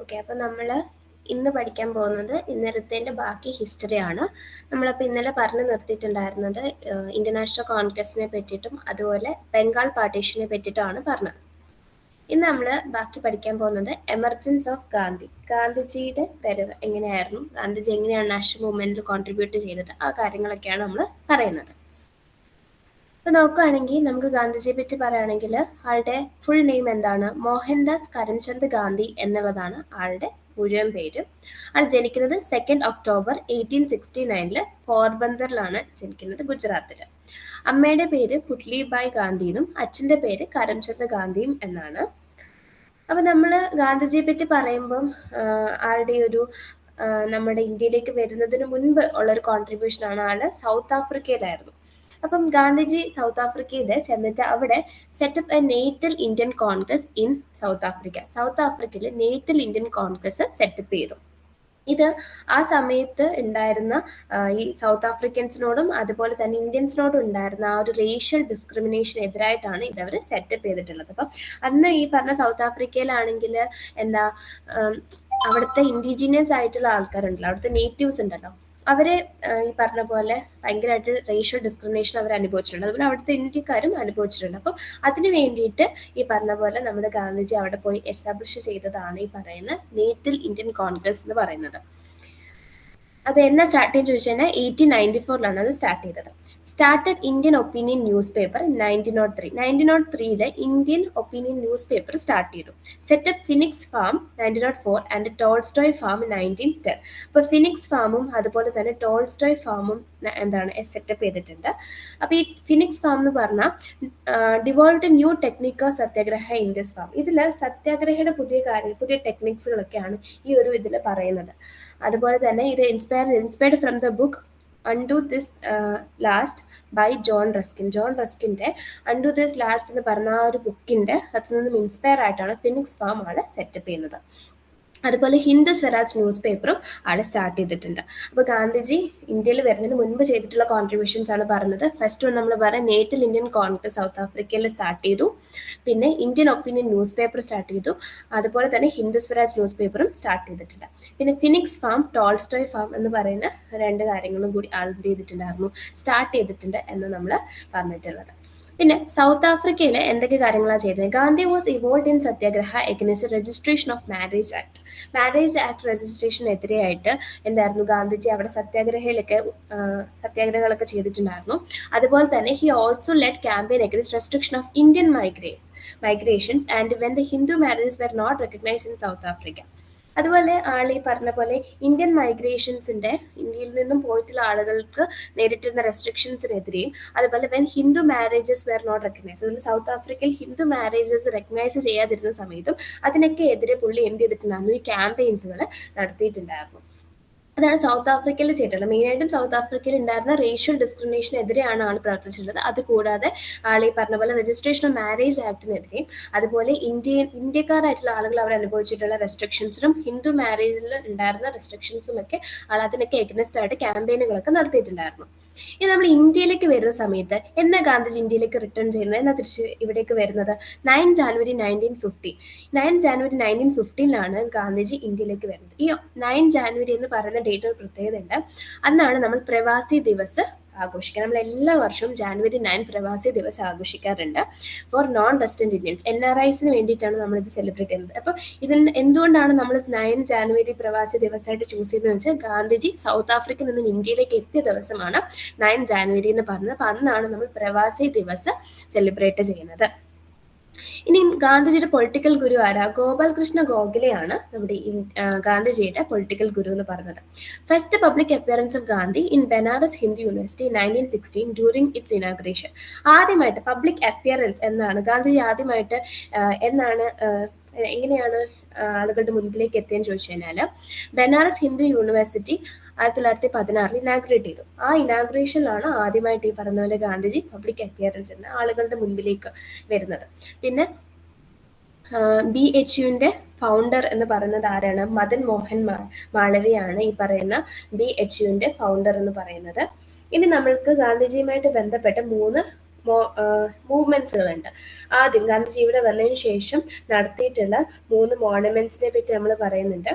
Okay, അപ്പോൾ നമ്മൾ ഇന്ന് പഠിക്കാൻ പോകുന്നത് ഇന്നലത്തേൻ്റെ ബാക്കി ഹിസ്റ്ററിയാണ്. നമ്മളപ്പോൾ ഇന്നലെ പറഞ്ഞു നിർത്തിയിട്ടുണ്ടായിരുന്നത് ഇന്ത്യൻ നാഷണൽ കോൺഗ്രസിനെ പറ്റിയിട്ടും അതുപോലെ ബംഗാൾ പാർട്ടീഷനെ പറ്റിയിട്ടുമാണ് പറഞ്ഞത്. ഇന്ന് നമ്മൾ ബാക്കി പഠിക്കാൻ പോകുന്നത് എമർജൻസ് ഓഫ് ഗാന്ധി, ഗാന്ധിജിയുടെ വരവ് എങ്ങനെയായിരുന്നു, ഗാന്ധിജി എങ്ങനെയാണ് നാഷണൽ മൂവ്മെൻറ്റിൽ കോൺട്രിബ്യൂട്ട് ചെയ്തത്, ആ കാര്യങ്ങളൊക്കെയാണ് നമ്മൾ പറയുന്നത്. ഇപ്പോൾ നോക്കുകയാണെങ്കിൽ നമുക്ക് ഗാന്ധിജിയെ പറ്റി പറയുകയാണെങ്കിൽ ആളുടെ ഫുൾ നെയിം എന്താണ്? മോഹൻദാസ് കരംചന്ദ് ഗാന്ധി എന്നുള്ളതാണ് ആളുടെ മുഴുവൻ പേര്. ആൾ ജനിക്കുന്നത് 2 ഒക്ടോബർ 1869 പോർബന്തറിലാണ് ജനിക്കുന്നത്, ഗുജറാത്തിൽ. അമ്മയുടെ പേര് പുട്ലിബായ് ഗാന്ധിയും അച്ഛൻ്റെ പേര് കരംചന്ദ് ഗാന്ധിയും എന്നാണ്. അപ്പോൾ നമ്മൾ ഗാന്ധിജിയെ പറ്റി പറയുമ്പം ആളുടെ ഒരു നമ്മുടെ ഇന്ത്യയിലേക്ക് വരുന്നതിന് മുൻപ് ഉള്ളൊരു കോൺട്രിബ്യൂഷനാണ്. ആൾ സൗത്ത് ആഫ്രിക്കയിലായിരുന്നു. അപ്പം ഗാന്ധിജി സൗത്ത് ആഫ്രിക്കയിൽ ചെന്നിട്ട് അവിടെ set up a natal Indian Congress in South Africa. South ആഫ്രിക്കയിൽ നേറ്റൽ ഇന്ത്യൻ കോൺഗ്രസ് സെറ്റപ്പ് ചെയ്തു. ഇത് ആ സമയത്ത് ഉണ്ടായിരുന്ന ഈ സൗത്ത് ആഫ്രിക്കൻസിനോടും അതുപോലെ തന്നെ ഇന്ത്യൻസിനോടും ഉണ്ടായിരുന്ന ആ ഒരു റേഷ്യൽ ഡിസ്ക്രിമിനേഷൻ എതിരായിട്ടാണ് ഇതവർ സെറ്റപ്പ് ചെയ്തിട്ടുള്ളത്. അപ്പം അന്ന് ഈ പറഞ്ഞ സൗത്ത് ആഫ്രിക്കയിലാണെങ്കിൽ എന്താ അവിടുത്തെ ഇൻഡിജിനിയസ് ആയിട്ടുള്ള ആൾക്കാരുണ്ടല്ലോ, അവിടുത്തെ നേറ്റീവ്സ് ഉണ്ടല്ലോ, അവരെ ഈ പറഞ്ഞ പോലെ ഭയങ്കരമായിട്ട് റേഷ്യൽ ഡിസ്ക്രിമിനേഷൻ അവർ അനുഭവിച്ചിട്ടുണ്ട്. അതുപോലെ അവിടുത്തെ ഇന്ത്യക്കാരും അനുഭവിച്ചിട്ടുണ്ട്. അപ്പം അതിന് വേണ്ടിയിട്ട് ഈ പറഞ്ഞ പോലെ നമ്മുടെ ഗാന്ധിജി അവിടെ പോയി എസ്റ്റാബ്ലിഷ് ചെയ്തതാണ് ഈ പറയുന്ന നേറ്റൽ ഇന്ത്യൻ കോൺഗ്രസ് എന്ന് പറയുന്നത്. അത് എന്നാ സ്റ്റാർട്ട് ചെയ്ത് ചോദിച്ചു കഴിഞ്ഞാൽ 1894 അത് സ്റ്റാർട്ട് ചെയ്തത്. Started Indian Opinion newspaper 1903. 1903 Indian Opinion newspaper start ചെയ്തു. Set up Phoenix farm 1904 and Tolstoy farm 1910. അപ്പോൾ ഫിനിക്സ് ഫാമും അതുപോലെ തന്നെ ടോൾസ്റ്റോയ് ഫാമും എന്താണ് സെറ്റപ്പ് ചെയ്തിട്ടുണ്ട്. അപ്പോൾ ഈ ഫിനിക്സ് ഫാം എന്ന് പറഞ്ഞാൽ devolve new technique of satyagraha in this farm. ഇതിൽ സത്യാഗ്രഹയുടെ പുതിയ ടെക്നിക്സുകളൊക്കെയാണ് ഈ ഒരു ഇതിൽ പറയുന്നത്. അതുപോലെ തന്നെ ഇത് inspired from the book Unto This Last by John Ruskin. John റസ്കിൻ്റെ അൺഡു ദിസ് ലാസ്റ്റ് എന്ന് പറഞ്ഞ ആ ഒരു ബുക്കിൻ്റെ അതിൽ നിന്നും ഇൻസ്പയർ ആയിട്ടാണ് ഫിനിക്സ് ഫാം ആളെ സെറ്റപ്പ് ചെയ്യുന്നത്. അതുപോലെ ഹിന്ദു സ്വരാജ് ന്യൂസ് പേപ്പറും ആൾ സ്റ്റാർട്ട് ചെയ്തിട്ടുണ്ട്. അപ്പോൾ ഗാന്ധിജി ഇന്ത്യയിൽ വരുന്നതിന് മുൻപ് ചെയ്തിട്ടുള്ള കോൺട്രിബ്യൂഷൻസ് ആണ് പറഞ്ഞത്. ഫസ്റ്റ് നമ്മൾ പറയാം നേറ്റൽ ഇന്ത്യൻ കോൺഗ്രസ് സൗത്ത് ആഫ്രിക്കയിൽ സ്റ്റാർട്ട് ചെയ്തു, പിന്നെ Indian Opinion newspaper start ചെയ്തു, അതുപോലെ തന്നെ ഹിന്ദു സ്വരാജ് ന്യൂസ് പേപ്പറും സ്റ്റാർട്ട് ചെയ്തിട്ടുണ്ട്. പിന്നെ ഫിനിക്സ് ഫാം, ടോൾസ്റ്റോയ് ഫാം എന്ന് പറയുന്ന രണ്ട് കാര്യങ്ങളും കൂടി ആൾ എന്ത് ചെയ്തിട്ടുണ്ടായിരുന്നു, സ്റ്റാർട്ട് ചെയ്തിട്ടുണ്ട് എന്ന് നമ്മൾ പറഞ്ഞിട്ടുള്ളത്. പിന്നെ സൗത്ത് ആഫ്രിക്കയിൽ എന്തൊക്കെ കാര്യങ്ങളാണ് ചെയ്തത്? Gandhi was evolve in satyagraha against registration of marriage act. Marriage act രജിസ്ട്രേഷനെതിരെയായിട്ട് എന്തായിരുന്നു ഗാന്ധിജി അവിടെ സത്യാഗ്രഹങ്ങളൊക്കെ ചെയ്തിട്ടുണ്ടായിരുന്നു. അതുപോലെ തന്നെ he also led campaign against restriction of Indian migrations and when the Hindu marriages were not recognised in South Africa. അതുപോലെ ആൾ ഈ പറഞ്ഞ പോലെ ഇന്ത്യൻ മൈഗ്രേഷൻസിൻ്റെ ഇന്ത്യയിൽ നിന്നും പോയിട്ടുള്ള ആളുകൾക്ക് നേരിട്ടിരുന്ന റെസ്ട്രിക്ഷൻസിനെതിരെയും അതുപോലെ when Hindu marriages were not recognise, അതുപോലെ സൗത്ത് ആഫ്രിക്കയിൽ ഹിന്ദു മാരേജസ് റെക്കഗ്നൈസ് ചെയ്യാതിരുന്ന സമയത്തും അതിനൊക്കെ എതിരെ പുള്ളി എന്ത് ചെയ്തിട്ടുണ്ടായിരുന്നു, ഈ ക്യാമ്പയിൻസുകൾ നടത്തിയിട്ടുണ്ടായിരുന്നു. അതാണ് സൗത്ത് ആഫ്രിക്കയിൽ ചെയ്തിട്ടുള്ളത്. മെയിനായിട്ടും സൗത്ത് ആഫ്രിക്കയിൽ ഉണ്ടായിരുന്ന റേഷ്യൽ ഡിസ്ക്രിമിനേഷനെതിരെയാണ് ആൾ പ്രവർത്തിച്ചിട്ടുള്ളത്. അതുകൂടാതെ ആൾ ഈ പറഞ്ഞ പോലെ രജിസ്ട്രേഷൻ ഓഫ് മാരേജ് ആക്ടിനെതിരെയും അതുപോലെ ഇന്ത്യക്കാരായിട്ടുള്ള ആളുകൾ അവർ അനുഭവിച്ചിട്ടുള്ള റെസ്ട്രിക്ഷൻസിനും ഹിന്ദു മാരേജിൽ ഉണ്ടായിരുന്ന റെസ്ട്രിക്ഷൻസും ഒക്കെ ആൾ അതിനൊക്കെ എഗനസ്റ്റ് ആയിട്ട് ക്യാമ്പയിനുകളൊക്കെ നടത്തിയിട്ടുണ്ടായിരുന്നു. ഇനി നമ്മൾ ഇന്ത്യയിലേക്ക് വരുന്ന സമയത്ത് എന്നാ ഗാന്ധിജി ഇന്ത്യയിലേക്ക് റിട്ടേൺ ചെയ്യുന്നത്, എന്നാ തിരിച്ച് ഇവിടേക്ക് വരുന്നത്? 9 ജാനുവരി 1950. 9 ജാനുവരി 1915 ഗാന്ധിജി ഇന്ത്യയിലേക്ക് വരുന്നത്. ഈ 9 ജാനുവരി എന്ന് പറയുന്ന ഡേറ്റ് ഒരു പ്രത്യേകത ഉണ്ട്. അന്നാണ് നമ്മൾ പ്രവാസി ദിവസ് ആഘോഷിക്കുക. നമ്മൾ എല്ലാ വർഷവും ജാനുവരി 9 പ്രവാസി ദിവസം ആഘോഷിക്കാറുണ്ട്. ഫോർ നോൺ റെസിഡന്റ് ഇന്ത്യൻസ്, NRIസിന് വേണ്ടിയിട്ടാണ് നമ്മളിത് സെലിബ്രേറ്റ് ചെയ്യുന്നത്. അപ്പോൾ ഇതിന് എന്തുകൊണ്ടാണ് നമ്മൾ 9 ജാനുവരി പ്രവാസി ദിവസമായിട്ട് ചൂസ് ചെയ്തതെന്ന് വെച്ചാൽ ഗാന്ധിജി സൗത്ത് ആഫ്രിക്കയിൽ നിന്നും ഇന്ത്യയിലേക്ക് എത്തിയ ദിവസമാണ് 9 ജാനുവരി എന്ന് പറഞ്ഞത്. അപ്പോൾ അന്നാണ് നമ്മൾ പ്രവാസി ദിവസ് സെലിബ്രേറ്റ് ചെയ്യുന്നത്. ഇനി ഗാന്ധിജിയുടെ പൊളിറ്റിക്കൽ ഗുരു ആരാ? ഗോപാൽകൃഷ്ണ ഗോഖലെയാണ് നമ്മുടെ ഗാന്ധിജിയുടെ പൊളിറ്റിക്കൽ ഗുരു എന്ന് പറഞ്ഞത്. First public appearance of Gandhi in Banaras Hindu university 1916 during it's inauguration. ആദ്യമായിട്ട് പബ്ലിക് അപ്പിയറൻസ് എന്നാണ് ഗാന്ധിജി ആദ്യമായിട്ട് എങ്ങനെയാണ് ആളുകളുടെ മുൻപിലേക്ക് എത്തിയെന്ന് ചോദിച്ചു കഴിഞ്ഞാൽ ബനാറസ് ഹിന്ദു യൂണിവേഴ്സിറ്റി 1916 ഇനാഗ്രേറ്റ് ചെയ്തു. ആ ഇനാഗ്രേഷനിലാണ് ആദ്യമായിട്ട് ഈ പറഞ്ഞ പോലെ ഗാന്ധിജി പബ്ലിക് അപ്പിയറൻസ് എന്ന ആളുകളുടെ മുൻപിലേക്ക് വരുന്നത്. പിന്നെ BHUവിൻ്റെ ഫൗണ്ടർ എന്ന് പറയുന്നത് ആരാണ്? മദൻ മോഹൻ മാളവ്യയാണ് ഈ പറയുന്ന BHUവിൻ്റെ ഫൗണ്ടർ എന്ന് പറയുന്നത്. ഇനി നമ്മൾക്ക് ഗാന്ധിജിയുമായിട്ട് ബന്ധപ്പെട്ട 3 മൂവ്മെന്റ്സുകളുണ്ട്. ആദ്യം ഗാന്ധിജി ഇവിടെ വന്നതിന് ശേഷം നടത്തിയിട്ടുള്ള 3 മോണമെന്റ്സിനെ പറ്റി നമ്മൾ പറയുന്നുണ്ട്.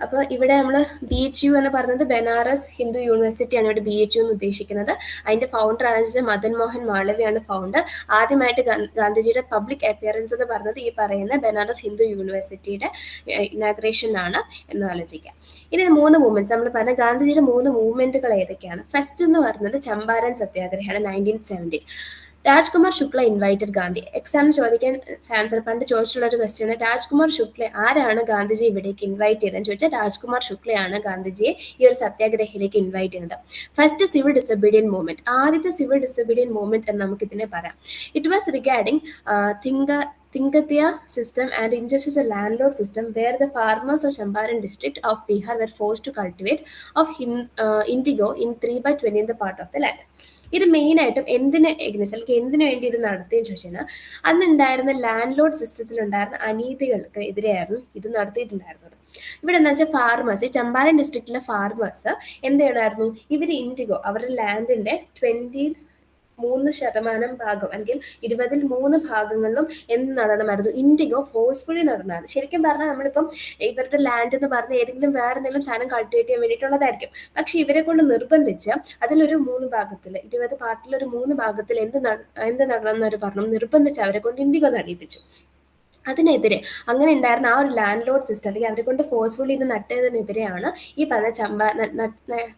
അപ്പോൾ ഇവിടെ നമ്മൾ BHU എന്ന് പറയുന്നത് ബനാറസ് ഹിന്ദു യൂണിവേഴ്സിറ്റിയാണ് ഇവിടെ BHU എന്ന് ഉദ്ദേശിക്കുന്നത്. അതിന്റെ ഫൗണ്ടർ ആണെന്ന് വെച്ചാൽ മദൻ മോഹൻ മാളവ്യാണ് ഫൗണ്ടർ. ആദ്യമായിട്ട് ഗാന്ധിജിയുടെ പബ്ലിക് അപ്പിയറൻസ് എന്ന് പറയുന്നത് ഈ പറയുന്ന ബനാറസ് ഹിന്ദു യൂണിവേഴ്സിറ്റിയുടെ ഇനാഗ്രേഷൻ ആണ് എന്ന് ആലോചിക്കാം. ഇനി 3 മൂവ്മെന്റ്സ് നമ്മൾ പറഞ്ഞ ഗാന്ധിജിയുടെ 3 മൂവ്മെന്റുകൾ ഏതൊക്കെയാണ്? ഫസ്റ്റ് എന്ന് പറയുന്നത് ചമ്പാരൻ സത്യാഗ്രഹമാണ് 1970. രാജ്കുമാർ ശുക്ല ഇൻവൈറ്റഡ് ഗാന്ധി. എക്സാമിന് ചോദിക്കാൻ ചാൻസ് പണ്ട് ചോദിച്ചിട്ടുള്ള ഒരു ക്വസ്റ്റ്യൻ, രാജ്കുമാർ ശുക്ല ആരാണ് ഗാന്ധിജി ഇവിടേക്ക് ഇൻവൈറ്റ് ചെയ്തതെന്ന് ചോദിച്ചാൽ രാജ്കുമാർ ശുക്ലയാണ് ഗാന്ധിജിയെ ഈ ഒരു സത്യാഗ്രഹയിലേക്ക് ഇൻവൈറ്റ് ചെയ്യുന്നത്. ഫസ്റ്റ് സിവിൽ ഡിസൊബീഡിയൻ മൂവ്മെന്റ്, ആദ്യത്തെ സിവിൽ ഡിസൊബീഡിയൻ മൂവ്മെന്റ് എന്ന് നമുക്ക് ഇതിനെ പറയാം. It was regarding Tingatia system and injustice of landlord system, where the farmers of Champaran district of Bihar were forced to cultivate of indigo in 3/20 part of the land. ഇത് മെയിനായിട്ടും എന്തിന് എഗ്നസ് അല്ലെങ്കിൽ എന്തിനു വേണ്ടി ഇത് നടത്തിയെന്ന് ചോദിച്ചാൽ അന്നുണ്ടായിരുന്ന ലാൻഡ് ലോഡ് സിസ്റ്റത്തിലുണ്ടായിരുന്ന അനീതികൾക്ക് എതിരെയായിരുന്നു ഇത് നടത്തിയിട്ടുണ്ടായിരുന്നത്. ഇവിടെ എന്താ വെച്ചാൽ ഫാർമേഴ്സ്, ഈ ചമ്പാരൻ ഡിസ്ട്രിക്റ്റിലെ ഫാർമേഴ്സ് എന്ത് ചെയ്യണമായിരുന്നു, ഇവർ ഇൻഡിഗോ അവരുടെ ലാൻഡിന്റെ 23% ഭാഗം അല്ലെങ്കിൽ 23 ഭാഗങ്ങളിലും എന്ത് നടണമായിരുന്നു, ഇൻഡിഗോ ഫോഴ്സ്ഫുള്ളി നടന്നതാണ്. ശരിക്കും പറഞ്ഞാൽ നമ്മളിപ്പം ഇവരുടെ ലാൻഡ് എന്ന് പറഞ്ഞാൽ ഏതെങ്കിലും വേറെ എന്തെങ്കിലും സാധനം കൾട്ടിവേറ്റ് ചെയ്യാൻ വേണ്ടിയിട്ടുള്ളതായിരിക്കും. പക്ഷെ ഇവരെ കൊണ്ട് നിർബന്ധിച്ച് അതിലൊരു 3 ഭാഗത്തിൽ 20 പാർട്ടിലൊരു 3 ഭാഗത്തിൽ എന്ത് നടണം എന്നവർ പറഞ്ഞു, നിർബന്ധിച്ച് അവരെ കൊണ്ട് ഇൻഡിഗോ നടിപ്പിച്ചു. അതിനെതിരെ അങ്ങനെ ഉണ്ടായിരുന്ന ആ ഒരു ലാൻഡ് ലോഡ് സിസ്റ്റം അല്ലെങ്കിൽ അവരെ കൊണ്ട് ഫോഴ്സ്ഫുള്ളി ഇത് നട്ടതിനെതിരെയാണ് ഈ പറഞ്ഞ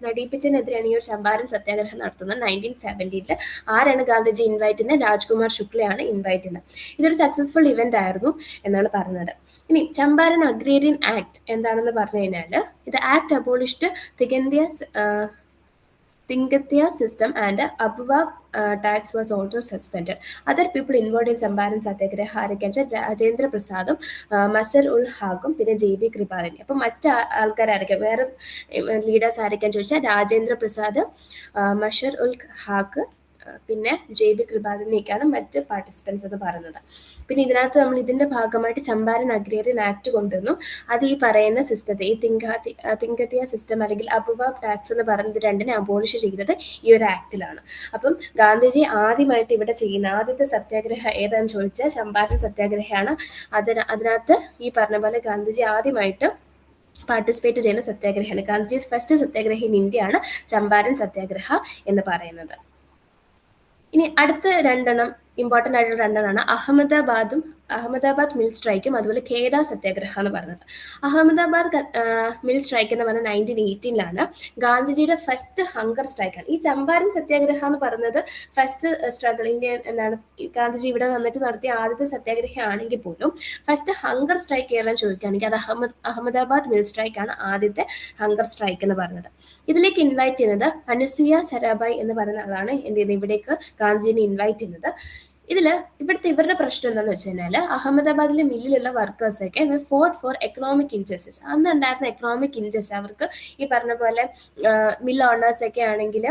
നടിപ്പിച്ചതിനെതിരെയാണ് ഈ ഒരു ചമ്പാരൻ സത്യാഗ്രഹം നടത്തുന്നത് 1970. ആരാണ് ഗാന്ധിജി ഇൻവൈറ്റ് ചെയ്യുന്നത്? രാജ്കുമാർ ശുക്ലയാണ് ഇൻവൈറ്റ് ചെയ്യുന്നത്. ഇതൊരു സക്സസ്ഫുൾ ഇവന്റ് ആയിരുന്നു എന്നാണ് പറഞ്ഞത്. ഇനി ചമ്പാരൻ അഗ്രേറിയൻ ആക്ട് എന്താണെന്ന് പറഞ്ഞു കഴിഞ്ഞാൽ, ഇത് act abolished Tingatia system and Abwa tax was also suspended. Other people involved in Champaran Satyagraha ആരൊക്കെയാണെന്ന് വെച്ചാൽ രാജേന്ദ്ര പ്രസാദും മസർ ഉൽ ഹാഖും പിന്നെ JB കൃപാലിനി. അപ്പം മറ്റ് ആൾക്കാരായിരിക്കും വേറെ ലീഡേഴ്സ് ആരൊക്കെയാണെന്ന് ചോദിച്ചാൽ രാജേന്ദ്ര പ്രസാദ്, മഷർ ഉൽ ഹാഖ് പിന്നെ JB കൃപാലിനിയൊക്കെയാണ് മറ്റ് പാർട്ടിസിപ്പൻസ് എന്ന് പറയുന്നത്. പിന്നെ ഇതിനകത്ത് നമ്മൾ ഇതിന്റെ ഭാഗമായിട്ട് ചമ്പാരൻ അഗ്രേറിയൻ ആക്ട് കൊണ്ടുവന്നു. അത് ഈ പറയുന്ന സിസ്റ്റത്തെ ഈ തിങ്കത്തിയ സിസ്റ്റം അല്ലെങ്കിൽ അബുവ ടാക്സ് എന്ന് പറയുന്നത് രണ്ടിനെ അബോളിഷ് ചെയ്തത് ഈ ഒരു ആക്ടിലാണ്. അപ്പം ഗാന്ധിജി ആദ്യമായിട്ട് ഇവിടെ ചെയ്യുന്ന ആദ്യത്തെ സത്യാഗ്രഹം ഏതാണെന്ന് ചോദിച്ചാൽ ചമ്പാരൻ സത്യാഗ്രഹമാണ്. അതിനകത്ത് ഈ പറഞ്ഞ പോലെ ഗാന്ധിജി ആദ്യമായിട്ട് പാർട്ടിസിപ്പേറ്റ് ചെയ്യുന്ന സത്യാഗ്രഹമാണ്. Gandhiji first satyagraha in India ആണ് ചമ്പാരൻ സത്യാഗ്രഹ എന്ന് പറയുന്നത്. ഇനി അടുത്ത രണ്ടെണ്ണം ഇമ്പോർട്ടൻ്റ് ആയിട്ടുള്ള രണ്ടെണ്ണമാണ് അഹമ്മദാബാദ് മിൽ സ്ട്രൈക്കും അതുപോലെ ഖേഡ സത്യാഗ്രഹ എന്ന് പറയുന്നത്. അഹമ്മദാബാദ് മിൽ സ്ട്രൈക്ക് എന്ന് പറഞ്ഞാൽ 1918 ഗാന്ധിജിയുടെ ഫസ്റ്റ് ഹങ്കർ സ്ട്രൈക്കാണ്. ഈ ചമ്പാരൻ സത്യാഗ്രഹ എന്ന് പറയുന്നത് ഫസ്റ്റ് സ്ട്രഗിൾ ഇന്ത്യൻ എന്താണ് ഗാന്ധിജി ഇവിടെ വന്നിട്ട് നടത്തിയ ആദ്യത്തെ സത്യാഗ്രഹ ആണെങ്കിൽ പോലും ഫസ്റ്റ് ഹങ്കർ സ്ട്രൈക്ക് ഏതാണെന്ന് ചോദിക്കുകയാണെങ്കിൽ അത് അഹമ്മദാബാദ് മിൽ സ്ട്രൈക്കാണ് ആദ്യത്തെ ഹങ്കർ സ്ട്രൈക്ക് എന്ന് പറയുന്നത്. ഇതിലേക്ക് ഇൻവൈറ്റ് ചെയ്യുന്നത് അനസിയ സരാഭായ് എന്ന് പറയുന്ന ആളാണ് എന്ത് ചെയ്യുന്നത് ഇവിടേക്ക് ഗാന്ധിജിനെ ഇൻവൈറ്റ് ചെയ്യുന്നത്. ഇവരുടെ പ്രശ്നം എന്താണെന്ന് വെച്ച് കഴിഞ്ഞാൽ അഹമ്മദാബാദിലെ മില്ലിലുള്ള വർക്കേഴ്സൊക്കെ ഫോർട്ട് ഫോർ എക്കണോമിക് ഇൻജസ്റ്റിസ്. അന്ന് ഉണ്ടായിരുന്ന എക്കണോമിക് ഇൻജസ്റ്റിസ് അവർക്ക് ഈ പറഞ്ഞ പോലെ മിൽ ഓണേഴ്സൊക്കെ ആണെങ്കിൽ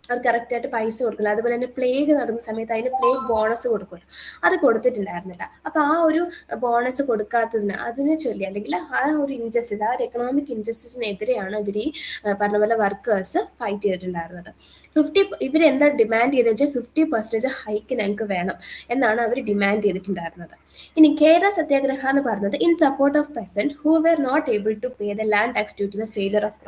അവർ കറക്റ്റായിട്ട് പൈസ കൊടുക്കില്ല. അതുപോലെ തന്നെ പ്ലേഗ് നടന്ന സമയത്ത് അതിന് പ്ലേഗ് ബോണസ് കൊടുക്കുമല്ലോ, അത് കൊടുത്തിട്ടുണ്ടായിരുന്നില്ല. അപ്പോൾ ആ ഒരു ബോണസ് കൊടുക്കാത്തതിന് അതിനെ ചൊല്ലി അല്ലെങ്കിൽ ആ ഒരു ഇൻജസ്റ്റിസ് ആ ഒരു എക്കണോമിക് ഇൻജസ്റ്റിസിനെതിരെയാണ് ഇവർ ഈ പറഞ്ഞ പോലെ വർക്കേഴ്സ് ഫൈറ്റ് ചെയ്തിട്ടുണ്ടായിരുന്നത്. ഇവരെന്താ ഡിമാൻഡ് ചെയ്തെന്ന് വെച്ചാൽ 50% ഹൈക്ക് ഞങ്ങൾക്ക് വേണം എന്നാണ് അവർ ഡിമാൻഡ് ചെയ്തിട്ടുണ്ടായിരുന്നത്. ഇനി ഖേഡ സത്യാഗ്രഹ എന്ന് പറയുന്നത് in support of peasant who were not able to pay the land tax due to the failure of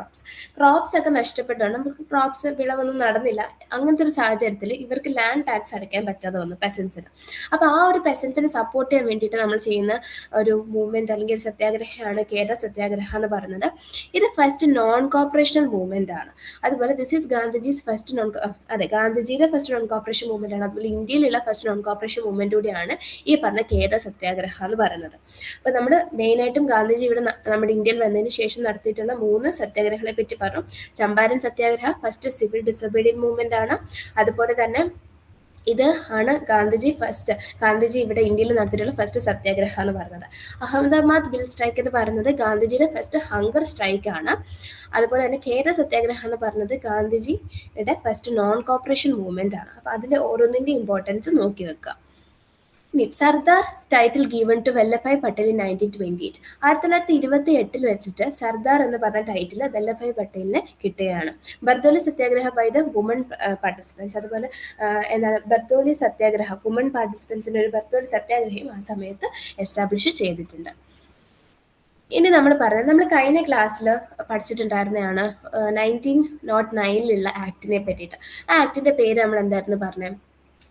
crops ഒക്കെ നഷ്ടപ്പെട്ടാണ് നമുക്ക് ക്രോപ്സ് വിളവൊന്നും നടന്നില്ല. അങ്ങനത്തെ ഒരു സാഹചര്യത്തിൽ ഇവർക്ക് ലാൻഡ് ടാക്സ് അടയ്ക്കാൻ പറ്റാതെ വന്നു പെസൻസിന്. അപ്പോൾ ആ ഒരു പെസൻസിനെ സപ്പോർട്ട് ചെയ്യാൻ വേണ്ടിയിട്ട് നമ്മൾ ചെയ്യുന്ന ഒരു മൂവ്മെന്റ് അല്ലെങ്കിൽ ഒരു സത്യാഗ്രഹമാണ് ഖേഡ സത്യാഗ്രഹ എന്ന് പറയുന്നത്. ഇത് ഫസ്റ്റ് നോൺ കോപ്പറേഷണൽ മൂവ്മെന്റ് ആണ്. അതുപോലെ ദിസ് ഈസ് ഗാന്ധിജീസ് ഫസ്റ്റ് ഗാന്ധിജിയുടെ ഫസ്റ്റ് നോൺ കോപ്പറേഷൻ മൂവ്മെന്റ് ആണ്. അതുപോലെ ഇന്ത്യയിലുള്ള ഫസ്റ്റ് നോൺ കോപ്പറേഷൻ മൂവ്മെന്റ് കൂടിയാണ് ഈ പറഞ്ഞ ഖേഡ സത്യാഗ്രഹ എന്ന് പറയുന്നത്. അപ്പോൾ നമ്മൾ മെയിനായിട്ടും ഗാന്ധിജി ഇവിടെ നമ്മുടെ ഇന്ത്യയിൽ വന്നതിന് ശേഷം നടത്തിയിട്ടുള്ള 3 സത്യാഗ്രഹങ്ങളെ പറ്റി പറഞ്ഞു. ചമ്പാരൻ സത്യാഗ്രഹ ഫസ്റ്റ് സിവിൽ ഡിസൊബീഡിയൻ മൂവ്മെന്റ് ആണ്. അതുപോലെ തന്നെ ഇത് ആണ് ഗാന്ധിജി ഇവിടെ ഇന്ത്യയിൽ നടത്തിയിട്ടുള്ള ഫസ്റ്റ് സത്യാഗ്രഹ എന്ന് പറയുന്നത്. അഹമ്മദാബാദ് മിൽ സ്ട്രൈക്ക് എന്ന് പറയുന്നത് ഗാന്ധിജിയുടെ ഫസ്റ്റ് ഹങ്കർ സ്ട്രൈക്ക് ആണ്. അതുപോലെ തന്നെ ഖേഡ സത്യാഗ്രഹ എന്ന് പറയുന്നത് ഗാന്ധിജിയുടെ ഫസ്റ്റ് നോൺ കോപ്പറേഷൻ മൂവ്മെന്റ് ആണ്. അപ്പോൾ അതിൽ ഓരോന്നിന്റെ ഇമ്പോർട്ടൻസ് നോക്കി വെക്കുക. ഇനി Sardar title given to Vallabhbhai Patel in 1928. 1928 വെച്ചിട്ട് സർദാർ എന്ന് പറഞ്ഞ ടൈറ്റിൽ വല്ലഭായ് പട്ടേലിന് കിട്ടുകയാണ്. ബർദോലി സത്യാഗ്രഹ ബൈ ദ വുമൺ പാർട്ടിസിപ്പൻസ്. അതുപോലെ എന്താണ് ബർദോലി സത്യാഗ്രഹ വുമൺ പാർട്ടിസിപ്പൻസിന്റെ ഒരു ബർദോലി സത്യാഗ്രഹയും ആ സമയത്ത് എസ്റ്റാബ്ലിഷ് ചെയ്തിട്ടുണ്ട്. ഇനി നമ്മൾ കഴിഞ്ഞ ക്ലാസ്സിൽ പഠിച്ചിട്ടുണ്ടായിരുന്നതാണ് 1909 ആക്ടിനെ പറ്റിയിട്ട്. ആ ആക്ടിന്റെ പേര് നമ്മൾ എന്തായിരുന്നു പറഞ്ഞത്?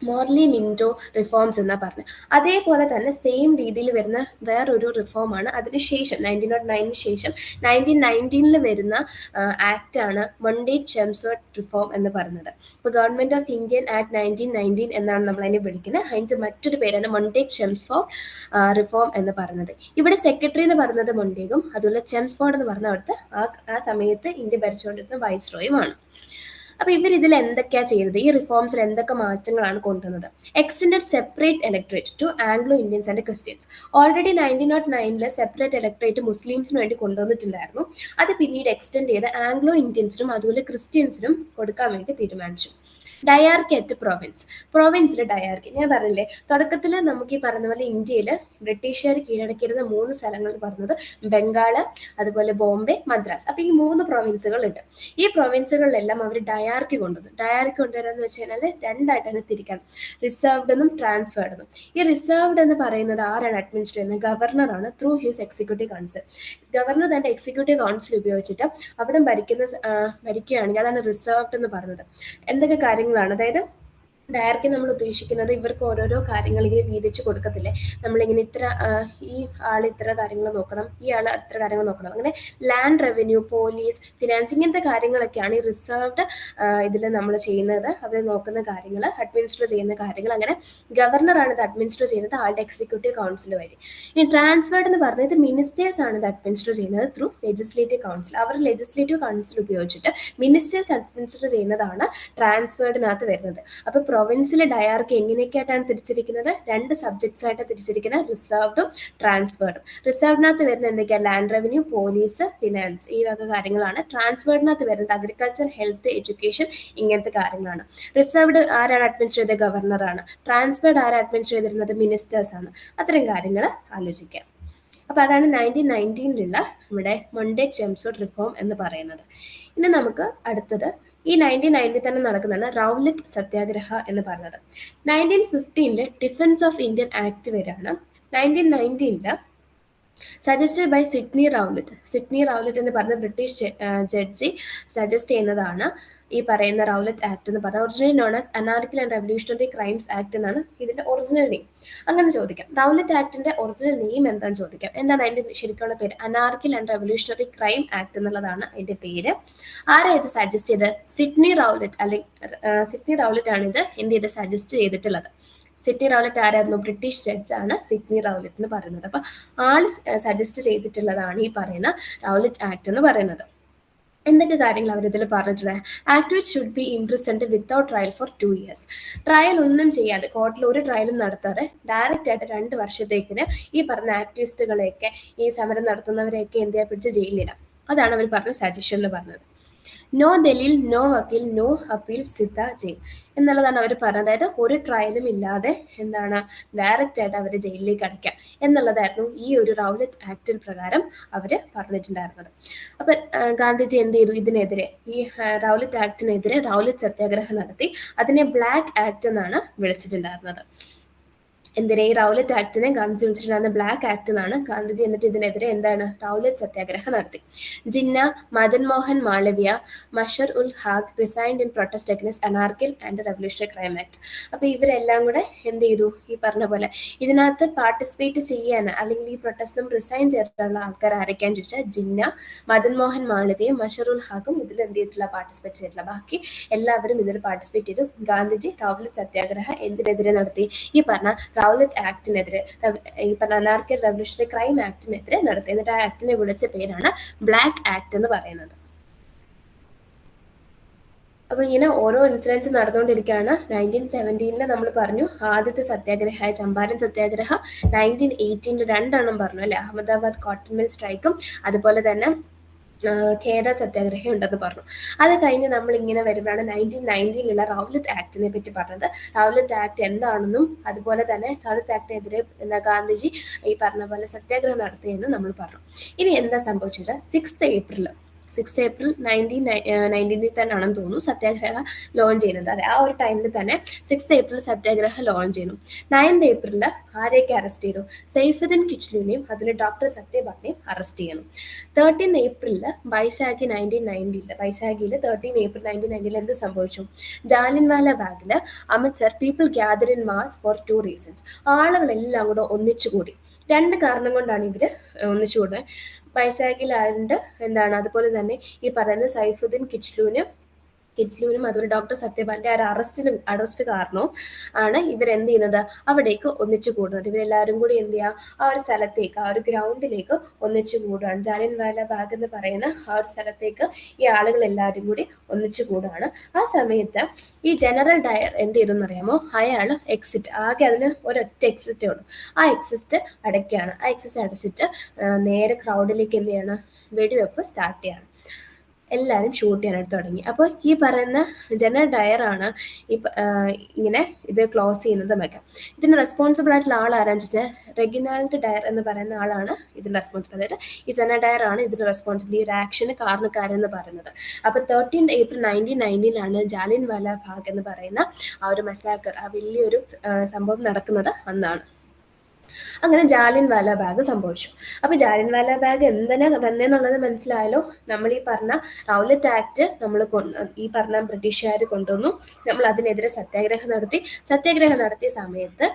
മോർലി മിൻറ്റോ റിഫോംസ് എന്നാ പറഞ്ഞത്. അതേപോലെ തന്നെ സെയിം രീതിയിൽ വരുന്ന വേറൊരു റിഫോമാണ് അതിനുശേഷം 1909 ശേഷം 1919 വരുന്ന ആക്റ്റാണ് മൊണ്ടേറ്റ് ചെംസ്വർത്ത് റിഫോം എന്ന് പറയുന്നത്. ഇപ്പോൾ ഗവൺമെന്റ് ഓഫ് ഇന്ത്യൻ ആക്ട് 1919 എന്നാണ് നമ്മൾ അതിനെ വിളിക്കുന്നത്. അതിൻ്റെ മറ്റൊരു പേരാണ് മൊണ്ടേറ്റ് ചെംസ്ഫോർഡ് റിഫോം എന്ന് പറയുന്നത്. ഇവിടെ സെക്രട്ടറി എന്ന് പറയുന്നത് മൊണ്ടേഗും അതുപോലെ ചെംസ്ഫോർഡ് എന്ന് പറഞ്ഞ അവിടുത്തെ ആ സമയത്ത് ഇന്ത്യ ഭരിച്ചുകൊണ്ടിരുന്ന വൈസ്രോയുമാണ്. അപ്പൊ ഇവർ ഇതിൽ എന്തൊക്കെയാ ചെയ്തത്? ഈ റിഫോംസിൽ എന്തൊക്കെ മാറ്റങ്ങളാണ് കൊണ്ടുവന്നത്? Extended separate electorate to Anglo Indians and Christians. Already 1909 separate electorate മുസ്ലിംസിന് വേണ്ടി കൊണ്ടുവന്നിട്ടുണ്ടായിരുന്നു. അത് പിന്നീട് എക്സ്റ്റെൻഡ് ചെയ്ത് ആംഗ്ലോ ഇന്ത്യൻസിനും അതുപോലെ ക്രിസ്ത്യൻസിനും കൊടുക്കാൻ വേണ്ടി തീരുമാനിച്ചു. ഡയാർക്കി അറ്റ് പ്രൊവിൻസിൽ ഡയാർക്കി. ഞാൻ പറഞ്ഞില്ലേ തുടക്കത്തിൽ നമുക്ക് ഈ പറഞ്ഞ പോലെ ഇന്ത്യയിൽ ബ്രിട്ടീഷുകാർ കീഴടക്കിയിരുന്ന 3 സ്ഥലങ്ങൾ എന്ന് പറഞ്ഞത് ബംഗാള്, അതുപോലെ ബോംബെ, മദ്രാസ്. അപ്പൊ ഈ 3 പ്രൊവിൻസുകൾ ഉണ്ട്. ഈ പ്രൊവിൻസുകളിലെല്ലാം അവർ ഡയാർക്കി കൊണ്ടുവന്നു. ഡയാർക്കി കൊണ്ടുവരാന്ന് വെച്ച് കഴിഞ്ഞാൽ രണ്ടായിട്ട് തന്നെ തിരിക്കണം, റിസർവ്ഡ് എന്നും ട്രാൻസ്ഫേർഡ് എന്നും. ഈ റിസർവ്ഡ് എന്ന് പറയുന്നത് ആരാണ് അഡ്മിനിസ്ട്രേറ്റ് ചെയ്യുന്നത്? ഗവർണറാണ് through his executive council. Governor തന്റെ എക്സിക്യൂട്ടീവ് കൗൺസിൽ ഉപയോഗിച്ചിട്ട് അവിടെ ഭരിക്കുകയാണെങ്കിൽ അതാണ് റിസർവ്ഡ് എന്ന് പറയുന്നത്. എന്തൊക്കെ കാര്യങ്ങളാണ്? അതായത് ഡയറക്റ്റ് നമ്മൾ ഉദ്ദേശിക്കുന്നത് ഇവർക്ക് ഓരോരോ കാര്യങ്ങൾ ഇങ്ങനെ വീതിച്ച് കൊടുക്കത്തില്ലേ, നമ്മളിങ്ങനെ ഇത്ര ഈ ആൾ ഇത്ര കാര്യങ്ങൾ നോക്കണം, ഈ ആൾ ഇത്ര കാര്യങ്ങൾ നോക്കണം, അങ്ങനെ ലാൻഡ് റവന്യൂ, പോലീസ്, ഫിനാൻസ്, ഇങ്ങനത്തെ കാര്യങ്ങളൊക്കെയാണ് ഈ റിസർവ്ഡ് ഇതിൽ നമ്മൾ ചെയ്യുന്നത്. അവർ നോക്കുന്ന കാര്യങ്ങൾ, അഡ്മിനിസ്റ്റർ ചെയ്യുന്ന കാര്യങ്ങൾ. അങ്ങനെ ഗവർണറാണ് ഇത് അഡ്മിനിസ്റ്റർ ചെയ്യുന്നത് ആളുടെ എക്സിക്യൂട്ടീവ് കൗൺസിൽ വഴി. ഇനി ട്രാൻസ്ഫേർഡ് എന്ന് പറഞ്ഞത് മിനിസ്റ്റേഴ്സ് ആണ് ഇത് അഡ്മിനിസ്റ്റർ ചെയ്യുന്നത് ത്രൂ ലെജിസ്ലേറ്റീവ് കൗൺസിൽ. അവർ ലെജിസ്ലേറ്റീവ് കൗൺസിൽ ഉപയോഗിച്ചിട്ട് മിനിസ്റ്റേഴ്സ് അഡ്മിനിസ്റ്റർ ചെയ്യുന്നതാണ് ട്രാൻസ്ഫേർഡിനകത്ത് വരുന്നത്. അപ്പൊ പ്രൊവിൻസിലെ ഡയാർക്കി എങ്ങനെയൊക്കെയായിട്ടാണ് തിരിച്ചിരിക്കുന്നത്? 2 സബ്ജക്ട്സ് ആയിട്ട് തിരിച്ചിരിക്കുന്നത്, റിസർവ്ഡും ട്രാൻസ്ഫേർഡും. റിസർവ്ഡിനകത്ത് വരുന്ന എന്തൊക്കെയാണ്? ലാൻഡ് റവന്യൂ, പോലീസ്, ഫിനാൻസ്, ഈ വക കാര്യങ്ങളാണ്. ട്രാൻസ്ഫേർഡിനകത്ത് വരുന്നത് അഗ്രികൾച്ചർ, ഹെൽത്ത്, എഡ്യൂക്കേഷൻ, ഇങ്ങനത്തെ കാര്യങ്ങളാണ്. റിസർവ്ഡ് ആരാണ് അഡ്മിനിസ്റ്റർ ചെയ്തത്? ഗവർണറാണ്. ട്രാൻസ്ഫേർഡ് ആരാണ് അഡ്മിനിസ്റ്റർ ചെയ്തിരുന്നത്? മിനിസ്റ്റേഴ്സ് ആണ്. അത്തരം കാര്യങ്ങൾ ആലോചിക്കാം. അപ്പൊ അതാണ് 1919 നമ്മുടെ മൊണ്ടേറ്റ് ചെംസ്വർത്ത് റിഫോം എന്ന് പറയുന്നത്. ഇനി നമുക്ക് അടുത്തത് ഈ 1990 തന്നെ നടക്കുന്നതാണ് റൗലറ്റ് സത്യാഗ്രഹ എന്ന് പറയുന്നത്. 1915 ഡിഫൻസ് ഓഫ് ഇന്ത്യൻ ആക്ട് വരാണ്. 1919 suggested by Sydney Rowlatt. Sydney Rowlatt എന്ന് പറഞ്ഞ ബ്രിട്ടീഷ് ജഡ്ജി സജസ്റ്റ് ചെയ്യുന്നതാണ് ഈ പറയുന്ന റൗലറ്റ് ആക്ട് എന്ന് പറഞ്ഞാൽ. Originally known as anarchical and revolutionary crimes act എന്നാണ് ഇതിന്റെ ഒറിജിനൽ നെയിം. അങ്ങനെ ചോദിക്കാം, റൗലറ്റ് ആക്ടിന്റെ ഒറിജിനൽ നെയിം എന്താണെന്ന് ചോദിക്കാം. എന്താണ് അതിന്റെ ശരിക്കുള്ള പേര്? അനാർക്കിൽ ആൻഡ് റെവല്യൂഷണറി ക്രൈം ആക്ട് എന്നുള്ളതാണ് അതിന്റെ പേര്. ആരാ ഇത് സജസ്റ്റ് ചെയ്തത്? Sydney Rowlatt. അല്ലെങ്കിൽ സിഡ്നി റൗലറ്റ് ആണ് ഇത് എന്ത് ചെയ്ത് സജസ്റ്റ് ചെയ്തിട്ടുള്ളത്. സിഡ്നി റൗലറ്റ് ആരായിരുന്നു? ബ്രിട്ടീഷ് ജഡ്ജാണ് സിഡ്നി റൗലറ്റ് എന്ന് പറയുന്നത്. അപ്പൊ ആൾ സജസ്റ്റ് ചെയ്തിട്ടുള്ളതാണ് ഈ പറയുന്ന റൗലറ്റ് ആക്ട് എന്ന് പറയുന്നത്. എന്തൊക്കെ കാര്യങ്ങൾ അവർ ഇതിൽ പറഞ്ഞിട്ടുള്ളത്? Activist should be imprisoned without trial for 2 years. Trial ഒന്നും ചെയ്യാതെ, കോർട്ടിൽ ഒരു ട്രയലും നടത്താതെ ഡയറക്റ്റ് ആയിട്ട് 2 വർഷത്തേക്കിന് ഈ പറഞ്ഞ ആക്ടിവിസ്റ്റുകളെയൊക്കെ, ഈ സമരം നടത്തുന്നവരെയൊക്കെ എന്തിയാ പിടിച്ച് ജയിലിലിടാം. അതാണ് അവർ പറഞ്ഞ സജഷൻ എന്ന് പറഞ്ഞത്. നോ ദലീൽ, നോ വക്കീൽ, നോ അപ്പീൽ, സിദ്ധ ജയിൽ എന്നുള്ളതാണ് അവർ പറഞ്ഞത്. അതായത് ഒരു ട്രയലും ഇല്ലാതെ എന്താണ് ഡയറക്റ്റ് ആയിട്ട് അവരെ ജയിലിലേക്ക് അടയ്ക്കാം എന്നുള്ളതായിരുന്നു ഈ ഒരു റൗലറ്റ് ആക്ടിന് പ്രകാരം അവർ പറഞ്ഞിട്ടുണ്ടായിരുന്നത്. അപ്പൊ ഗാന്ധിജി എന്ത് ചെയ്തു? ഇതിനെതിരെ, ഈ റൗലറ്റ് ആക്ടിനെതിരെ റൗലറ്റ് സത്യാഗ്രഹം നടത്തി. അതിനെ ബ്ലാക്ക് ആക്ട് എന്നാണ് വിളിച്ചിട്ടുണ്ടായിരുന്നത്. എന്തിനെ? ഈ റൗലറ്റ് ആക്ടിനെ ഗാന്ധിജി വിളിച്ചിട്ടുണ്ടായിരുന്ന ബ്ലാക്ക് ആക്ട് എന്നാണ്. ഗാന്ധിജി എന്നിട്ട് ഇതിനെതിരെ എന്താണ് റൗലറ്റ് സത്യാഗ്രഹം നടത്തി. Jinnah, Madan Mohan Malaviya, Mazhar ul Haq resigned in protest against anarchical and revolutionary crime act. അപ്പൊ ഇവരെല്ലാം കൂടെ എന്ത് ചെയ്തു? ഈ പറഞ്ഞ പോലെ ഇതിനകത്ത് പാർട്ടിസിപ്പേറ്റ് ചെയ്യാൻ അല്ലെങ്കിൽ ഈ പ്രൊട്ടസ്റ്റും റിസൈൻ ചെയ്തിട്ടുള്ള ആൾക്കാർ ആരൊക്കെയാന്ന് ചോദിച്ചാൽ ജിന്ന, മദൻ മോഹൻ മാളവ്യയും മഷർ ഉൽ ഹാഖും ഇതിൽ എന്ത് ചെയ്തിട്ടില്ല? പാർട്ടിസിപ്പേറ്റ് ചെയ്തിട്ടില്ല. ബാക്കി എല്ലാവരും ഇതിൽ പാർട്ടിസിപ്പേറ്റ് ചെയ്തു. ഗാന്ധിജി റൗലറ്റ് സത്യാഗ്രഹം എന്തിനെതിരെ നടത്തി? ഈ പറഞ്ഞ റൗലറ്റ് ആക്ടിനെതിരെ, ഈ പറഞ്ഞ അനാർക്കിൽ റെവല്യൂഷണറി ക്രൈം ആക്ടിനെതിരെ നടത്തി. എന്നിട്ട് ആ ആക്ടിനെ വിളിച്ച പേരാണ് ബ്ലാക്ക് ആക്ട് എന്ന് പറയുന്നത്. അപ്പൊ ഇങ്ങനെ ഓരോ ഇൻസിഡൻസ് നടന്നുകൊണ്ടിരിക്കുകയാണ്. 1917 നമ്മൾ പറഞ്ഞു ആദ്യത്തെ സത്യാഗ്രഹമായ ചമ്പാരൻ സത്യാഗ്രഹം. 1918 രണ്ടെണ്ണം പറഞ്ഞു അല്ലെ, അഹമ്മദാബാദ് കോട്ടൺ മിൽ സ്ട്രൈക്കും അതുപോലെ തന്നെ ഖേദ സത്യാഗ്രഹം ഉണ്ടെന്ന് പറഞ്ഞു. അത് കഴിഞ്ഞ് നമ്മൾ ഇങ്ങനെ വരുമ്പോഴാണ് 1990 റൗലറ്റ് ആക്ടിനെ പറ്റി പറഞ്ഞത്. റൗലറ്റ് ആക്ട് എന്താണെന്നും അതുപോലെ തന്നെ റൗലറ്റ് ആക്ടിനെതിരെ ഗാന്ധിജി ഈ പറഞ്ഞ പോലെ സത്യാഗ്രഹം നടത്തിയെന്നും നമ്മൾ പറഞ്ഞു. ഇനി എന്താ സംഭവിച്ചത്? 6th April 1990 തന്നെ ആണെന്ന് തോന്നുന്നു സത്യാഗ്രഹ ലോഞ്ച് ചെയ്യുന്നത്. അതെ, ആ ഒരു ടൈമിൽ തന്നെ 6th April സത്യാഗ്രഹ ലോഞ്ച് ചെയ്യുന്നു. 9th April ആരെയൊക്കെ അറസ്റ്റ് ചെയ്തു? സൈഫുദ്ദീൻ കിച്ലുവിനെയും അതിൽ ഡോക്ടർ സത്യപാലിനെയും അറസ്റ്റ് ചെയ്യുന്നു. 13th April ബൈസാഖിയിൽ 13th April 1990 എന്ത് സംഭവിച്ചു? ജാലിയൻവാല ബാഗിൽ Amritsar people gather in mass for 2 reasons. ആളുകളെല്ലാം കൂടെ ഒന്നിച്ചുകൂടി. 2 കാരണം കൊണ്ടാണ് ഇവർ ഒന്നിച്ചുകൂടുന്നത്. ബൈസാഖിലായതുകൊണ്ട് എന്താണ്, അതുപോലെ തന്നെ ഈ പറയുന്ന സൈഫുദ്ദീൻ കിച്ലുവിനും അതുപോലെ ഡോക്ടർ സത്യപാലിന്റെ ആ അറസ്റ്റ് കാരണവും ആണ് ഇവരെന്ത് ചെയ്യുന്നത്, അവിടേക്ക് ഒന്നിച്ചു കൂടുന്നത്. ഇവരെല്ലാവരും കൂടി എന്ത് ചെയ്യുക, ആ ഒരു സ്ഥലത്തേക്ക്, ആ ഒരു ഗ്രൗണ്ടിലേക്ക് ഒന്നിച്ചു കൂടുകയാണ്. ജാലിയൻവാല ബാഗ് എന്ന് പറയുന്ന ആ ഒരു സ്ഥലത്തേക്ക് ഈ ആളുകൾ എല്ലാവരും കൂടി ഒന്നിച്ചു കൂടുകയാണ്. ആ സമയത്ത് ഈ ജനറൽ ഡയർ എന്ത് ചെയ്തെന്ന് അറിയാമോ? അയാൾ എക്സിറ്റ്, ആകെ അതിന് ഒരൊറ്റ എക്സിറ്റേ ഉള്ളൂ, ആ എക്സിറ്റ് അടയ്ക്കുകയാണ്. ആ എക്സിറ്റ് അടച്ചിട്ട് നേരെ ക്രൗഡിലേക്ക് എന്ത് ചെയ്യണം, വെടിവെപ്പ് സ്റ്റാർട്ട് ചെയ്യണം. എല്ലാവരും ഷൂട്ട് ചെയ്യാനായിട്ട് തുടങ്ങി. അപ്പോൾ ഈ പറയുന്ന ജനറൽ ഡയറാണ് ഇങ്ങനെ ഇത് ക്ലോസ് ചെയ്യുന്നതും ഒക്കെ. ഇതിന് റെസ്പോൺസിബിൾ ആയിട്ടുള്ള ആൾ ആരാന്ന് വെച്ചാൽ റെഗിനാൾഡ് ഡയർ എന്ന് പറയുന്ന ആളാണ് ഇതിന് റെസ്പോൺസിബിൾ. അതായത് ഈ ജനറൽ ഡയർ ആണ് ഇതിന് റെസ്പോൺസിബിൾ, ഈ ഒരു ആക്ഷന് കാരണക്കാരെന്ന് പറയുന്നത്. അപ്പോൾ 13th April 1990 ജാലിയൻവാല ബാഗ് എന്ന് പറയുന്ന ആ ഒരു മസാക്കർ, ആ വലിയൊരു സംഭവം നടക്കുന്നത് അന്നാണ്. അങ്ങനെ ജാലിയൻവാല ബാഗ് സംഭവിച്ചു. അപ്പോൾ ജാലിയൻവാല ബാഗ് എന്തിനാ വന്നേന്നുള്ളത് മനസ്സിലായല്ലോ. നമ്മൾ ഈ പറഞ്ഞ റൗലറ്റ് ആക്ട് ഈ പറഞ്ഞ ബ്രിട്ടീഷുകാർ കൊണ്ടുവന്നു. നമ്മൾ അതിനെതിരെ സത്യാഗ്രഹം നടത്തിയ സമയത്ത്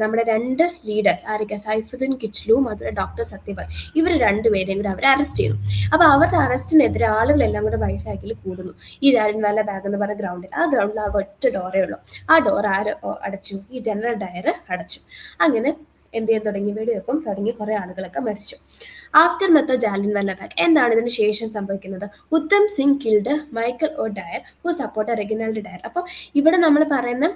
നമ്മുടെ 2 ലീഡേഴ്സ് ആരൊക്കെ, സൈഫുദ്ദീൻ കിച്ലുവും അതുപോലെ ഡോക്ടർ സത്യപാൽ, ഇവർ 2 പേരെയും കൂടെ അവരെ അറസ്റ്റ് ചെയ്യുന്നു. അപ്പോൾ അവരുടെ അറസ്റ്റിനെതിരെ ആളുകളെല്ലാം കൂടെ ബൈസാക്കിൽ കൂടുന്നു ഈ ജാലിയൻവാല ബാഗ് എന്ന് പറഞ്ഞ ഗ്രൗണ്ടിൽ. ആ ഗ്രൗണ്ടിൽ ആകെ ഒറ്റ ഡോറേ ഉള്ളൂ. ആ ഡോർ ആര് അടച്ചു? ഈ ജനറൽ ഡയർ അടച്ചു. അങ്ങനെ എന്ത് ചെയ്യാൻ തുടങ്ങി, വെടിവെപ്പം തുടങ്ങി, കുറെ ആളുകളൊക്കെ മരിച്ചു. ആഫ്റ്റർ മെത്ത് ജാലിയൻവാല ബാഗ് എന്താണ് ഇതിന് ശേഷം സംഭവിക്കുന്നത്? Udham Singh killed Michael O'Dwyer who support Reginald Dyer. അപ്പോൾ ഇവിടെ നമ്മൾ പറയുന്ന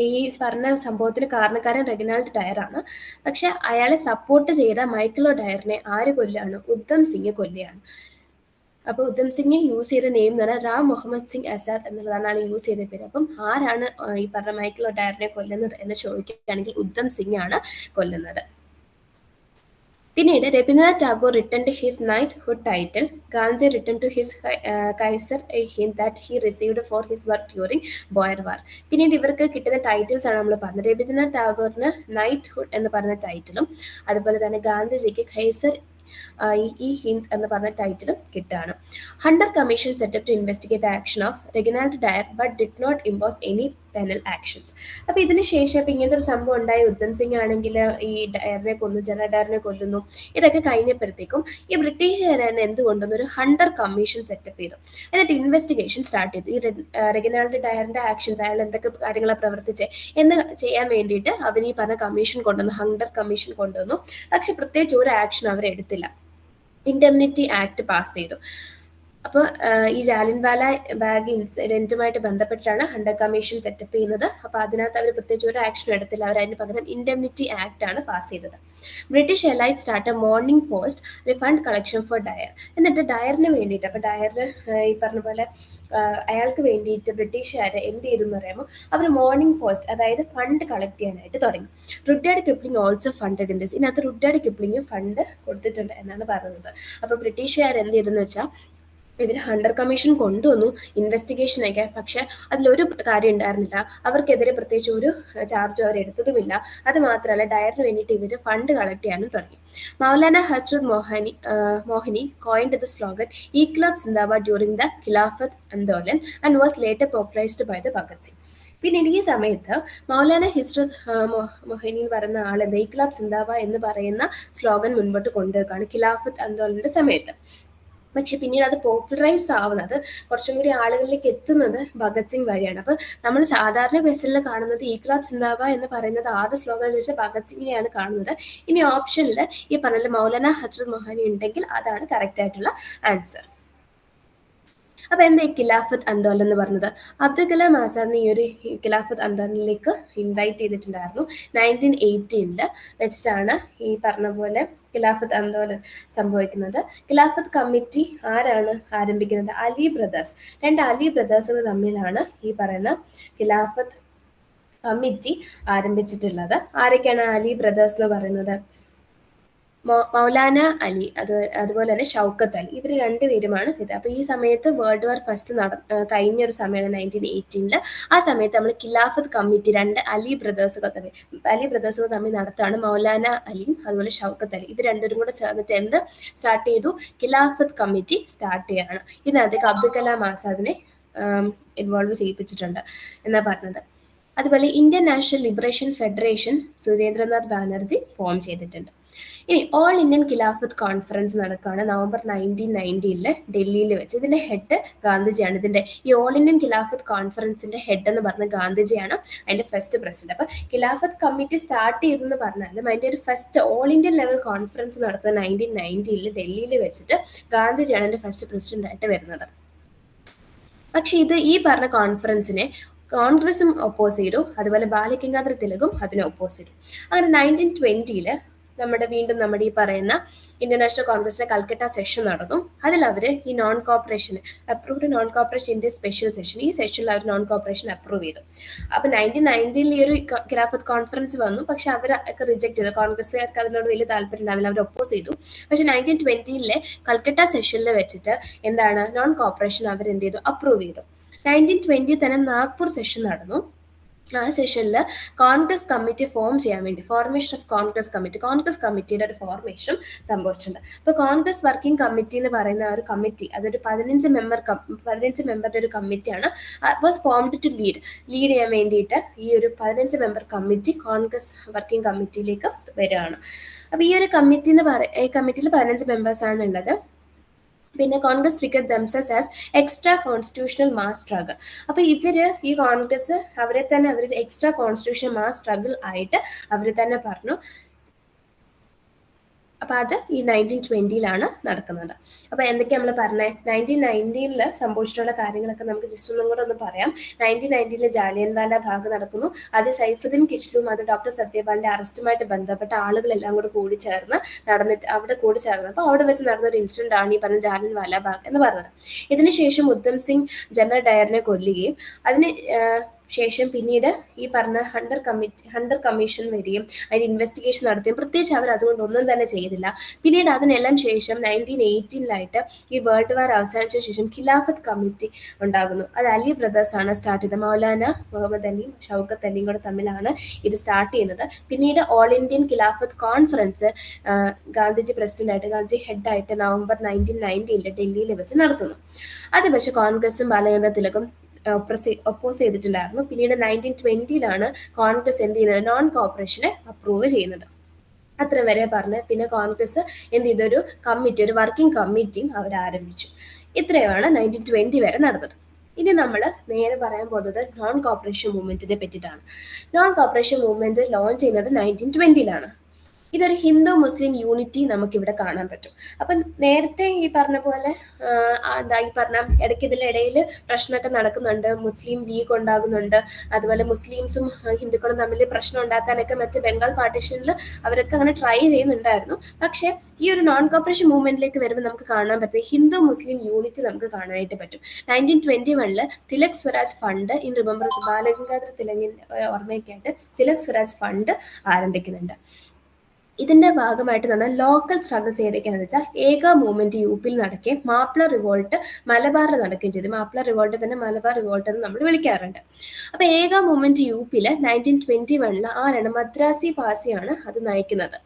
ഈ പറഞ്ഞ സംഭവത്തിന് കാരണക്കാരൻ റെഗിനാൾഡ് ഡയർ ആണ്. പക്ഷെ അയാളെ സപ്പോർട്ട് ചെയ്ത മൈക്കൽ ഒ ഡയറിനെ ആര് കൊല്ലുകയാണ്? ഉത്തം സിംഗ് കൊല്ലുകയാണ്. അപ്പോൾ ഉദ്ധം സിംഗ് യൂസ് ചെയ്ത നെയിം എന്ന് പറഞ്ഞാൽ റാം മുഹമ്മദ് സിംഗ് ആസാദ് എന്നുള്ളതാണ് യൂസ് ചെയ്ത പേര്. അപ്പം ആരാണ് ഈ പറഞ്ഞ മൈക്കൽ ഒ ഡയറിനെ കൊല്ലുന്നത് എന്ന് ചോദിക്കുകയാണെങ്കിൽ ഉദ്ധം സിംഗ് ആണ് കൊല്ലുന്നത്. പിന്നീട് Rabindranath Tagore return to his knighthood title. Gandhi return to his Kaiser i Hind that he received for his work during Boer war. പിന്നീട് ഇവർക്ക് കിട്ടുന്ന ടൈറ്റിൽസ് ആണ് നമ്മൾ പറഞ്ഞത്. രവീന്ദ്രനാഥ് ടാഗോറിന് നൈറ്റ്ഹുഡ് എന്ന് പറഞ്ഞ ടൈറ്റിലും അതുപോലെ തന്നെ ഗാന്ധിജിക്ക് ഖൈസർ ഈ ഹിന്ദ് എന്ന് പറഞ്ഞ ടൈറ്റിലും കിട്ടുകയാണ്. Hunter commission set up to investigate the action of Reginald Dyer but did not impose any penal actions. അപ്പോൾ ഇതിന് ശേഷം ഇപ്പം ഇങ്ങനത്തെ ഒരു സംഭവം ഉണ്ടായി. ഉദ്ധം സിംഗ് ആണെങ്കിൽ ഈ ഡയറിനെ കൊന്നു, ജനറൽ ഡയറിനെ കൊല്ലുന്നു. ഇതൊക്കെ കഴിഞ്ഞപ്പോഴത്തേക്കും ഈ ബ്രിട്ടീഷുകാർ തന്നെ എന്ത് കൊണ്ടുവന്നു, ഒരു ഹണ്ടർ കമ്മീഷൻ സെറ്റപ്പ് ചെയ്തു. എന്നിട്ട് ഇൻവെസ്റ്റിഗേഷൻ സ്റ്റാർട്ട് ചെയ്തു. ഈ റെഗിനാൾഡ് ഡയറിന്റെ ആക്ഷൻസ്, അയാൾ എന്തൊക്കെ കാര്യങ്ങളാണ് പ്രവർത്തിച്ചത് എന്ന് ചെയ്യാൻ വേണ്ടിയിട്ട് അവർ ഈ പറഞ്ഞ കമ്മീഷൻ കൊണ്ടുവന്നു, ഹണ്ടർ കമ്മീഷൻ കൊണ്ടുവന്നു. പക്ഷെ പ്രത്യേകിച്ച് ഒരു ആക്ഷൻ അവരെടുത്തില്ല. ഇൻഡെംനിറ്റി ആക്ട് പാസ് ചെയ്തു. അപ്പോൾ ഈ ജാലിയൻവാല ബാഗ് ഇൻസിഡൻറ്റുമായിട്ട് ബന്ധപ്പെട്ടിട്ടാണ് ഹണ്ടർ കമ്മീഷൻ സെറ്റപ്പ് ചെയ്യുന്നത്. അപ്പോൾ അതിനകത്ത് അവർ പ്രത്യേകിച്ച് ഒരു ആക്ഷനും എടുത്തില്ല. അവർ അതിന് പകരം ഇൻഡെംനിറ്റി ആക്ട് ആണ് പാസ് ചെയ്തത്. British elite start Morning Post refund collection for Dyer. എന്നിട്ട് ഡയറിന് വേണ്ടിയിട്ട്, അപ്പോൾ ഡയറിന് ഈ പറഞ്ഞ പോലെ അയാൾക്ക് വേണ്ടിയിട്ട് ബ്രിട്ടീഷുകാർ എന്ത് ചെയ്തു എന്ന് പറയുമ്പോൾ അവർ മോർണിംഗ് പോസ്റ്റ്, അതായത് ഫണ്ട് കളക്ട് ചെയ്യാനായിട്ട് തുടങ്ങി. Rudyard Kipling also funded in this. ഇതിനകത്ത് റുഡ്യാർഡ് കിപ്ലിംഗ് ഫണ്ട് കൊടുത്തിട്ടുണ്ട് എന്നാണ് പറയുന്നത്. അപ്പോൾ ബ്രിട്ടീഷുകാർ എന്ത് ചെയ്തെന്ന് വെച്ചാൽ ഇവർ ഹണ്ടർ കമ്മീഷൻ കൊണ്ടുവന്നു, ഇൻവെസ്റ്റിഗേഷനൊക്കെ. പക്ഷെ അതിലൊരു കാര്യം ഉണ്ടായിരുന്നില്ല, അവർക്കെതിരെ പ്രത്യേകിച്ച് ഒരു ചാർജ് അവർ എടുത്തതുമില്ല. അത് മാത്രമല്ല ഡയറിന് വേണ്ടിയിട്ട് ഇവർ ഫണ്ട് കളക്ട് ചെയ്യാനും തുടങ്ങി. Maulana Hasrat Mohani coined the slogan Inquilab Zindabad during the Khilafat Andolan and was later popularised by the Bhagat Singh. പിന്നീട് ഈ സമയത്ത് മൗലാന ഹസ്രത് മൊഹിനി എന്ന് പറയുന്ന ആൾ ഇൻക്ലാബ് സിന്ദാബാദ് എന്ന് പറയുന്ന സ്ലോഗൻ മുൻപോട്ട് കൊണ്ടുവെക്കുകയാണ് ഖിലാഫത്ത് ആന്തോളന്റെ സമയത്ത്. പക്ഷെ പിന്നീട് അത് പോപ്പുലറൈസ്ഡ് ആവുന്നത്, കുറച്ചും കൂടി ആളുകളിലേക്ക് എത്തുന്നത് ഭഗത് സിംഗ് വഴിയാണ്. അപ്പോൾ നമ്മൾ സാധാരണ ക്വസ്റ്റനിൽ കാണുന്നത് ഇൻക്ലാബ് സിന്ദാബാദ് എന്ന് പറയുന്നത് ആദ്യ സ്ലോഗൻ ചോദിച്ചാൽ ഭഗത് സിംഗിനെയാണ് കാണുന്നത്. ഇനി ഓപ്ഷനിൽ ഈ പറഞ്ഞ മൗലാന ഹസ്രത് മൊഹാനി ഉണ്ടെങ്കിൽ അതാണ് കറക്റ്റ് ആയിട്ടുള്ള ആൻസർ. അപ്പൊ എന്താ ഈ ഖിലാഫത്ത് ആന്തോളൻ എന്ന് പറഞ്ഞത്? അബ്ദുൽ കലാം ആസാദിനെ ഈ ഒരു ഖിലാഫത്ത് ആന്തോളനിലേക്ക് ഇൻവൈറ്റ് ചെയ്തിട്ടുണ്ടായിരുന്നു. 1918 വെച്ചിട്ടാണ് ഈ പറഞ്ഞ പോലെ ഖിലാഫത്ത് ആന്തോളൻ സംഭവിക്കുന്നത്. ഖിലാഫത്ത് കമ്മിറ്റി ആരാണ് ആരംഭിക്കുന്നത്? അലി ബ്രദേഴ്സ്, രണ്ട് അലി ബ്രദേഴ്സുകൾ തമ്മിലാണ് ഈ പറയുന്ന ഖിലാഫത്ത് കമ്മിറ്റി ആരംഭിച്ചിട്ടുള്ളത്. ആരൊക്കെയാണ് അലി ബ്രദേഴ്സ് എന്ന് പറയുന്നത്? മൗലാന അലി, അതുപോലെ തന്നെ ഷൗക്കത്ത് അലി, ഇവർ രണ്ടുപേരുമാണ് ഇത്. അപ്പോൾ ഈ സമയത്ത് വേൾഡ് വാർ ഫസ്റ്റ് കഴിഞ്ഞ ഒരു സമയമാണ് 1918. ആ സമയത്ത് നമ്മൾ ഖിലാഫത്ത് കമ്മിറ്റി രണ്ട് അലി ബ്രദേഴ്സുകൾ തമ്മിൽ നടത്താണ്. മൗലാന അലിയും അതുപോലെ ഷൗക്കത്ത് അലി, ഇവർ രണ്ടുപേരും കൂടെ ചേർന്നിട്ട് എന്ത് സ്റ്റാർട്ട് ചെയ്തു? ഖിലാഫത്ത് കമ്മിറ്റി സ്റ്റാർട്ട് ചെയ്യാണ്. ഇതിനകത്തേക്ക് അബ്ദുൽ കലാം ആസാദിനെ ഇൻവോൾവ് ചെയ്യിപ്പിച്ചിട്ടുണ്ട് എന്നാ പറഞ്ഞത്. അതുപോലെ Indian national liberation federation Surendranath Banerjee form ചെയ്തിട്ടുണ്ട്. ഇനി ഓൾ ഇന്ത്യൻ ഖിലാഫത്ത് കോൺഫറൻസ് നടക്കുകയാണ് നവംബർ 1990 ഡൽഹിയിൽ വെച്ച്. ഇതിന്റെ ഹെഡ് ഗാന്ധിജിയാണ്. ഇതിന്റെ ഈ ഓൾ ഇന്ത്യൻ ഖിലാഫത്ത് കോൺഫറൻസിന്റെ ഹെഡ് എന്ന് പറഞ്ഞ ഗാന്ധിജിയാണ്, അതിന്റെ ഫസ്റ്റ് പ്രസിഡന്റ്. അപ്പൊ ഖിലാഫത്ത് കമ്മിറ്റി സ്റ്റാർട്ട് ചെയ്തെന്ന് പറഞ്ഞാലും അതിന്റെ ഒരു first all Indian level conference നടത്തുന്ന 1990 ഡൽഹിയിൽ വെച്ചിട്ട് ഗാന്ധിജിയാണ് അതിന്റെ ഫസ്റ്റ് പ്രസിഡന്റ് ആയിട്ട് വരുന്നത്. പക്ഷെ ഈ പറഞ്ഞ കോൺഫറൻസിനെ കോൺഗ്രസും ഒപ്പോസ് ചെയ്തു, അതുപോലെ ബാലഗംഗാധര തിലകും അതിനെ ഒപ്പോസ് ചെയ്തു. അങ്ങനെ 1920 നമ്മുടെ ഈ പറയുന്ന ഇന്ത്യൻ നാഷണൽ കോൺഗ്രസിന്റെ കൽക്കട്ട സെഷൻ നടന്നു. അതിൽ അവർ ഈ non corporation India special session, ഈ സെഷനിൽ അവർ നോൺ കോപ്പറേഷൻ അപ്രൂവ് ചെയ്തു. അപ്പൊ 1990 ഈ ഒരു ഖിലാഫത്ത് കോൺഫറൻസ് വന്നു, പക്ഷെ അവരൊക്കെ റിജക്ട് ചെയ്തു. കോൺഗ്രസ്സുകാർക്ക് അതിനോട് വലിയ താല്പര്യം അതിൽ അവർ ഒപ്പോസ് ചെയ്തു. പക്ഷെ 1920 കൽക്കട്ട സെഷനിൽ വെച്ചിട്ട് എന്താണ് നോൺ കോപ്പറേഷൻ അവർ എന്ത് ചെയ്തു? അപ്രൂവ് ചെയ്തു. 1920 തന്നെ നാഗ്പൂർ സെഷൻ നടന്നു. ആ സെഷനിൽ കോൺഗ്രസ് കമ്മിറ്റി ഫോം ചെയ്യാൻ വേണ്ടി ഫോർമേഷൻ ഓഫ് കോൺഗ്രസ് കമ്മിറ്റിയുടെ ഒരു ഫോർമേഷൻ സംഭവിച്ചിട്ടുണ്ട്. അപ്പോൾ കോൺഗ്രസ് വർക്കിംഗ് കമ്മിറ്റി എന്ന് പറയുന്ന ഒരു കമ്മിറ്റി, അതൊരു 15 മെമ്പറുടെ ഒരു കമ്മിറ്റിയാണ്. വാസ് ഫോംഡ് ടു ലീഡ് ചെയ്യാൻ വേണ്ടിയിട്ട് ഈ ഒരു 15 മെമ്പർ കമ്മിറ്റി കോൺഗ്രസ് വർക്കിംഗ് കമ്മിറ്റിയിലേക്ക് വരികയാണ്. അപ്പോൾ ഈ ഒരു കമ്മിറ്റിയിൽ 15 മെമ്പേഴ്സാണ് ഉള്ളത്. പിന്നെ Congress ticket themselves as extra constitutional mass struggle. അപ്പോൾ ഈ കോൺഗ്രസ് അവരെ തന്നെ എക്സ്ട്രാ കോൺസ്റ്റിറ്റ്യൂഷണൽ മാസ് സ്ട്രഗിൾ ആയിട്ട് അവർ തന്നെ പറഞ്ഞു. അപ്പൊ അത് ഈ 1920 നടക്കുന്നത്. അപ്പൊ എന്തൊക്കെയാ നമ്മൾ പറഞ്ഞത്? 1990 സംഭവിച്ചിട്ടുള്ള കാര്യങ്ങളൊക്കെ നമുക്ക് ജസ്റ്റ് ഒന്നും കൂടെ ഒന്ന് പറയാം. 1990 ജാലിയൻവാല ബാഗ് നടക്കുന്നു. അത് സൈഫുദ്ദീൻ കിച്ലുവും അത് ഡോക്ടർ സത്യപാലിന്റെ അറസ്റ്റുമായിട്ട് ബന്ധപ്പെട്ട ആളുകളെല്ലാം കൂടെ കൂടി ചേർന്ന് അപ്പൊ അവിടെ വെച്ച് നടന്ന ഒരു ഇൻസിഡന്റ് ആണ് ഈ പറഞ്ഞ ജാലിയൻവാല ബാഗ് എന്ന് പറഞ്ഞത്. ഇതിനുശേഷം ഉദ്ധം സിംഗ് ജനറൽ ഡയറിനെ കൊല്ലുകയും അതിന് ശേഷം പിന്നീട് ഈ പറഞ്ഞ ഹണ്ടർ കമ്മീഷൻ വരികയും അതിന് ഇൻവെസ്റ്റിഗേഷൻ നടത്തുകയും പ്രത്യേകിച്ച് അവർ അതുകൊണ്ട് ഒന്നും തന്നെ ചെയ്തില്ല. പിന്നീട് അതിനെല്ലാം ശേഷം 1918 ഈ വേൾഡ് വാർ അവസാനിച്ച ശേഷം ഖിലാഫത്ത് കമ്മിറ്റി ഉണ്ടാകുന്നു. അത് അലി ബ്രദേഴ്സ് ആണ് സ്റ്റാർട്ട് ചെയ്തത്. മൗലാന മുഹമ്മദ് അലിയും ഷൗക്കത്ത് അലിയും കൂടെ തമ്മിലാണ് ഇത് സ്റ്റാർട്ട് ചെയ്യുന്നത്. പിന്നീട് ഓൾ ഇന്ത്യൻ ഖിലാഫത്ത് കോൺഫറൻസ് ഗാന്ധിജി ഹെഡായിട്ട് നവംബർ 1990 ഡൽഹിയിൽ വെച്ച് നടത്തുന്നു. അത് പക്ഷേ കോൺഗ്രസും ബാലഗംഗാധര തിലകും ഒപ്പോസ് ചെയ്തിട്ടുണ്ടായിരുന്നു. പിന്നീട് 1920 കോൺഗ്രസ് എന്ത് ചെയ്യുന്നത്? നോൺ കോപ്പറേഷനെ അപ്രൂവ് ചെയ്യുന്നത്. അത്ര വരെ പറഞ്ഞ് പിന്നെ കോൺഗ്രസ് എന്ത് ചെയ്തൊരു കമ്മിറ്റി, ഒരു വർക്കിംഗ് കമ്മിറ്റിയും അവർ ആരംഭിച്ചു. ഇത്രയുമാണ് 1920 വരെ നടന്നത്. ഇനി നമ്മൾ നേരെ പറയാൻ പോകുന്നത് നോൺ കോപ്പറേഷൻ മൂവ്മെന്റിനെ പറ്റിയിട്ടാണ്. നോൺ കോപ്പറേഷൻ മൂവ്മെന്റ് ലോഞ്ച് ചെയ്യുന്നത് 1920 ഇതൊരു ഹിന്ദു മുസ്ലിം യൂണിറ്റി നമുക്കിവിടെ കാണാൻ പറ്റും. അപ്പം നേരത്തെ ഈ പറഞ്ഞ പോലെ ഇടയ്ക്ക് ഇതിനിടയിൽ പ്രശ്നമൊക്കെ നടക്കുന്നുണ്ട്. മുസ്ലിം ലീഗ് ഉണ്ടാകുന്നുണ്ട്, അതുപോലെ മുസ്ലിംസും ഹിന്ദുക്കളും തമ്മിൽ പ്രശ്നം ഉണ്ടാക്കാനൊക്കെ മറ്റ് ബംഗാൾ പാർട്ടീഷനിൽ അവരൊക്കെ അങ്ങനെ ട്രൈ ചെയ്യുന്നുണ്ടായിരുന്നു. പക്ഷേ ഈ ഒരു നോൺ കോപ്പറേഷൻ മൂവ്മെന്റിലേക്ക് വരുമ്പോൾ നമുക്ക് കാണാൻ പറ്റും ഹിന്ദു മുസ്ലിം യൂണിറ്റി നമുക്ക് കാണാനായിട്ട് പറ്റും. 1921 Tilak Swaraj fund in remembrance Balagangadhara തിലകിന്റെ ഓർമ്മയ്ക്കായിട്ട് തിലക് സ്വരാജ് ഫണ്ട് ആരംഭിക്കുന്നുണ്ട്. ഇതിന്റെ ഭാഗമായിട്ട് നമ്മൾ ലോക്കൽ സ്ട്രഗിൾസ് ഏതൊക്കെയാണെന്ന് വെച്ചാൽ ഏക മൂവ്മെന്റ് യു.പിയിൽ നടക്കുകയും മാപ്ല റിവോൾട്ട് മലബാറിൽ നടക്കുകയും ചെയ്തു. മാപ്ല റിവോൾട്ട് തന്നെ മലബാർ റിവോൾട്ട് എന്ന് നമ്മൾ വിളിക്കാറുണ്ട്. അപ്പൊ ഏക മൂവ്മെന്റ് യു.പിയിൽ 1921 ആരാണ്? മദ്രാസി പാസിയാണ് അത് നയിക്കുന്നത്.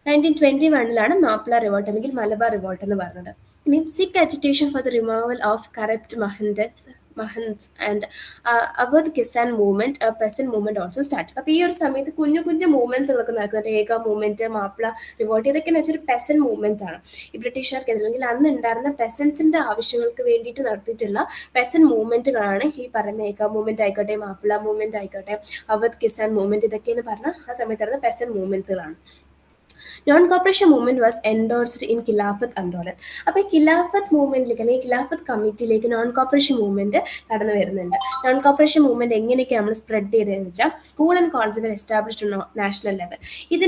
1921 മാപ്ല റിവോൾട്ട് അല്ലെങ്കിൽ മലബാർ റിവോൾട്ട് എന്ന് പറയുന്നത്. ഇനി Sikh agitation for the removal of corrupt mahants and Awadh Kisan movement peasant movement also start. അപ്പൊ ഈ ഒരു സമയത്ത് കുഞ്ഞു മൂവ്മെന്റ്സുകളൊക്കെ നടക്കുന്നുണ്ട്. ഏക മൂവ്മെന്റ്, മാപ്ല റിവോൾട്ട്, ഇതൊക്കെ എന്ന് വെച്ചാൽ ഒരു പെസന്റ് മൂവ്മെന്റ് ആണ്. ഈ ബ്രിട്ടീഷുകാർക്ക് അല്ലെങ്കിൽ അന്ന് ഉണ്ടായിരുന്ന പെസൻസിന്റെ ആവശ്യങ്ങൾക്ക് വേണ്ടിയിട്ട് നടത്തിയിട്ടുള്ള പെസന്റ് മൂവ്മെന്റുകളാണ് ഈ പറയുന്ന ഏക മൂവ്മെന്റ് ആയിക്കോട്ടെ, മാപ്ല മൂവ്മെന്റ് ആയിക്കോട്ടെ, അവധ് കിസാൻ മൂവ്മെന്റ്, ഇതൊക്കെ എന്ന് പറഞ്ഞാൽ ആ സമയത്ത് നടന്ന പെസന്റ് മൂവ്മെന്റ്സുകളാണ്. Non cooperation movement was endorsed in Khilafat Andolan. അപ്പോൾ ഈ ഖിലാഫത്ത് മൂവ്മെന്റിലേക്ക് അല്ലെങ്കിൽ ഖിലാഫത്ത് കമ്മിറ്റിയിലേക്ക് നോൺ കോപ്പറേഷൻ മൂവ്മെന്റ് കടന്നു വരുന്നുണ്ട്. നോൺ കോപ്പറേഷൻ മൂവ്മെന്റ് എങ്ങനെയൊക്കെ നമ്മൾ സ്പ്രെഡ് ചെയ്തതെന്ന് വെച്ചാൽ school and college established national level. ഇത്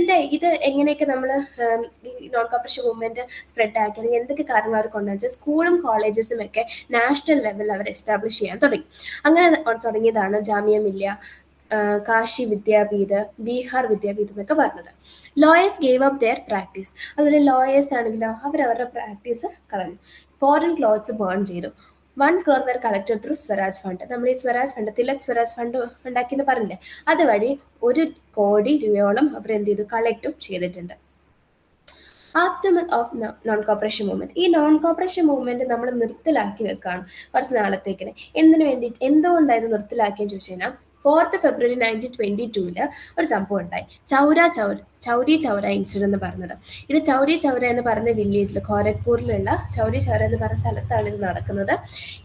എങ്ങനെയൊക്കെ നമ്മൾ ഈ നോൺ കോപ്പറേഷൻ മൂവ്മെന്റ് സ്പ്രെഡ് ആക്കി അല്ലെങ്കിൽ എന്തൊക്കെ കാര്യങ്ങൾ അവർ കൊണ്ടുവന്ന് വെച്ചാൽ സ്കൂളും കോളേജസും ഒക്കെ നാഷണൽ ലെവലിൽ അവർ എസ്റ്റാബ്ലിഷ് ചെയ്യാൻ തുടങ്ങി. അങ്ങനെ തുടങ്ങിയതാണ് ജാമിയ മില്ലിയ, കാശി വിദ്യാപീഠ്, ബീഹാർ വിദ്യാപീഠം എന്നൊക്കെ പറഞ്ഞത്. Lawyers gave up their practice. അതുപോലെ ലോയേഴ്സ് ആണെങ്കിലോ അവരവരുടെ പ്രാക്ടീസ് കളഞ്ഞു. ഫോറിൻ ക്ലോത്ത്സ് ബേൺ ചെയ്തു. 1 crore were collected through Swaraj fund. നമ്മൾ ഈ സ്വരാജ് ഫണ്ട്, തിലക് സ്വരാജ് ഫണ്ട് ഉണ്ടാക്കിയെന്ന് പറഞ്ഞില്ലേ, അതുവഴി 1 കോടി രൂപയോളം അവർ എന്ത് ചെയ്തു, കളക്റ്റും ചെയ്തിട്ടുണ്ട്. After of non cooperation movement. ഈ നോൺ കോപ്പറേഷൻ മൂവ്മെന്റ് നമ്മൾ നിർത്തലാക്കി വെക്കുകയാണ് കുറച്ച് നാളത്തേക്കിന്. എന്തിനു വേണ്ടിയിട്ട്, എന്തുകൊണ്ടായിരുന്നു നിർത്തലാക്കിയെന്ന് ചോദിച്ചു കഴിഞ്ഞാൽ 4th February 1922 ഒരു സംഭവം ഉണ്ടായി. ചൗരി ചൗര ഇൻസിഡന്റ് എന്ന് പറഞ്ഞത്. ഇത് ചൗരി ചൗര എന്ന് പറയുന്ന വില്ലേജിൽ, ഖോരഗ്പൂരിലുള്ള ചൗരി ചൗര എന്ന് പറയുന്ന സ്ഥലത്താണ് ഇത് നടക്കുന്നത്.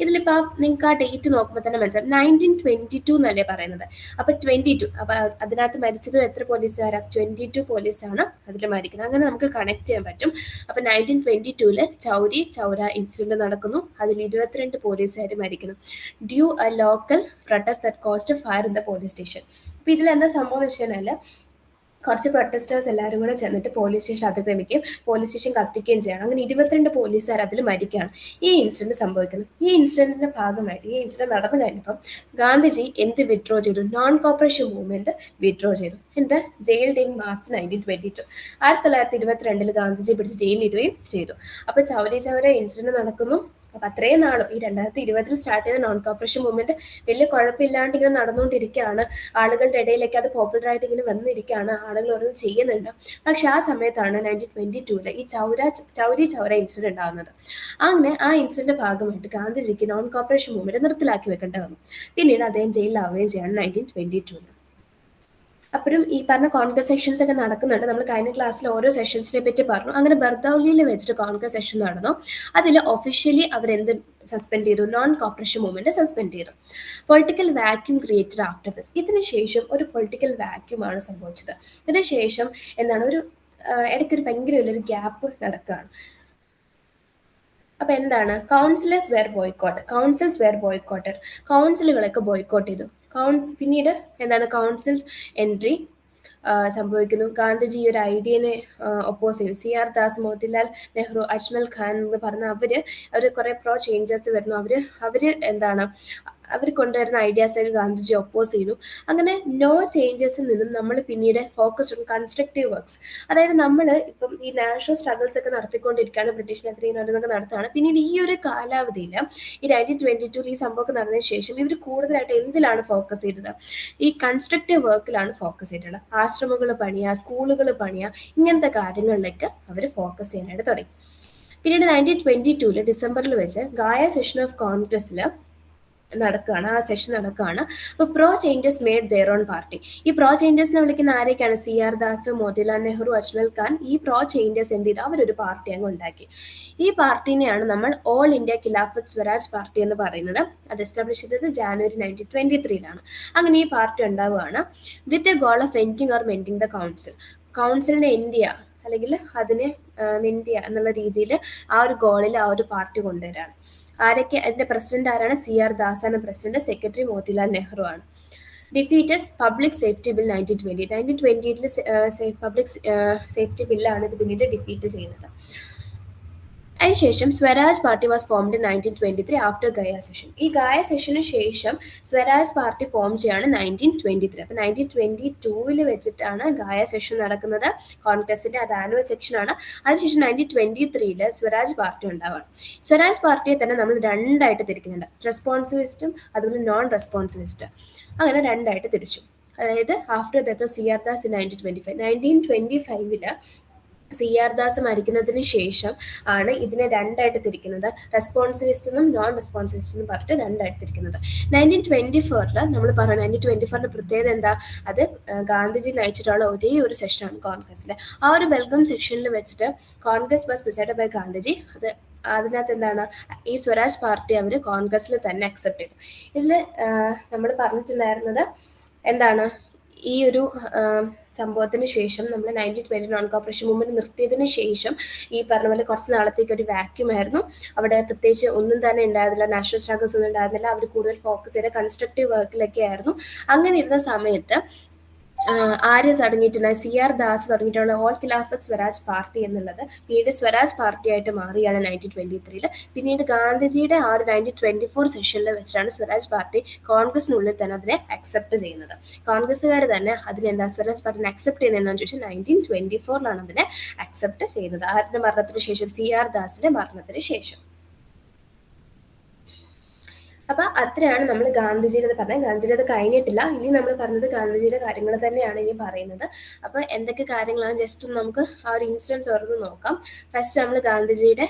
ഇതിലിപ്പോൾ നിങ്ങൾക്ക് ആ ഡേറ്റ് നോക്കുമ്പോൾ തന്നെ മനസ്സിലാവും, 1922 എന്നല്ലേ പറയുന്നത്. അപ്പോൾ 22, അപ്പോൾ അതിനകത്ത് മരിച്ചതും എത്ര പോലീസുകാരാണ്? 22 പോലീസാണ് അതിൽ മരിക്കുന്നത്. അങ്ങനെ നമുക്ക് കണക്ട് ചെയ്യാൻ പറ്റും. അപ്പോൾ 1922 ചൗരി ചൗര ഇൻസിഡന്റ് നടക്കുന്നു. അതിൽ 22 പോലീസുകാർ മരിക്കുന്നു. Due A local protest that cost fire in the police station. അപ്പോൾ ഇതിൽ എന്താ സംഭവം എന്ന് വെച്ച് കഴിഞ്ഞാൽ, കുറച്ച് പ്രൊട്ടസ്റ്റേഴ്സ് എല്ലാവരും കൂടെ ചെന്നിട്ട് പോലീസ് സ്റ്റേഷൻ അതിക്രമിക്കുകയും പോലീസ് സ്റ്റേഷൻ കത്തിക്കുകയും ചെയ്യണം. അങ്ങനെ 22 പോലീസുകാർ അതിൽ മരിക്കുകയാണ്. ഈ ഇൻസിഡന്റ് സംഭവിക്കുന്നു. ഈ ഇൻസിഡന്റിന്റെ ഭാഗമായിട്ട്, ഈ ഇൻസിഡന്റ് നടന്നു കഴിഞ്ഞപ്പം ഗാന്ധിജി എന്ത് വിഡ്രോ ചെയ്തു? നോൺ കോപ്പറേഷൻ മൂവ്മെന്റ് വിഡ്രോ ചെയ്തു. എന്നിട്ട് ജയിൽഡ് ഇൻ മാർച്ച് 1922. 1922 ഗാന്ധിജി പിടിച്ച് ജയിലിടുകയും ചെയ്തു. അപ്പോൾ ചൗരി ചൗര ഇൻസിഡന്റ് നടക്കുന്നു. അപ്പം അത്രയും നാളും ഈ 2020 സ്റ്റാർട്ട് ചെയ്ത നോൺ കോപ്പറേഷൻ മൂവ്മെന്റ് വലിയ കുഴപ്പമില്ലാണ്ട് ഇങ്ങനെ നടന്നുകൊണ്ടിരിക്കുകയാണ്. ആളുകളുടെ ഇടയിലേക്ക് അത് പോപ്പുലറായിട്ട് ഇങ്ങനെ വന്നിരിക്കുകയാണ്. ആളുകൾ ഓരോന്ന് ചെയ്യുന്നുണ്ട്. പക്ഷെ ആ സമയത്താണ് 1922 ഈ ചൗരി ചൗര ഇൻസിഡന്റ് ഉണ്ടാകുന്നത്. അങ്ങനെ ആ ഇൻസിഡന്റ് ഭാഗമായിട്ട് ഗാന്ധിജിക്ക് നോൺ കോപ്പറേഷൻ മൂവ്മെന്റ് നിർത്തലാക്കി വെക്കേണ്ടി വന്നു. പിന്നീട് അദ്ദേഹം ജയിലിലാവുകയും ചെയ്യാണ് 1922. അപ്പോഴും ഈ പറഞ്ഞ കോൺഗ്രസ് സെഷൻസ് ഒക്കെ നടക്കുന്നുണ്ട്. നമ്മൾ കഴിഞ്ഞ ക്ലാസ്സിൽ ഓരോ സെഷൻസിനെ പറ്റി പറഞ്ഞു. അങ്ങനെ ബർദൌലിയിൽ വെച്ചിട്ട് കോൺഗ്രസ് സെഷൻ നടന്നു. അതിൽ ഒഫീഷ്യലി അവരെന്ത് സസ്പെൻഡ് ചെയ്തു? നോൺ കോപ്പറേഷൻ മൂവ്മെന്റ് സസ്പെൻഡ് ചെയ്തു. Political vacuum created after this. ഇതിന് ശേഷം ഒരു പൊളിറ്റിക്കൽ വാക്യൂമാണ് സംഭവിച്ചത്. ഇതിന് ശേഷം എന്താണ്, ഇടയ്ക്കൊരു ഭയങ്കര വലിയൊരു ഗ്യാപ്പ് നടക്കുകയാണ്. അപ്പൊ എന്താണ്? Councils were boycotted. കൗൺസിലുകളൊക്കെ ബോയ്ക്കോട്ട് ചെയ്തു. പിന്നീട് എന്താണ്, കൗൺസിൽസ് എൻട്രി സംഭവിക്കുന്നു. ഗാന്ധിജി ഈ ഒരു ഐഡിയനെ ഒപ്പോസ് ചെയ്തു. CR ദാസ്, മോത്തിലാൽ നെഹ്റു, അജ്മൽ ഖാൻ എന്ന് പറഞ്ഞ അവർ കുറെ പ്രോ ചേഞ്ചേഴ്സ് വരുന്നു. അവര് എന്താണ്, അവർ കൊണ്ടുവരുന്ന ഐഡിയാസ് ഗാന്ധിജി ഒപ്പോസ് ചെയ്തു. അങ്ങനെ നോ ചേഞ്ചസിൽ നിന്നും നമ്മൾ പിന്നീട് ഫോക്കസ് ഓൺ കൺസ്ട്രക്റ്റീവ് വർക്ക്സ്. അതായത് നമ്മൾ ഇപ്പം ഈ നാഷണൽ സ്ട്രഗിൾസ് ഒക്കെ നടത്തിക്കൊണ്ടിരിക്കുകയാണ്, ബ്രിട്ടീഷിനെതിരെ ഓരോന്നൊക്കെ നടത്തുകയാണ്. പിന്നീട് ഈ ഒരു കാലാവധിയിൽ ഈ 1922 ഈ സംഭവമൊക്കെ നടന്നതിന് ശേഷം ഇവർ കൂടുതലായിട്ട് എന്തിലാണ് ഫോക്കസ് ചെയ്തത്? ഈ കൺസ്ട്രക്റ്റീവ് വർക്കിലാണ് ഫോക്കസ് ചെയ്തത്. ആശ്രമങ്ങൾ പണിയുക, സ്കൂളുകൾ പണിയുക, ഇങ്ങനത്തെ കാര്യങ്ങളിലേക്ക് അവർ ഫോക്കസ് ചെയ്യാനായിട്ട് തുടങ്ങി. പിന്നീട് 1922 ഡിസംബറിൽ വെച്ച് ഗായ സെഷൻ ഓഫ് കോൺഗ്രസ്സിൽ നടക്കുകയാണ്. ആ സെഷൻ നടക്കുകയാണ്. അപ്പോൾ pro changes made their own party. ഈ പ്രോ ചേഞ്ചസ് എന്ന് വിളിക്കുന്ന ആരൊക്കെയാണ്? CR ദാസ്, മോത്തിലാൽ നെഹ്റു, അജ്മൽ ഖാൻ. ഈ പ്രോ ചേഞ്ചസ് എന്ത് ചെയ്തു? അവരൊരു പാർട്ടി അങ്ങ് ഉണ്ടാക്കി. ഈ പാർട്ടിനെയാണ് നമ്മൾ ഓൾ ഇന്ത്യ ഖിലാഫത്ത് സ്വരാജ് പാർട്ടി എന്ന് പറയുന്നത്. അത് എസ്റ്റാബ്ലിഷ് ചെയ്തത് ജാനുവരി 1923 അങ്ങനെ ഈ പാർട്ടി ഉണ്ടാവുകയാണ്. With a goal of ending or mending the council. കൗൺസിലിനെ എൻഡ് ചെയ്യുക അല്ലെങ്കിൽ അതിനെ മെൻഡ് ചെയ്യുക എന്നുള്ള രീതിയിൽ ആ ഒരു ഗോളിൽ ആ ഒരു പാർട്ടി കൊണ്ടുവരികയാണ്. ആരൊക്കെ അതിന്റെ പ്രസിഡന്റ് ആരാണ്? CR ദാസ് ആണ് പ്രസിഡന്റ്. സെക്രട്ടറി മോത്തിലാൽ നെഹ്റു ആണ്. Defeated public safety bill 1920. 1920 public safety ബില്ലാണ് ഇത് പിന്നീട് ഡിഫീറ്റ് ചെയ്യുന്നത്. അതിനുശേഷം Swaraj party was formed in 1923 after Gaya session. ഈ ഗയ സെഷന് ശേഷം സ്വരാജ് പാർട്ടി ഫോം ചെയ്യാണ് 1923. അപ്പോൾ 1922 വെച്ചിട്ടാണ് ഗയ സെഷൻ നടക്കുന്നത് കോൺഗ്രസിന്റെ. അത് ആനുവൽ സെക്ഷനാണ്. അതിനുശേഷം 1923 സ്വരാജ് പാർട്ടി ഉണ്ടാവുകയാണ്. സ്വരാജ് പാർട്ടിയെ തന്നെ നമ്മൾ രണ്ടായിട്ട് തിരിക്കുന്നുണ്ട്. റെസ്പോൺസിവിസ്റ്റും അതുപോലെ നോൺ റെസ്പോൺസിവിസ്റ്റ്. അങ്ങനെ രണ്ടായിട്ട് തിരിച്ചു. അതായത് after that CR Das 1925. 1925 CR Das മരിക്കുന്നതിന് ശേഷം ആണ് ഇതിനെ രണ്ടായിട്ട് തിരിക്കുന്നത്. റെസ്പോൺസിവിസ്റ്റ് എന്നും നോൺ റെസ്പോൺസിവിസ്റ്റ് എന്നും പറഞ്ഞിട്ട് രണ്ടായിട്ട് തിരിക്കുന്നത്. 1924 നമ്മൾ പറഞ്ഞു 1924 പ്രത്യേകത എന്താ? അത് ഗാന്ധിജി നയിച്ചിട്ടുള്ള ഒരേ ഒരു സെഷനാണ് കോൺഗ്രസിൽ. ആ ഒരു ബെൽഗം സെക്ഷനിൽ വെച്ചിട്ട് Congress was presided by Gandhiji. അതിനകത്ത് എന്താണ്, ഈ സ്വരാജ് പാർട്ടി അവർ കോൺഗ്രസിൽ തന്നെ അക്സെപ്റ്റ് ചെയ്തു. ഇതിൽ നമ്മൾ പറഞ്ഞിട്ടുണ്ടായിരുന്നത് എന്താണ്, ഈ ഒരു സംഭവത്തിന് ശേഷം നമ്മൾ 1920 നോൺ കോപ്പറേഷൻ മൂവ്മെന്റ് നിർത്തിയതിന് ശേഷം ഈ പറഞ്ഞ പോലെ കുറച്ച് നാളത്തേക്ക് ഒരു വാക്യൂം ആയിരുന്നു. അവിടെ പ്രത്യേകിച്ച് ഒന്നും തന്നെ ഉണ്ടായിരുന്നില്ല, നാഷണൽ സ്ട്രഗിൾസ് ഒന്നും ഉണ്ടായിരുന്നില്ല. അവർ കൂടുതൽ ഫോക്കസ് ചെയ്ത കൺസ്ട്രക്റ്റീവ് വർക്കിലൊക്കെ ആയിരുന്നു. അങ്ങനെ ഇരുന്ന സമയത്ത് ആര്യ തുടങ്ങിയിട്ടുള്ള CR ദാസ് തുടങ്ങിയിട്ടുള്ള ഓൾ ഖിലാഫത്ത് സ്വരാജ് പാർട്ടി എന്നുള്ളത് പിന്നീട് സ്വരാജ് പാർട്ടിയായിട്ട് മാറിയാണ് 1923. പിന്നീട് ഗാന്ധിജിയുടെ ആ ഒരു 1924 സെഷനിൽ വെച്ചിട്ടാണ് സ്വരാജ് പാർട്ടി കോൺഗ്രസിനുള്ളിൽ തന്നെ അതിനെ അക്സെപ്റ്റ് ചെയ്യുന്നത്. കോൺഗ്രസ്സുകാർ തന്നെ അതിനെന്താ സ്വരാജ് പാർട്ടിനെ അക്സെപ്റ്റ് ചെയ്യുന്നതെന്ന് ചോദിച്ചാൽ 1924 അതിനെ അക്സെപ്റ്റ് ചെയ്യുന്നത്. ആരുടെ മരണത്തിന് ശേഷം? CR ദാസിന്റെ മരണത്തിന് ശേഷം. അപ്പൊ അത്രയാണ് നമ്മൾ ഗാന്ധിജിയുടെ പറഞ്ഞത്. ഗാന്ധിജിയുടെ കഴിഞ്ഞിട്ടില്ല, ഇനി നമ്മൾ പറഞ്ഞത് ഗാന്ധിജിയുടെ കാര്യങ്ങൾ തന്നെയാണ് ഇനി പറയുന്നത്. അപ്പൊ എന്തൊക്കെ കാര്യങ്ങളാണ് ജസ്റ്റ് നമുക്ക് ആ ഒരു ഇൻസിഡൻസ് ഓർന്ന് നോക്കാം. ഫസ്റ്റ് നമ്മൾ ഗാന്ധിജിയുടെ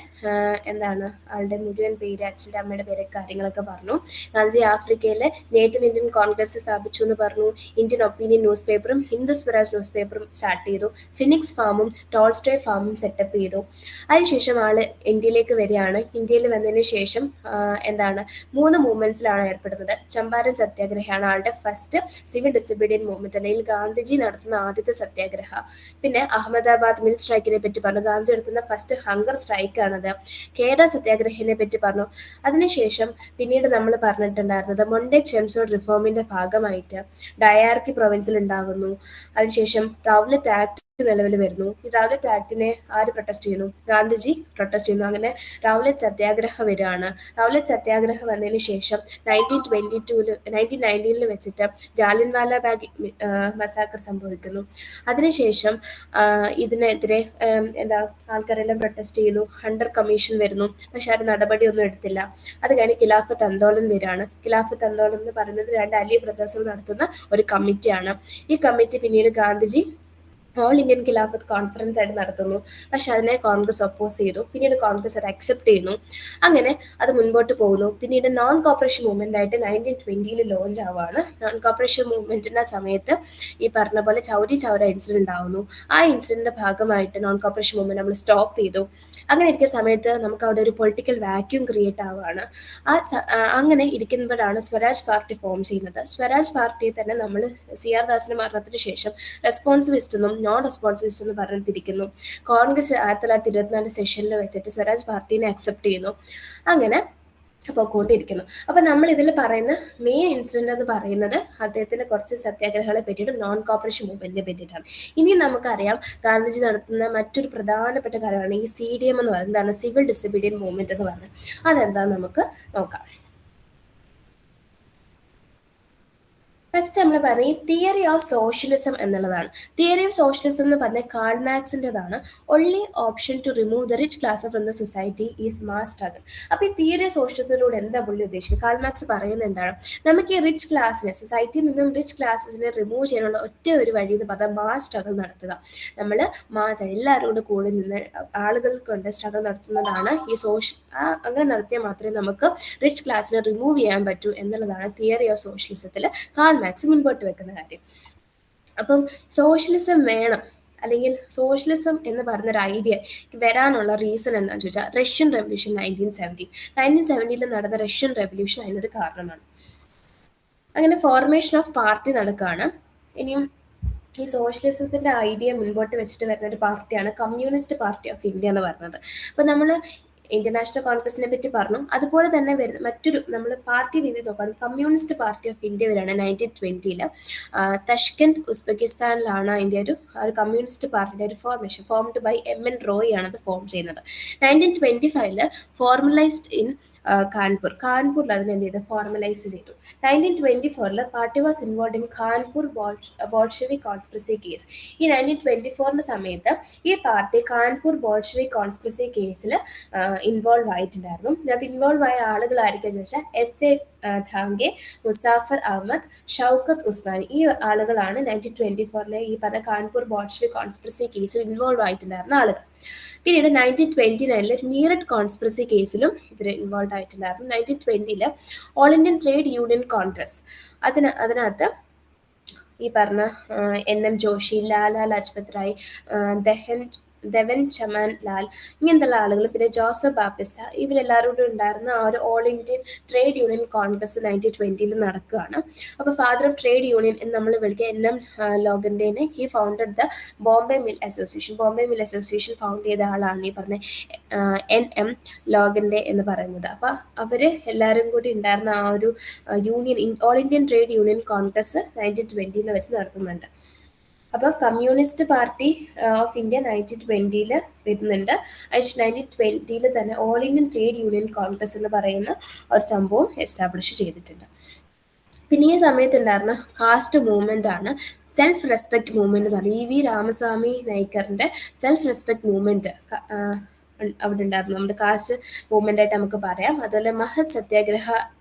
എന്താണ് ആളുടെ മുഴുവൻ പേര്, അച്ഛൻ്റെ അമ്മയുടെ പേര്, കാര്യങ്ങളൊക്കെ പറഞ്ഞു. ഗാന്ധിജി ആഫ്രിക്കയിലെ നേറ്റൽ ഇന്ത്യൻ കോൺഗ്രസ് സ്ഥാപിച്ചു എന്ന് പറഞ്ഞു. ഇന്ത്യൻ ഒപ്പീനിയൻ ന്യൂസ് പേപ്പറും ഹിന്ദു സ്വരാജ് ന്യൂസ് പേപ്പറും സ്റ്റാർട്ട് ചെയ്തു. ഫിനിക്സ് ഫാമും ടോൾസ്റ്റോയ് ഫാമും സെറ്റപ്പ് ചെയ്തു. അതിനുശേഷം ആള് ഇന്ത്യയിലേക്ക് വരികയാണ്. ഇന്ത്യയിൽ വന്നതിന് ശേഷം എന്താണ് 3 മൂവ്മെന്റ്സിലാണ് ഏർപ്പെടുന്നത്. ചമ്പാരൻ സത്യാഗ്രഹമാണ് ആളുടെ ഫസ്റ്റ് സിവിൽ ഡിസൊബീഡിയന്റ് മൂവ്മെന്റ്, അല്ലെങ്കിൽ ഗാന്ധിജി നടത്തുന്ന ആദ്യത്തെ സത്യാഗ്രഹ. പിന്നെ അഹമ്മദാബാദ് മിൽ സ്ട്രൈക്കിനെ പറ്റി പറഞ്ഞു. ഗാന്ധി നടത്തുന്ന ഫസ്റ്റ് ഹങ്കർ സ്ട്രൈക്ക് ആണത്. കേരള സത്യാഗ്രഹിനെ പറ്റി പറഞ്ഞു. അതിനുശേഷം പിന്നീട് നമ്മൾ പറഞ്ഞിട്ടുണ്ടായിരുന്നത് മൊണ്ടേക് ചെംസോഡ് റിഫോമിന്റെ ഭാഗമായിട്ട് ഡയാർക്കി പ്രൊവിൻസിൽ ഉണ്ടാകുന്നു. അതിനുശേഷം റൗലറ്റ് ആക്ട് നിലവിൽ വരുന്നു. ഈ റൗലറ്റ് ആക്ടിനെ ആര് പ്രൊട്ടസ്റ്റ് ചെയ്യുന്നു? ഗാന്ധിജി പ്രൊട്ടസ്റ്റ് ചെയ്യുന്നു. അങ്ങനെ റൗലറ്റ് സത്യാഗ്രഹ വരികയാണ്. റൗലറ്റ് സത്യാഗ്രഹ വന്നതിന് ശേഷം 1919 വെച്ചിട്ട് ജാലിയൻവാല ബാഗ് മസാക്കർ സംഭവിക്കുന്നു. അതിനുശേഷം ഇതിനെതിരെ ആൾക്കാരെല്ലാം പ്രൊട്ടസ്റ്റ് ചെയ്യുന്നു. ഹണ്ടർ കമ്മീഷൻ വരുന്നു. പക്ഷെ അത് നടപടിയൊന്നും എടുത്തില്ല. അത് കഴിഞ്ഞ് ഖിലാഫത്ത് ആന്തോളൻ വരികയാണ്. ഖിലാഫത്ത് ആന്തോളൻ എന്ന് പറയുന്നത് 2 അലി ബ്രദേഴ്സും നടത്തുന്ന ഒരു കമ്മിറ്റിയാണ്. ഈ കമ്മിറ്റി പിന്നീട് ഗാന്ധിജി ഓൾ ഇന്ത്യൻ ഖിലാഫത്ത് കോൺഫറൻസ് ആയിട്ട് നടത്തുന്നു. പക്ഷെ അതിനെ കോൺഗ്രസ് ഒപ്പോസ് ചെയ്തു. പിന്നീട് കോൺഗ്രസ് അത് അക്സെപ്റ്റ് ചെയ്യുന്നു. അങ്ങനെ അത് മുൻപോട്ട് പോകുന്നു. പിന്നീട് നോൺ കോപ്പറേഷൻ മൂവ്മെന്റ് ആയിട്ട് 1920 ലോഞ്ച് ആവുകയാണ്. നോൺ കോപ്പറേഷൻ മൂവ്മെന്റിന്റെ സമയത്ത് ഈ പറഞ്ഞ പോലെ ചൗരി ചൗര ഇൻസിഡന്റ് ഉണ്ടാവുന്നു. ആ ഇൻസിഡന്റിന്റെ ഭാഗമായിട്ട് നോൺ കോപ്പറേഷൻ മൂവ്മെന്റ് നമ്മൾ സ്റ്റോപ്പ് ചെയ്തു. അങ്ങനെ ഇരിക്കുന്ന സമയത്ത് നമുക്ക് അവിടെ ഒരു പൊളിറ്റിക്കൽ വാക്യൂം ക്രിയേറ്റ് ആവുകയാണ്. അങ്ങനെ ഇരിക്കുമ്പോഴാണ് സ്വരാജ് പാർട്ടി ഫോം ചെയ്യുന്നത്. സ്വരാജ് പാർട്ടിയെ തന്നെ നമ്മൾ CR ദാസിന്റെ മരണത്തിന് ശേഷം റെസ്പോൺസിവിസ്റ്റ് എന്നും നോൺ റെസ്പോൺസിവിസ്റ്റ് എന്ന് പറഞ്ഞിരിക്കുന്നു. കോൺഗ്രസ് 1924 സെഷനിൽ വെച്ചിട്ട് സ്വരാജ് പാർട്ടിനെ അക്സെപ്റ്റ് ചെയ്യുന്നു. അങ്ങനെ പോയിക്കൊണ്ടിരിക്കുന്നു. അപ്പൊ നമ്മൾ ഇതിൽ പറയുന്ന മെയിൻ ഇൻസിഡന്റ് എന്ന് പറയുന്നത് അദ്ദേഹത്തിന്റെ കുറച്ച് സത്യാഗ്രഹങ്ങളെ പറ്റിയിട്ട് നോൺ കോപ്പറേഷൻ മൂവ്മെന്റിനെ പറ്റിയിട്ടാണ്. ഇനി നമുക്കറിയാം ഗാന്ധിജി നടത്തുന്ന മറ്റൊരു പ്രധാനപ്പെട്ട കാര്യമാണ് ഈ CDM എന്ന് പറയുന്നത്. എന്താണ്? സിവിൽ ഡിസൊബീഡിയന്റ് മൂവ്മെന്റ് എന്ന് പറയുന്നത്. അതെന്താന്ന് നമുക്ക് നോക്കാം. ഫസ്റ്റ് നമ്മൾ പറഞ്ഞ തിയറി ഓഫ് സോഷ്യലിസം എന്നുള്ളതാണ്. തിയറി ഓഫ് സോഷ്യലിസം എന്ന് പറഞ്ഞാൽ കാൾ മാർക്സിൻ്റെതാണ്. Only option to remove the rich class from the society is mass struggle. അപ്പോൾ ഈ തിയറി ഓഫ് സോഷ്യലിസത്തിലൂടെ എന്താ പുള്ളി ഉദ്ദേശിക്കുന്നത്? കാൾ മാർക്സ് പറയുന്നത് എന്താണ്? നമുക്ക് ഈ റിച്ച് ക്ലാസ്സിനെ, സൊസൈറ്റിയിൽ നിന്നും റിച്ച് ക്ലാസ്സിനെ റിമൂവ് ചെയ്യാനുള്ള ഒറ്റ ഒരു വഴി എന്ന് പറഞ്ഞാൽ മാസ് സ്ട്രഗിൾ നടത്തുക. നമ്മൾ എല്ലാവരും കൂടെ നിന്ന് ആളുകൾ കൊണ്ട് സ്ട്രഗിൾ നടത്തുന്നതാണ് ഈ അങ്ങനെ നടത്തിയാൽ മാത്രമേ നമുക്ക് റിച്ച് ക്ലാസ്സിനെ റിമൂവ് ചെയ്യാൻ പറ്റൂ എന്നുള്ളതാണ് തിയറി ഓഫ് സോഷ്യലിസത്തിൽ കാൾ മാർക്സ് മുൻപോട്ട് വെക്കുന്ന കാര്യം. അപ്പം സോഷ്യലിസം വേണം, അല്ലെങ്കിൽ സോഷ്യലിസം എന്ന് പറഞ്ഞൊരു ഐഡിയ വരാനുള്ള റീസൺ എന്താണെന്ന് ചോദിച്ചാൽ റഷ്യൻ റെവല്യൂഷൻ 1917 നടന്ന റഷ്യൻ റെവല്യൂഷൻ അതിനൊരു കാരണമാണ്. അങ്ങനെ ഫോർമേഷൻ ഓഫ് പാർട്ടി നടക്കുകയാണ്. ഇനിയും ഈ സോഷ്യലിസത്തിന്റെ ഐഡിയ മുൻപോട്ട് വെച്ചിട്ട് വരുന്ന ഒരു പാർട്ടിയാണ് കമ്മ്യൂണിസ്റ്റ് പാർട്ടി ഓഫ് ഇന്ത്യ എന്ന് പറയുന്നത്. അപ്പോൾ നമ്മൾ ഇന്ത്യൻ നാഷണൽ കോൺഗ്രസിനെ പറ്റി പറഞ്ഞു. അതുപോലെ തന്നെ വരുന്ന മറ്റൊരു നമ്മൾ പാർട്ടി രീതി നോക്കുകയാണെങ്കിൽ കമ്മ്യൂണിസ്റ്റ് പാർട്ടി ഓഫ് ഇന്ത്യ വരെയാണ് 1920 തഷ്കെന്റ് ഉസ്ബെക്കിസ്ഥാനിലാണ് അതിൻ്റെ ഒരു കമ്മ്യൂണിസ്റ്റ് പാർട്ടിയുടെ ഒരു ഫോംഡ് ബൈ MN റോയ് ആണ് അത് ഫോം ചെയ്യുന്നത്. 1925 ഫോർമലൈസ്ഡ് ഇൻ കാൺപൂരിൽ അതിനെ എന്ത് ചെയ്ത് ഫോർമലൈസ് ചെയ്തു. 1924 party was involve in Kanpur Bolshevik conspiracy case. ഈ 1924 സമയത്ത് ഈ പാർട്ടി കാൺപൂർ ബോൾഷെവിക് കോൺസ്പിറസി കേസിൽ ഇൻവോൾവ് ആയിട്ടുണ്ടായിരുന്നു. അത് ഇൻവോൾവ് ആയ ആളുകളായിരിക്കും വെച്ചാൽ SA ധാംഗെ, മുസാഫർ അഹമ്മദ്, ഷൗക്കത്ത് ഉസ്മാനി. ഈ ആളുകളാണ് 1924 ഈ പറഞ്ഞ കാൺപൂർ ബോൾഷെവിക് കോൺസ്പിറസി കേസിൽ ഇൻവോൾവ് ആയിട്ടുണ്ടായിരുന്ന ആളുകൾ. പിന്നീട് 1929 മീററ്റ് കോൺസ്പിറസി കേസിലും ഇവർ ഇൻവോൾവ് ആയിട്ടുണ്ടായിരുന്നു. 1920 all Indian trade union Congress അതിനകത്ത് ഈ പറഞ്ഞ NM ജോഷി, ലാലാ ലജ്പത് റായ്, ദേവൻ ചമാൻ ലാൽ ഇങ്ങനത്തുള്ള ആളുകൾ, പിന്നെ ജോസഫ് ബാപ്പിസ്റ്റ, ഇവരെല്ലാവരും കൂടി ഉണ്ടായിരുന്ന ആ ഒരു all Indian trade union Congress 1920 നടക്കുകയാണ്. അപ്പോൾ ഫാദർ ഓഫ് ട്രേഡ് യൂണിയൻ എന്ന് നമ്മൾ വിളിക്കുക NM ലോഗന്റെനെ. He founded the Bombay mill association. Bombay mill association found ചെയ്ത ആളാണ് ഈ പറഞ്ഞ NM ലോഗന്റെ എന്ന് പറയുന്നത്. അപ്പോൾ അവർ എല്ലാവരും കൂടി ഉണ്ടായിരുന്ന ആ ഒരു union, all Indian trade union Congress 1920 വെച്ച് നടത്തുന്നുണ്ട്. അപ്പോൾ കമ്മ്യൂണിസ്റ്റ് പാർട്ടി ഓഫ് ഇന്ത്യ 1920 വരുന്നുണ്ട്. 1920 തന്നെ all Indian trade union Congress എന്ന് പറയുന്ന ഒരു സംഭവം എസ്റ്റാബ്ലിഷ് ചെയ്തിട്ടുണ്ട്. പിന്നെ ഈ സമയത്ത് ഉണ്ടായിരുന്ന കാസ്റ്റ് മൂവ്മെന്റ് ആണ് സെൽഫ് റെസ്പെക്ട് മൂവ്മെന്റ് എന്ന് പറയുന്നത്. EV രാമസ്വാമി നായ്ക്കറിന്റെ സെൽഫ് റെസ്പെക്ട് മൂവ്മെന്റ് അവിടെ ഉണ്ടായിരുന്നു. നമ്മുടെ കാസ്റ്റ് മൂവ്മെന്റ് ആയിട്ട് നമുക്ക് പറയാം. അതുപോലെ മഹത് സത്യാഗ്രഹ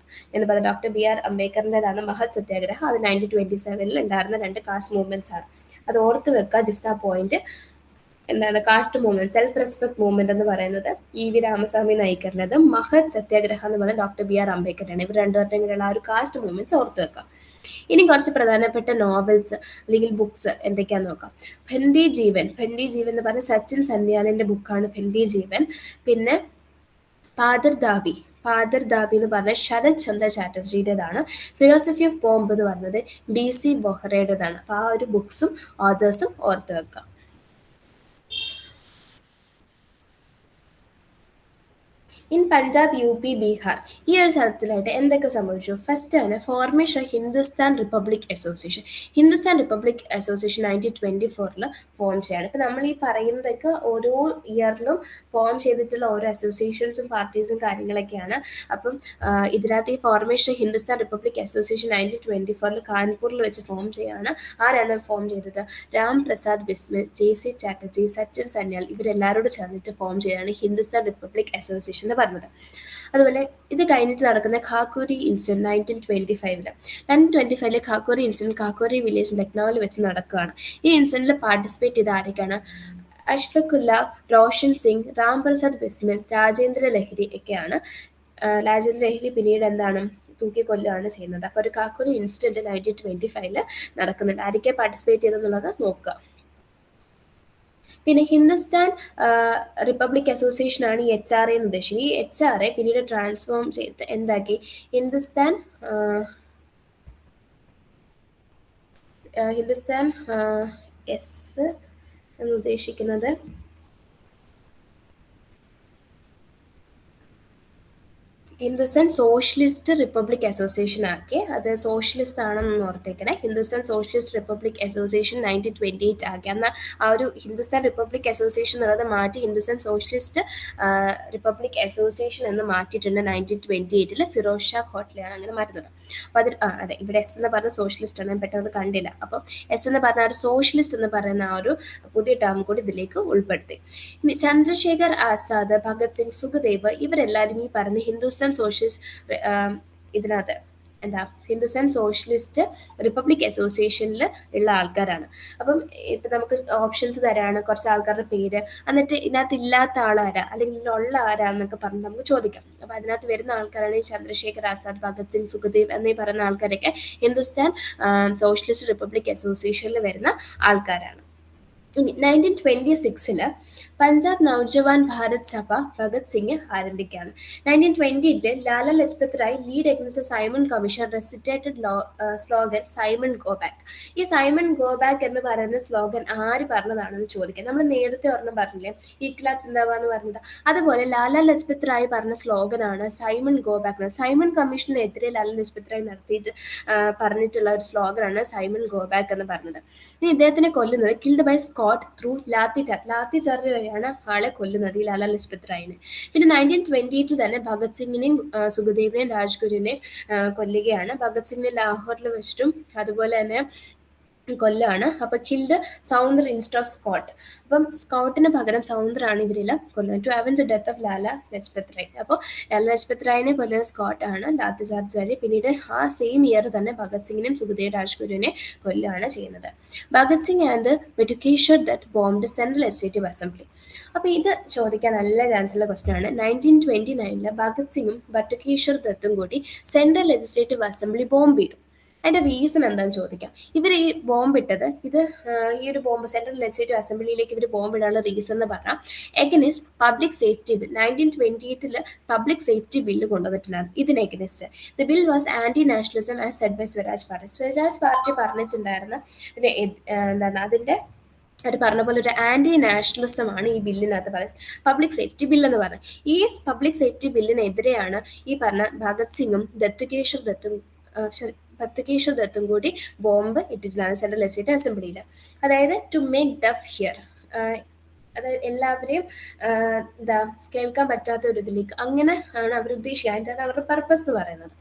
എന്ന് പറയുന്നത് ഡോക്ടർ BR അംബേദ്കറിൻ്റെതാണ് മഹത് സത്യാഗ്രഹ. അത് 1927 ഉണ്ടായിരുന്ന 2 കാസ്റ്റ് മൂവ്മെന്റ്സ് ആണ്. അത് ഓർത്ത് വെക്കുക, ജസ്റ്റ് ആ പോയിന്റ്. എന്താണ് caste movement, self respect movement എന്ന് പറയുന്നത് EV രാമസ്വാമി നായ്ക്കറിൻ്റെത്, മഹത് സത്യാഗ്രഹ എന്ന് പറയുന്നത് ഡോക്ടർ BR അംബേദ്കറാണ്. ഇവർ രണ്ടുപേരുടെയും കൂടെയുള്ള ആ ഒരു കാസ്റ്റ് മൂവ്മെന്റ്സ് ഓർത്ത് വെക്കാം. ഇനി കുറച്ച് പ്രധാനപ്പെട്ട നോവൽസ് അല്ലെങ്കിൽ ബുക്സ് എന്തൊക്കെയാന്ന് നോക്കാം. ഭണ്ടി ജീവൻ എന്ന് പറഞ്ഞ സച്ചിൻ സന്യാലിന്റെ ബുക്കാണ് ഭണ്ടി ജീവൻ. പിന്നെ പാദർദാബി എന്ന് പറഞ്ഞ ശരത് ചന്ദ്ര ചാറ്റർജിയുടേതാണ്. ഫിലോസഫി ഓഫ് ബോംബ് എന്ന് പറഞ്ഞത് BC ബൊഹ്റയുടേതാണ്. അപ്പോൾ ആ ഒരു ബുക്സും ഓതേഴ്സും ഓർത്ത് വെക്കാം. ഇൻ പഞ്ചാബ്, UP, ബീഹാർ ഈ ഒരു സ്ഥലത്തിലായിട്ട് എന്തൊക്കെ സംഭവിച്ചു? ഫസ്റ്റ് ആണ് formation Hindustan republic association. Hindustan republic association 1924 form ചെയ്യാണ്. ഇപ്പം നമ്മൾ ഈ പറയുന്നതൊക്കെ ഓരോ ഇയറിലും ഫോം ചെയ്തിട്ടുള്ള ഓരോ അസോസിയേഷൻസും പാർട്ടീസും കാര്യങ്ങളൊക്കെയാണ്. അപ്പം ഇതിനകത്ത് ഈ ഫോർമേഷൻ ഹിന്ദുസ്ഥാൻ റിപ്പബ്ലിക് അസോസിയേഷൻ 1924 കാൺപൂരിൽ വെച്ച് ഫോം ചെയ്യാണ്. ആരാണ് ഫോം ചെയ്തത്? രാം പ്രസാദ് ബിസ്മിൽ, JC ചാറ്റർജി, സച്ചിൻ സന്യാൽ ഇവരെല്ലാവരോട് ചേർന്നിട്ട് ഫോം ചെയ്യാണ് ഹിന്ദുസ്ഥാൻ റിപ്പബ്ലിക് അസോസിയേഷൻ എന്ന് പറഞ്ഞത്. അതുപോലെ ഇത് കഴിഞ്ഞിട്ട് നടക്കുന്ന ഖാക്കൂരി ഇൻസിഡന്റ് 1925 ഖാക്കൂരി ഇൻസിഡന്റ് ഖാക്കൂരി വില്ലേജ് ലക്നൌവിൽ വെച്ച് നടക്കുകയാണ്. ഈ ഇൻസിഡന്റിൽ പാർട്ടിസിപ്പേറ്റ് ചെയ്ത ആരൊക്കെയാണ്? അഷ്ഫഖുല്ല, റോഷൻ സിംഗ്, രാം പ്രസാദ് ബിസ്മിൽ, രാജേന്ദ്ര ലഹിരി ഒക്കെയാണ്. രാജേന്ദ്ര ലഹിരി പിന്നീട് എന്താണ് തൂക്കിക്കൊല്ലുകയാണ് ചെയ്യുന്നത്. അപ്പോൾ ഒരു ഖാക്കൂരി ഇൻസിഡന്റ് 1925 നടക്കുന്നുണ്ട്. ആരൊക്കെ പാർട്ടിസിപ്പേറ്റ് ചെയ്തെന്നുള്ളത് നോക്കുക. പിന്നെ ഹിന്ദുസ്ഥാൻ റിപ്പബ്ലിക് അസോസിയേഷൻ ആണ് ഈ HRA എന്ന് ഉദ്ദേശിക്കുന്നത്. ഈ HRA പിന്നീട് ട്രാൻസ്ഫോം ചെയ്തിട്ട് എന്താക്കി? ഹിന്ദുസ്ഥാൻ എസ് എന്ന് ഉദ്ദേശിക്കുന്നത് ഹിന്ദുസ്ഥാൻ സോഷ്യലിസ്റ്റ് റിപ്പബ്ലിക് അസോസിയേഷൻ ആക്കി. അത് സോഷ്യലിസ്റ്റ് ആണെന്ന് ഓർത്തേക്കണേ. ഹിന്ദുസ്ഥാൻ സോഷ്യലിസ്റ്റ് റിപ്പബ്ലിക് അസോസിയേഷൻ 1928 ആക്കി. എന്നാൽ ആ ഒരു ഹിന്ദുസ്ഥാൻ റിപ്പബ്ലിക് അസോസിയേഷൻ എന്നുള്ളത് മാറ്റി ഹിന്ദുസ്ഥാൻ സോഷ്യലിസ്റ്റ് റിപ്പബ്ലിക് അസോസിയേഷൻ എന്ന് മാറ്റിയിട്ടുണ്ട് 1928 ഫിറോസ് ഷാ കോട്ട്ലെയാണ് അങ്ങനെ മാറ്റുന്നത്. അപ്പോൾ അത് അതെ, ഇവിടെ S എന്ന് പറഞ്ഞ സോഷ്യലിസ്റ്റ് ആണ്, പെട്ടെന്ന് കണ്ടില്ല. അപ്പം S എന്ന് പറഞ്ഞ ഒരു സോഷ്യലിസ്റ്റ് എന്ന് പറയുന്ന ആ ഒരു പുതിയ ടേം കൂടി ഇതിലേക്ക് ഉൾപ്പെടുത്തി. ഇനി ചന്ദ്രശേഖർ ആസാദ്, ഭഗത് സിംഗ്, സുഖദേവ് ഇവരെല്ലാവരും ഈ പറഞ്ഞ ഹിന്ദുസ്ഥാൻ സോഷ്യലിസ്റ്റ് ഇതിനകത്ത് ഹിന്ദുസ്ഥാൻ സോഷ്യലിസ്റ്റ് റിപ്പബ്ലിക് അസോസിയേഷനിൽ ഉള്ള ആൾക്കാരാണ്. അപ്പം ഇപ്പം നമുക്ക് ഓപ്ഷൻസ് തരാണ്, കുറച്ച് ആൾക്കാരുടെ പേര്, എന്നിട്ട് ഇതിനകത്ത് ഇല്ലാത്ത ആളാരാ അല്ലെങ്കിൽ ഉള്ള ആരാന്നൊക്കെ പറഞ്ഞ് നമുക്ക് ചോദിക്കാം. അപ്പം അതിനകത്ത് വരുന്ന ആൾക്കാരാണ് ഈ ചന്ദ്രശേഖർ ആസാദ്, ഭഗത് സിംഗ്, സുഖദേവ് എന്നീ പറയുന്ന ആൾക്കാരൊക്കെ ഹിന്ദുസ്ഥാൻ സോഷ്യലിസ്റ്റ് റിപ്പബ്ലിക് അസോസിയേഷനിൽ വരുന്ന ആൾക്കാരാണ്. ഇനി 1926 പഞ്ചാബ് നവജവാൻ ഭാരത് സഭ ഭഗത് സിംഗ് ആരംഭിക്കുകയാണ്. 1920 Lala Lajpat Rai lead against Simon commission recited slogan Simon go back. ഈ സൈമൺ ഗോ ബാക്ക് എന്ന് പറയുന്ന സ്ലോഗൻ ആര് പറഞ്ഞതാണെന്ന് ചോദിക്കാം. നമ്മൾ നേരത്തെ ഒരെണ്ണം പറഞ്ഞില്ലേ, ഇക്ലാബ് സിന്ദാബാദ് എന്ന് പറഞ്ഞത്, അതുപോലെ ലാല ലജ്പത് റായ് പറഞ്ഞ സ്ലോഗനാണ് സൈമൺ ഗോ ബാക്ക്. സൈമൺ കമ്മീഷനെതിരെ ലാല ലജ്പത് റായ് നടത്തിയിട്ട് പറഞ്ഞിട്ടുള്ള ഒരു സ്ലോഗനാണ് സൈമൺ ഗോ ബാക്ക് എന്ന് പറഞ്ഞത്. ഇനി ഇദ്ദേഹത്തിനെ കൊല്ലുന്നത് killed by Scott through lathi charge വഴിയാണ് ആളെ കൊല്ലുന്നത്, ഈ ലാല ലജ്പത് റായിനെ. പിന്നെ 1928 തന്നെ ഭഗത് സിംഗിനെയും സുഖദേവിനെയും രാജ്ഗുരുവിനെയും കൊല്ലുകയാണ്. ഭഗത് സിംഗിനെ ലാഹോറിൽ വെച്ചിട്ടും അതുപോലെ തന്നെ കൊല്ലാണ്. അപ്പോൾ killed Saunders instead of Scott. അപ്പം സ്കൗട്ടിന് പകരം സൗന്ദറാണ് ഇവരെല്ലാം കൊല്ലുന്നത്. To avenge the death of Lala Lajpat Rai. അപ്പോൾ ലാല ലജ്പത് റായിനെ കൊല്ലുന്ന സ്കോട്ടാണ് ലാത്തി ചാർജ് വഴി. പിന്നീട് ആ സെയിം ഇയർ തന്നെ ഭഗത് സിംഗിനെയും സുഖദേവ് രാജ്ഗുരുവിനെ കൊല്ലുകയാണ് ചെയ്യുന്നത്. Bhagat Singh and Batukeshwar Dutt bombed central legislative assembly. അപ്പോൾ ഇത് ചോദിക്കാൻ നല്ല ചാൻസുള്ള ക്വസ്റ്റൻ ആണ്. 1929 ഭഗത് സിംഗും ബട്ടുകേശ്വർ ദത്തും കൂടി സെൻട്രൽ ലെജിസ്ലേറ്റീവ് അസംബ്ലി ബോംബ് ചെയ്തു. അതിന്റെ റീസൺ എന്താണെന്ന് ചോദിക്കാം. ഇവർ ഈ ബോംബ് ഇട്ടത് ഈ ഒരു ബോംബ് സെൻട്രൽ ലെജിസ്ലേറ്റീവ് അസംബ്ലിയിലേക്ക് ഇവർ ബോംബ് ഇടാനുള്ള റീസൺ എന്ന് പറഞ്ഞാൽ against public safety bill 1928 public safety bill കൊണ്ടുവന്നിട്ടുണ്ടായിരുന്നു. ഇതിന് against the bill was anti nationalism as said by Swaraj party. Swaraj party പറഞ്ഞിട്ടുണ്ടായിരുന്ന എന്താണ് അതിന്റെ അവർ പറഞ്ഞ പോലെ ഒരു ആന്റി നാഷണലിസം ആണ് ഈ ബില്ലിനകത്ത് പറയുന്നത്, പബ്ലിക് സേഫ്റ്റി ബിൽ എന്ന് പറയുന്നത്. ഈ പബ്ലിക് സേഫ്റ്റി ബില്ലിനെതിരെയാണ് ഈ പറഞ്ഞ ഭഗത് സിംഗും ബത്തുകേശ്വർ ദത്തും കൂടി ബോംബ് ഇട്ടിട്ടുള്ളതാണ് സെൻട്രൽ ലെജിസ്ലേറ്റീവ് അസംബ്ലിയിൽ. അതായത് ടു മേക്ക് ഡഫ് ഹിയർ, അതായത് എല്ലാവരെയും കേൾക്കാൻ പറ്റാത്ത ഒരു ഇതിലേക്ക്, അങ്ങനെ ആണ് അവർ ഉദ്ദേശിക്കുക. അതിൻ്റെ അവരുടെ പർപ്പസ് എന്ന് പറയുന്നത്.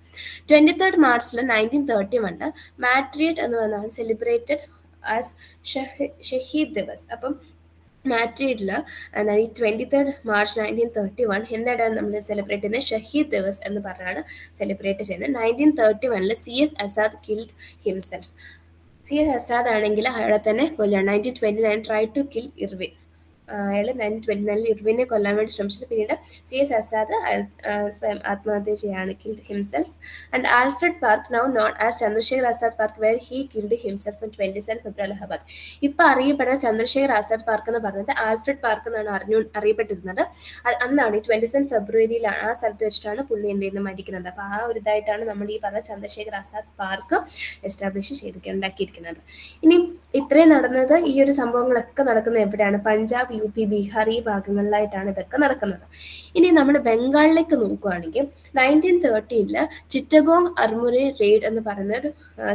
23 മാർച്ചിൽ 1931 മാട്രിയറ്റ് എന്ന് പറഞ്ഞാൽ സെലിബ്രേറ്റഡ് ആസ് ഷഹീദ് ദിവസ്. അപ്പം മാട്രിഡിൽ ഈ 23 മാർച്ച് 1931 എന്താണ് നമ്മൾ സെലിബ്രേറ്റ് ചെയ്യുന്നത്? ഷഹീദ് ദിവസ് എന്ന് പറഞ്ഞാണ് സെലിബ്രേറ്റ് ചെയ്യുന്നത്. 1931 CS Azad killed himself. CS Azad ആണെങ്കിൽ അയാളെ തന്നെ കൊല്ലാണ്. 1929 ട്രൈ ടു കിൽ ഇർവിൻ. അയാൾ 1929 ഇർവിനെ കൊല്ലാൻ വേണ്ടി ശ്രമിച്ചത്. പിന്നീട് CS ആസാദ് സ്വയം ആത്മഹത്യ ചെയ്യാണ്, killed himself. And Alfred park, now known as Chandrashekhar Azad park, where he killed himself on 27 February Allahabad. ഇപ്പൊ അറിയപ്പെടുന്ന ചന്ദ്രശേഖർ ആസാദ് പാർക്ക് എന്ന് പറയുന്നത് ആൽഫ്രഡ് പാർക്ക് എന്നാണ് അറിയപ്പെട്ടിരുന്നത്. അന്നാണ് ഈ 27 ഫെബ്രുവരിയിലാണ് ആ സ്ഥലത്ത് വെച്ചിട്ടാണ് പുള്ളി എന്ത് ചെയ്യുന്നത്, മരിക്കുന്നത്. അപ്പൊ ആ ഒരു ഇതായിട്ടാണ് നമ്മൾ ഈ പറഞ്ഞ ചന്ദ്രശേഖർ ആസാദ് പാർക്ക് എസ്റ്റാബ്ലിഷ് ഉണ്ടാക്കിയിരിക്കുന്നത്. ഇനി ഇത്രയും നടന്നത്, ഈ ഒരു സംഭവങ്ങളൊക്കെ നടക്കുന്നത് എവിടെയാണ്? പഞ്ചാബ്, UP, ബീഹാർ ഈ ഭാഗങ്ങളിലായിട്ടാണ് ഇതൊക്കെ നടക്കുന്നത്. ഇനി നമ്മൾ ബംഗാളിലേക്ക് നോക്കുകയാണെങ്കിൽ 1913 ചിറ്റഗോങ് അർമുറി റെയ്ഡ് എന്ന് പറയുന്ന ഒരു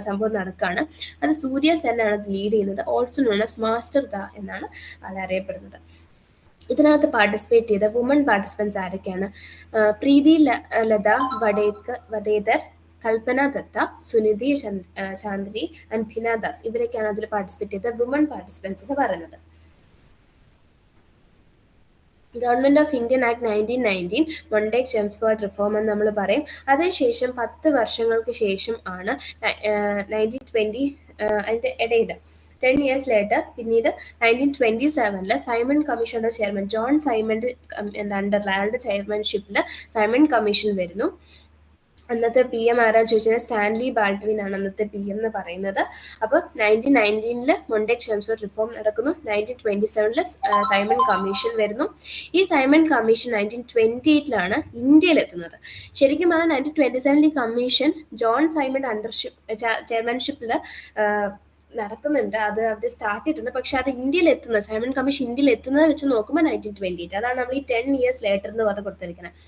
സംഭവം നടക്കുകയാണ്. അത് സൂര്യ സെന്നാണ് അത് ലീഡ് ചെയ്യുന്നത്. Also known as master da എന്നാണ് ആൾ അറിയപ്പെടുന്നത്. ഇതിനകത്ത് പാർട്ടിസിപ്പേറ്റ് ചെയ്ത വുമൺ പാർട്ടിസിപ്പൻസ് ആരൊക്കെയാണ്? പ്രീതി ലത വഡേദർ, കൽപ്പന ദത്ത, സുനിധി ചാന്ദ്രി ആൻഡ് ഭിന ദാസ്, ഇവരൊക്കെയാണ് അതിൽ പാർട്ടിസിപ്പേറ്റ് ചെയ്ത വുമൺ പാർട്ടിസിപ്പൻസ് എന്ന് പറയുന്നത്. Government of Indian act 1919 Montagu Chelmsford reform എന്ന് നമ്മൾ പറയും. അതിനുശേഷം 10 വർഷങ്ങൾക്ക് ശേഷം ആണ് 1920 അതിന്റെ ഇടയിൽ 10 years later പിന്നീട് 1927 സൈമൺ കമ്മീഷന്റെ ചെയർമാൻ ജോൺ സൈമന്റെ അണ്ടറിൽ അയാളുടെ ചെയർമാൻഷിപ്പിൽ സൈമൺ കമ്മീഷൻ വരുന്നു. അന്നത്തെ PM ആരാന്ന് ചോദിച്ചാൽ സ്റ്റാൻലി ബാൾഡ്വിൻ ആണ് അന്നത്തെ PM എന്ന് പറയുന്നത്. അപ്പോൾ 1919 മൊണ്ടേക് ചെംസ്ഫോർഡ് റിഫോം നടക്കുന്നു. 1927 സൈമൺ കമ്മീഷൻ വരുന്നു. ഈ സൈമൺ കമ്മീഷൻ 1928 ഇന്ത്യയിൽ എത്തുന്നത്. ശരിക്കും പറഞ്ഞാൽ 1927 ഈ കമ്മീഷൻ ജോൺ സൈമൺ ചെയർമാൻഷിപ്പിൽ നടക്കുന്നുണ്ട്. അത് അവർ സ്റ്റാർട്ട് ചെയ്തിട്ടുണ്ട്. പക്ഷെ അത് ഇന്ത്യയിൽ എത്തുന്നത്, സൈമൺ കമ്മീഷൻ ഇന്ത്യയിൽ എത്തുന്നത് വെച്ച് നോക്കുമ്പോൾ 1928. അതാണ് നമ്മൾ ഈ 10 years later എന്ന് പറഞ്ഞ് കൊടുത്തിരിക്കുന്നത്.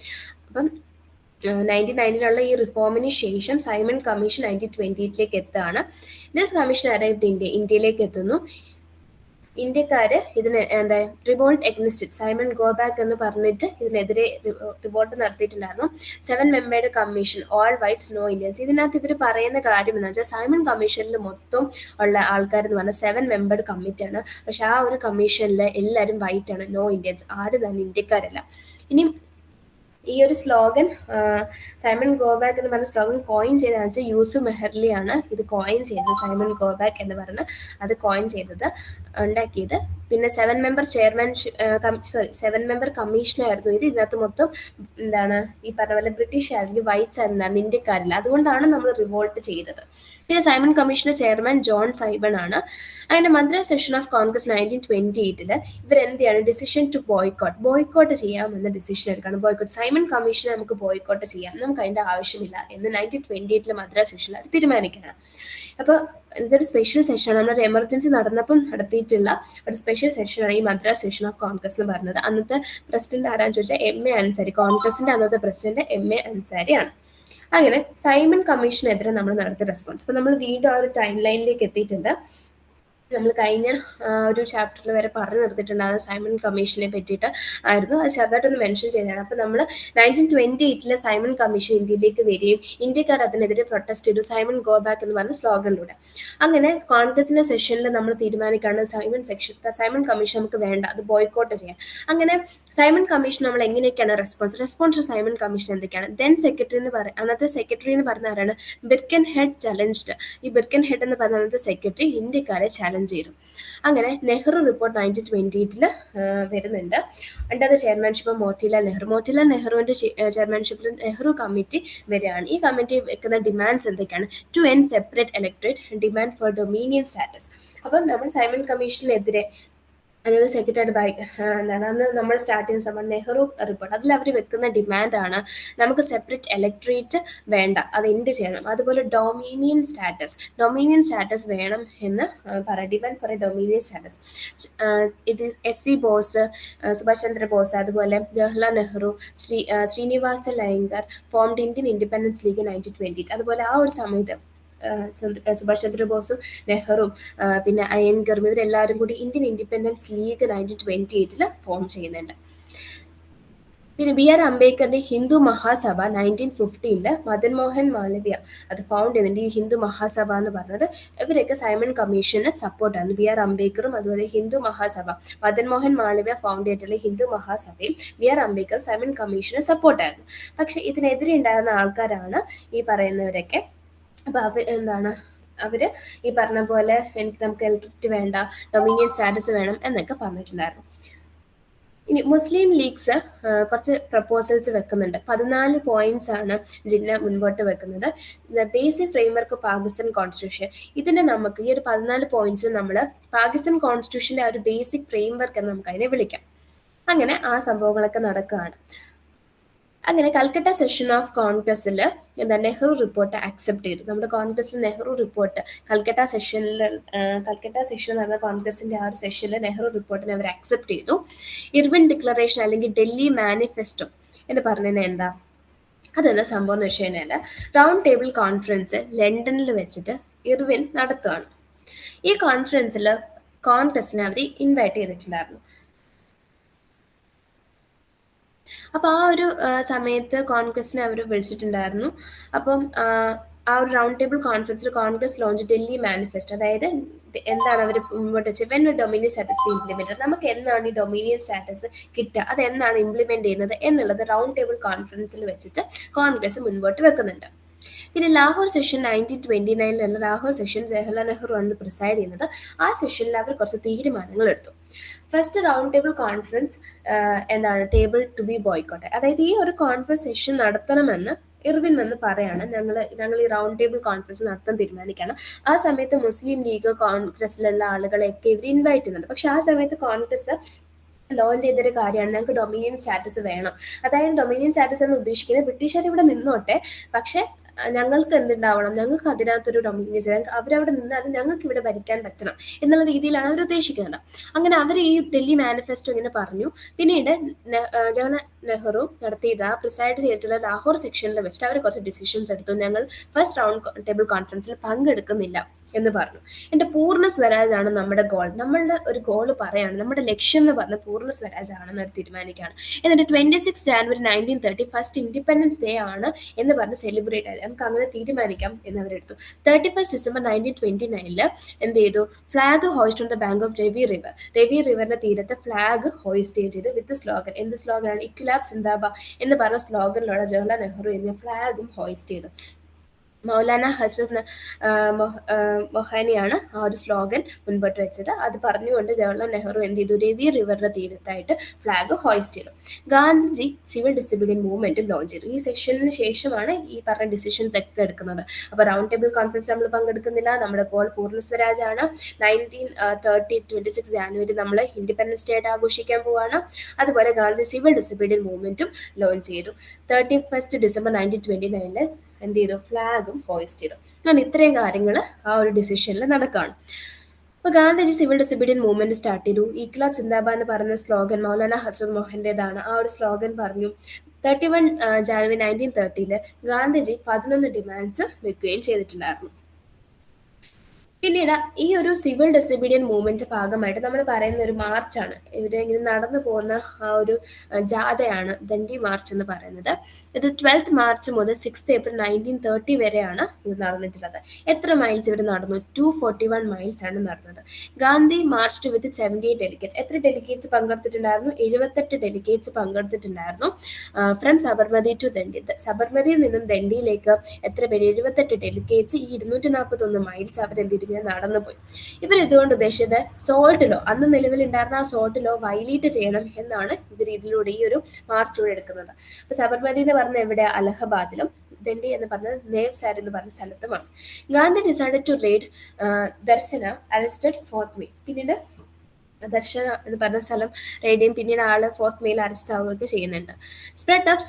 അപ്പം 1919 ഈ റിഫോമിന് ശേഷം സൈമൺ കമ്മീഷൻ 1928 എത്തുകയാണ്. ദിസ് കമ്മീഷൻ അറൈവ്ഡ് ഇന്ത്യയിലേക്ക് എത്തുന്നു. ഇന്ത്യക്കാര് ഇതിന് റിവോൾട്ട് എഗ്നിസ്റ്റ് സൈമൺ ഗോബാക്ക് എന്ന് പറഞ്ഞിട്ട് ഇതിനെതിരെ റിവോൾട്ട് നടത്തിയിട്ടുണ്ടായിരുന്നു. 7 membered commission, all whites no Indians. ഇതിനകത്ത് ഇവർ പറയുന്ന കാര്യം എന്ന് വെച്ചാൽ സൈമൺ കമ്മീഷനിൽ മൊത്തം ഉള്ള ആൾക്കാർ എന്ന് പറഞ്ഞാൽ 7 മെമ്പേർഡ് കമ്മിറ്റി ആണ്. പക്ഷെ ആ ഒരു കമ്മീഷനിൽ എല്ലാവരും വൈറ്റ് ആണ്, നോ ഇന്ത്യൻസ്, ആരും തന്നെ ഇന്ത്യക്കാരല്ല. ഇനി ഈ ഒരു സ്ലോഗൻ സൈമൺ ഗോബാക്ക് എന്ന് പറഞ്ഞ സ്ലോഗൻ കോയിൻ ചെയ്തതെന്ന് വെച്ചാൽ യൂസുഫ് മെഹർലി ആണ് ഇത് കോയിൻ ചെയ്തത്. സൈമൺ ഗോബാക്ക് എന്ന് പറഞ്ഞ് അത് കോയിൻ ഉണ്ടാക്കിയത്. പിന്നെ 7 മെമ്പർ കമ്മീഷനായിരുന്നു ഇത്. ഇതിനകത്ത് മൊത്തം ഈ പറഞ്ഞ പോലെ ബ്രിട്ടീഷ് ആയിരുന്നു, വൈറ്റ്സ് ആയിരുന്നു, ഇന്ത്യക്കാരില്ല. അതുകൊണ്ടാണ് നമ്മൾ റിവോൾട്ട് ചെയ്തത്. പിന്നെ സൈമൺ കമ്മീഷന്റെ ചെയർമാൻ ജോൺ സൈമൺ ആണ്. അങ്ങനെ മദ്രാസ് സെഷൻ ഓഫ് കോൺഗ്രസ് 1928 ഇവരെന്ത് ചെയ്യാണ്? ഡിസിഷൻ ടു ബോയ്ക്കോട്ട് ചെയ്യാമെന്ന് ഡിസിഷൻ എടുക്കുകയാണ്. ബോയ്ക്കോട്ട് സൈമൺ കമ്മീഷനെ നമുക്ക് ബോയ്ക്കോട്ട് ചെയ്യാം, നമുക്ക് അതിന്റെ ആവശ്യമില്ല എന്ന് 1928 മദ്രാസ് സെഷനിൽ അവർ തീരുമാനിക്കുകയാണ്. അപ്പോൾ ഇതൊരു സ്പെഷ്യൽ സെഷനാണ്. നമ്മളൊരു എമർജൻസി നടന്നപ്പം നടത്തിയിട്ടുള്ള ഒരു സ്പെഷ്യൽ സെഷനാണ് ഈ മദ്രാസ് സെഷൻ ഓഫ് കോൺഗ്രസ് എന്ന് പറഞ്ഞത്. അന്നത്തെ പ്രസിഡന്റ് ആരാന്ന് ചോദിച്ചാൽ MA അൻസാരി. കോൺഗ്രസിന്റെ അന്നത്തെ പ്രസിഡന്റ് MA അൻസാരി ആണ്. അങ്ങനെ സൈമൺ കമ്മീഷനെതിരെ നമ്മൾ നടത്തിയ റെസ്പോൺസ്. അപ്പോൾ നമ്മൾ വീണ്ടും ആ ഒരു ടൈം ലൈനിലേക്ക് എത്തിയിട്ടുണ്ട്. നമ്മൾ കഴിഞ്ഞ ഒരു ചാപ്റ്ററിൽ വരെ പറഞ്ഞു നിർത്തിയിട്ടുണ്ടാകുന്ന സൈമൺ കമ്മീഷനെ പറ്റിയിട്ട് ആയിരുന്നു. അത് ചെറുതായിട്ടൊന്ന് മെൻഷൻ ചെയ്തതാണ്. അപ്പോൾ നമ്മൾ 1928 സൈമൺ കമ്മീഷൻ ഇന്ത്യയിലേക്ക് വരികയും ഇന്ത്യക്കാർ അതിനെതിരെ പ്രൊട്ടസ്റ്റ് ചെയ്തു, സൈമൺ ഗോ ബാക്ക് എന്ന് പറഞ്ഞ സ്ലോഗനിലൂടെ. അങ്ങനെ കോൺഗ്രസിന്റെ സെഷനിൽ നമ്മൾ തീരുമാനിക്കുകയാണ് സൈമൺ കമ്മീഷൻ നമുക്ക് വേണ്ട, അത് ബോയ്ക്കോട്ട് ചെയ്യാൻ. അങ്ങനെ സൈമൺ കമ്മീഷൻ നമ്മൾ എങ്ങനെയൊക്കെയാണ് റെസ്പോൺസ് ടു സൈമൺ കമ്മീഷൻ എന്തൊക്കെയാണ്? ദെൻ സെക്രട്ടറി എന്ന് പറയുന്നത്, അന്നത്തെ സെക്രട്ടറി എന്ന് പറഞ്ഞ ആരാണ്? ബിർക്കൻ ഹെഡ് ചലഞ്ച്ഡ്. ഈ ബിർക്കൻ ഹെഡ് എന്ന് പറഞ്ഞ അന്നത്തെ സെക്രട്ടറി ഇന്ത്യക്കാരെ ചാലഞ്ച് പ്ലാൻ ചെയ്തു. അങ്ങനെ നെഹ്റു റിപ്പോർട്ട് 1928 വരുന്നുണ്ട്. Under the chairmanship of Motilal Nehru. Motilal നെഹ്റുവിന്റെ ചെയർമാൻഷിപ്പിൽ നെഹ്റു കമ്മിറ്റി വരികയാണ്. ഈ കമ്മിറ്റി വെക്കുന്ന ഡിമാൻഡ്സ് എന്തൊക്കെയാണ്? To end separate electorate, demand for dominion status. അപ്പം നമ്മൾ സൈമൺ കമ്മീഷനെതിരെ, അതായത് സെക്രട്ടറി ബൈ എന്താണ് അന്ന് നമ്മൾ സ്റ്റാർട്ട് ചെയ്യുന്ന സമയം നെഹ്റു റിപ്പോർട്ട്, അതിൽ അവർ വെക്കുന്ന ഡിമാൻഡാണ് നമുക്ക് സെപ്പറേറ്റ് ഇലക്ട്രേറ്റ് വേണ്ട, അത് എൻഡ് ചെയ്യണം. അതുപോലെ ഡൊമീനിയൻ സ്റ്റാറ്റസ് വേണം എന്ന് പറയാം. Demand for a dominion status. ഇത് SC ബോസ്, സുഭാഷ് ചന്ദ്ര ബോസ്, അതുപോലെ Jawaharlal Nehru, Srinivasa Iyengar formed Indian independence league 1928. അതുപോലെ ആ ഒരു സമയത്ത് സുഭാഷ് ചന്ദ്രബോസും നെഹ്റുവും പിന്നെ അയ്യൻഗറും ഇവരെല്ലാവരും കൂടി ഇന്ത്യൻ ഇൻഡിപെൻഡൻസ് ലീഗ് 1928 ഫോം ചെയ്യുന്നുണ്ട്. പിന്നെ BR അംബേദ്കറിന്റെ ഹിന്ദു മഹാസഭ 1915 മദൻ മോഹൻ മാളവ്യ അത് ഫൗണ്ട് ചെയ്യുന്നുണ്ട്. ഈ ഹിന്ദു മഹാസഭ എന്ന് പറഞ്ഞത് ഇവരൊക്കെ സൈമൺ കമ്മീഷന് സപ്പോർട്ടാണ്. BR അംബേദ്കറും അതുപോലെ ഹിന്ദു മഹാസഭ, മദൻ മോഹൻ മാളവ്യ ഫൗണ്ട് ചെയ്തിട്ടുള്ള ഹിന്ദു മഹാസഭയും BR അംബേദ്കറും സൈമൺ കമ്മീഷന് സപ്പോർട്ടായിരുന്നു. പക്ഷെ ഇതിനെതിരെ ഉണ്ടാകുന്ന ആൾക്കാരാണ് ഈ പറയുന്നവരൊക്കെ. അപ്പൊ അവര് ഈ പറഞ്ഞ പോലെ നമുക്ക് ഇലക്ട്രിസിറ്റി വേണ്ട, ഡൊമീനിയൻ സ്റ്റാറ്റസ് വേണം എന്നൊക്കെ പറഞ്ഞിട്ടുണ്ടായിരുന്നു. ഇനി മുസ്ലിം ലീഗ്സ് കുറച്ച് പ്രപ്പോസൽസ് വെക്കുന്നുണ്ട്. 14 പോയിന്റ്സ് ആണ് ജിന്ന മുൻപോട്ട് വെക്കുന്നത്. Basic framework Pakistan constitution. ഇതിനെ നമുക്ക് ഈ ഒരു 14 പോയിന്റ്സ് നമ്മൾ പാകിസ്ഥാൻ കോൺസ്റ്റിറ്റ്യൂഷന്റെ ആ ഒരു ബേസിക് ഫ്രെയിംവർക്ക് എന്ന് നമുക്ക് അതിനെ വിളിക്കാം. അങ്ങനെ ആ സംഭവങ്ങളൊക്കെ നടക്കുകയാണ്. അങ്ങനെ കൽക്കട്ട സെഷൻ ഓഫ് കോൺഗ്രസ്സിൽ നെഹ്റു റിപ്പോർട്ട് അക്സെപ്റ്റ് ചെയ്തു. നമ്മുടെ കോൺഗ്രസ്സിൽ നെഹ്റു റിപ്പോർട്ട് കൽക്കട്ട സെഷൻ നടന്ന കോൺഗ്രസിന്റെ ആ ഒരു സെഷനിൽ നെഹ്റു റിപ്പോർട്ടിനെ അവർ അക്സെപ്റ്റ് ചെയ്തു. ഇർവിൻ ഡിക്ലറേഷൻ അല്ലെങ്കിൽ ഡൽഹി മാനിഫെസ്റ്റോ എന്ന് പറഞ്ഞാൽ എന്താ? അതെന്താ സംഭവം എന്ന് വെച്ച് കഴിഞ്ഞാൽ റൗണ്ട് ടേബിൾ കോൺഫറൻസ് ലണ്ടനിൽ വെച്ചിട്ട് ഇർവിൻ നടത്തുകയാണ്. ഈ കോൺഫറൻസിൽ കോൺഗ്രസിനെ അവർ ഇൻവൈറ്റ് ചെയ്തിട്ടുണ്ടായിരുന്നു. അപ്പോൾ ആ ഒരു സമയത്ത് കോൺഗ്രസിനെ അവർ വിളിച്ചിട്ടുണ്ടായിരുന്നു. അപ്പം ആ ഒരു റൗണ്ട് ടേബിൾ കോൺഫറൻസിൽ കോൺഗ്രസ് ലോഞ്ച് ഡൽഹി മാനിഫെസ്റ്റോ. അതായത് എന്താണ് അവർ മുമ്പോട്ട് വെച്ചത്? When dominion status B implemented, നമുക്ക് എന്നാണ് ഈ ഡൊമീനിയൻ സ്റ്റാറ്റസ് കിട്ടുക, അത് എന്നാണ് ഇംപ്ലിമെന്റ് ചെയ്യുന്നത് എന്നുള്ളത് റൗണ്ട് ടേബിൾ കോൺഫറൻസിൽ വെച്ചിട്ട് കോൺഗ്രസ് മുൻപോട്ട് വെക്കുന്നുണ്ട്. പിന്നെ ലാഹോർ സെഷൻ 1929 ലാഹോർ സെഷൻ ജവഹർലാൽ നെഹ്റു ആണ് പ്രിസൈഡ് ചെയ്യുന്നത്. ആ സെഷനിൽ അവർ കുറച്ച് തീരുമാനങ്ങൾ എടുത്തു. ഫസ്റ്റ് റൗണ്ട് ടേബിൾ കോൺഫറൻസ് എന്താണ്? Table to be boycott. അതായത് ഈ ഒരു കോൺഫറൻസ് സെഷൻ നടത്തണമെന്ന് ഇർവിൻ വന്ന് പറയാണ്, ഞങ്ങൾ ഈ റൗണ്ട് ടേബിൾ കോൺഫറൻസ് നടത്താൻ തീരുമാനിക്കുകയാണ്. ആ സമയത്ത് മുസ്ലിം ലീഗ് കോൺഗ്രസിലുള്ള ആളുകളെയൊക്കെ ഇവർ ഇൻവൈറ്റ് ചെയ്യുന്നുണ്ട്. പക്ഷെ ആ സമയത്ത് കോൺഗ്രസ് ലോഞ്ച് ചെയ്തൊരു കാര്യമാണ് ഞങ്ങൾക്ക് ഡൊമീനിയൻ സ്റ്റാറ്റസ് വേണം. അതായത് ഡൊമീനിയൻ സ്റ്റാറ്റസ് എന്ന് ഉദ്ദേശിക്കുന്നത് ബ്രിട്ടീഷുകാർ ഇവിടെ നിന്നോട്ടെ, പക്ഷെ ഞങ്ങൾക്ക് എന്തുണ്ടാവണം, ഞങ്ങൾക്ക് അതിനകത്തൊരു ഡൊമീനിയൻ സ്റ്റാറ്റസ്, അവരവിടെ നിന്നാൽ ഞങ്ങൾക്ക് ഇവിടെ ഭരിക്കാൻ പറ്റണം എന്നുള്ള രീതിയിലാണ് അവർ ഉദ്ദേശിക്കുന്നത്. അങ്ങനെ അവർ ഈ ഡൽഹി മാനിഫെസ്റ്റോ ഇങ്ങനെ പറഞ്ഞു. പിന്നീട് ജവഹർലാൽ നെഹ്റു നടത്തിയത് പ്രിസൈഡ് ചെയ്തിട്ടുള്ള ലാഹോർ സെക്ഷനിൽ വെച്ചിട്ട് അവർ കുറച്ച് ഡിസിഷൻസ് എടുത്തു. ഞങ്ങൾ ഫസ്റ്റ് റൗണ്ട് ടേബിൾ കോൺഫറൻസിൽ പങ്കെടുക്കുന്നില്ല എന്ന് പറഞ്ഞു. എൻ്റെ പൂർണ്ണ സ്വരാജാണ് നമ്മുടെ ഗോൾ. നമ്മളുടെ ഒരു ഗോള് പറയാണ്, നമ്മുടെ ലക്ഷ്യം എന്ന് പറഞ്ഞ പൂർണ്ണ സ്വരാജ് ആണെന്ന് അവർ തീരുമാനിക്കുകയാണ്. എന്നിട്ട് 26 ജാനുവരി 1930 ഫസ്റ്റ് ഇൻഡിപെൻഡൻസ് ഡേ ആണ് എന്ന് പറഞ്ഞ് സെലിബ്രേറ്റ് ആയി നമുക്ക് അങ്ങനെ തീരുമാനിക്കാം എന്നവരെടുത്തു. 31 ഡിസംബർ 1929 എന്ത് ചെയ്തു? Flag hoist on the bank of Ravi റിവറിന്റെ തീരത്ത് ഫ്ലാഗ് ഹോയിസ്റ്റ് ചെയ്ത് വിത്ത് സ്ലോഗൻ. എന്ത് സ്ലോഗനാണ്? ഇക്ലാബ് സിന്ദാബാദ് എന്ന് പറഞ്ഞ സ്ലോഗനിലൂടെ ജവഹർലാൽ നെഹ്റു എന്ന ഫ്ലാഗും ഹോയിസ്റ്റ് ചെയ്തു. മൗലാന ഹസ്രത്ത് മൊഹാനിയാണ് ആ ഒരു സ്ലോഗൻ മുൻപോട്ട് വെച്ചത്. അത് പറഞ്ഞുകൊണ്ട് ജവഹർലാൽ നെഹ്റു എന്ത് ചെയ്തു? രവി റിവറിന്റെ തീരത്തായിട്ട് ഫ്ലാഗ് ഹോയിസ്റ്റ് ചെയ്തു. Gandhiji civil discipline movement launch ചെയ്തു. ഈ സെഷനിന് ശേഷമാണ് ഈ പറഞ്ഞ ഡിസിഷൻസ് ഒക്കെ എടുക്കുന്നത്. അപ്പോൾ റൗണ്ട് ടേബിൾ കോൺഫറൻസ് നമ്മൾ പങ്കെടുക്കുന്നില്ല, നമ്മുടെ ഗോൾ പൂർണ്ണ സ്വരാജാണ്. 1930 26 ജാനുവരി നമ്മൾ ഇൻഡിപെൻഡൻസ് ഡേ ആയിട്ട് ആഘോഷിക്കാൻ പോവാണ്. അതുപോലെ ഗാന്ധി സിവിൽ ഡിസിപ്ലിൻ മൂവ്മെന്റും ലോഞ്ച് ചെയ്തു. 31 ഡിസംബർ 1929 എന്ത് ചെയ്തു? ഫ്ലാഗും ഹോയിസ്റ്റ് ചെയ്തു. അങ്ങനെ ഇത്രയും കാര്യങ്ങൾ ആ ഒരു ഡിസിഷനിൽ നടക്കുകയാണ്. അപ്പോൾ Gandhiji civil discipline movement start ചെയ്തു. ഇക്ലാബ് സിന്ദാബാദ് എന്ന് പറയുന്ന സ്ലോഗൻ മൗലാന ഹസ്രത്ത് മോഹൻ്റെതാണ്. ആ ഒരു സ്ലോഗൻ പറഞ്ഞു. 31 ജാനുവരി 1930 ഗാന്ധിജി 11 ഡിമാൻഡ്സ് വെക്കുകയും ചെയ്തിട്ടുണ്ടായിരുന്നു. പിന്നീട് ഈ ഒരു സിവിൽ ഡിസൊബീഡിയൻ മൂവ്മെന്റ് ഭാഗമായിട്ട് നമ്മൾ പറയുന്ന ഒരു മാർച്ചാണ്, ഇങ്ങനെ നടന്നു പോകുന്ന ആ ഒരു ജാഥയാണ് ദണ്ഡി മാർച്ച് എന്ന് പറയുന്നത്. ഇത് 12th മാർച്ച് മുതൽ 6th ഏപ്രിൽ 1930 വരെയാണ് ഇത് നടന്നിട്ടുള്ളത്. എത്ര മൈൽസ് ഇവർ നടന്നു? 241 മൈൽസ് ആണ് നടന്നത്. Gandhi march with 78 delegates. എത്ര ഡെലിഗേറ്റ്സ് പങ്കെടുത്തിട്ടുണ്ടായിരുന്നു? 78 ഡെലിഗേറ്റ്സ് പങ്കെടുത്തിട്ടുണ്ടായിരുന്നു. From Sabarmati to Dandi. സബർമതിയിൽ നിന്നും ദണ്ഡിയിലേക്ക് എത്ര പേര്? 78 ഡെലിഗേറ്റ്സ്. ഈ 241 മൈൽസ് അവർ എന്ത് ചെയ്തു? ഇവർ നടന്നുപോയി. ഇവർ ഇതുകൊണ്ട് ഉദ്ദേശിച്ചത് സോൾട്ട് ലോ, അന്ന് നിലവിലുണ്ടായിരുന്ന ആ സോൾട്ട് ലോ വൈലേറ്റ് ചെയ്യണം എന്നാണ് ഇവർ ഇതിലൂടെ ഈ ഒരു മാർച്ചിലൂടെ എടുക്കുന്നത്. അപ്പൊ സബർമതി എന്ന് പറഞ്ഞ എവിടെ, അലഹബാദിലും ദണ്ഡി എന്ന് പറഞ്ഞത് നേവ്സാർ എന്ന് പറഞ്ഞ സ്ഥലത്തുമാണ്. Gandhi decided to raid Dharasana arrested 4th May. പിന്നീട് ദർശന എന്ന് പറഞ്ഞ സ്ഥലം റെയ്ഡ് ചെയ്യും. പിന്നീട് ആള് 4th May അറസ്റ്റ് ആവുകയൊക്കെ ചെയ്യുന്നുണ്ട്. Spread of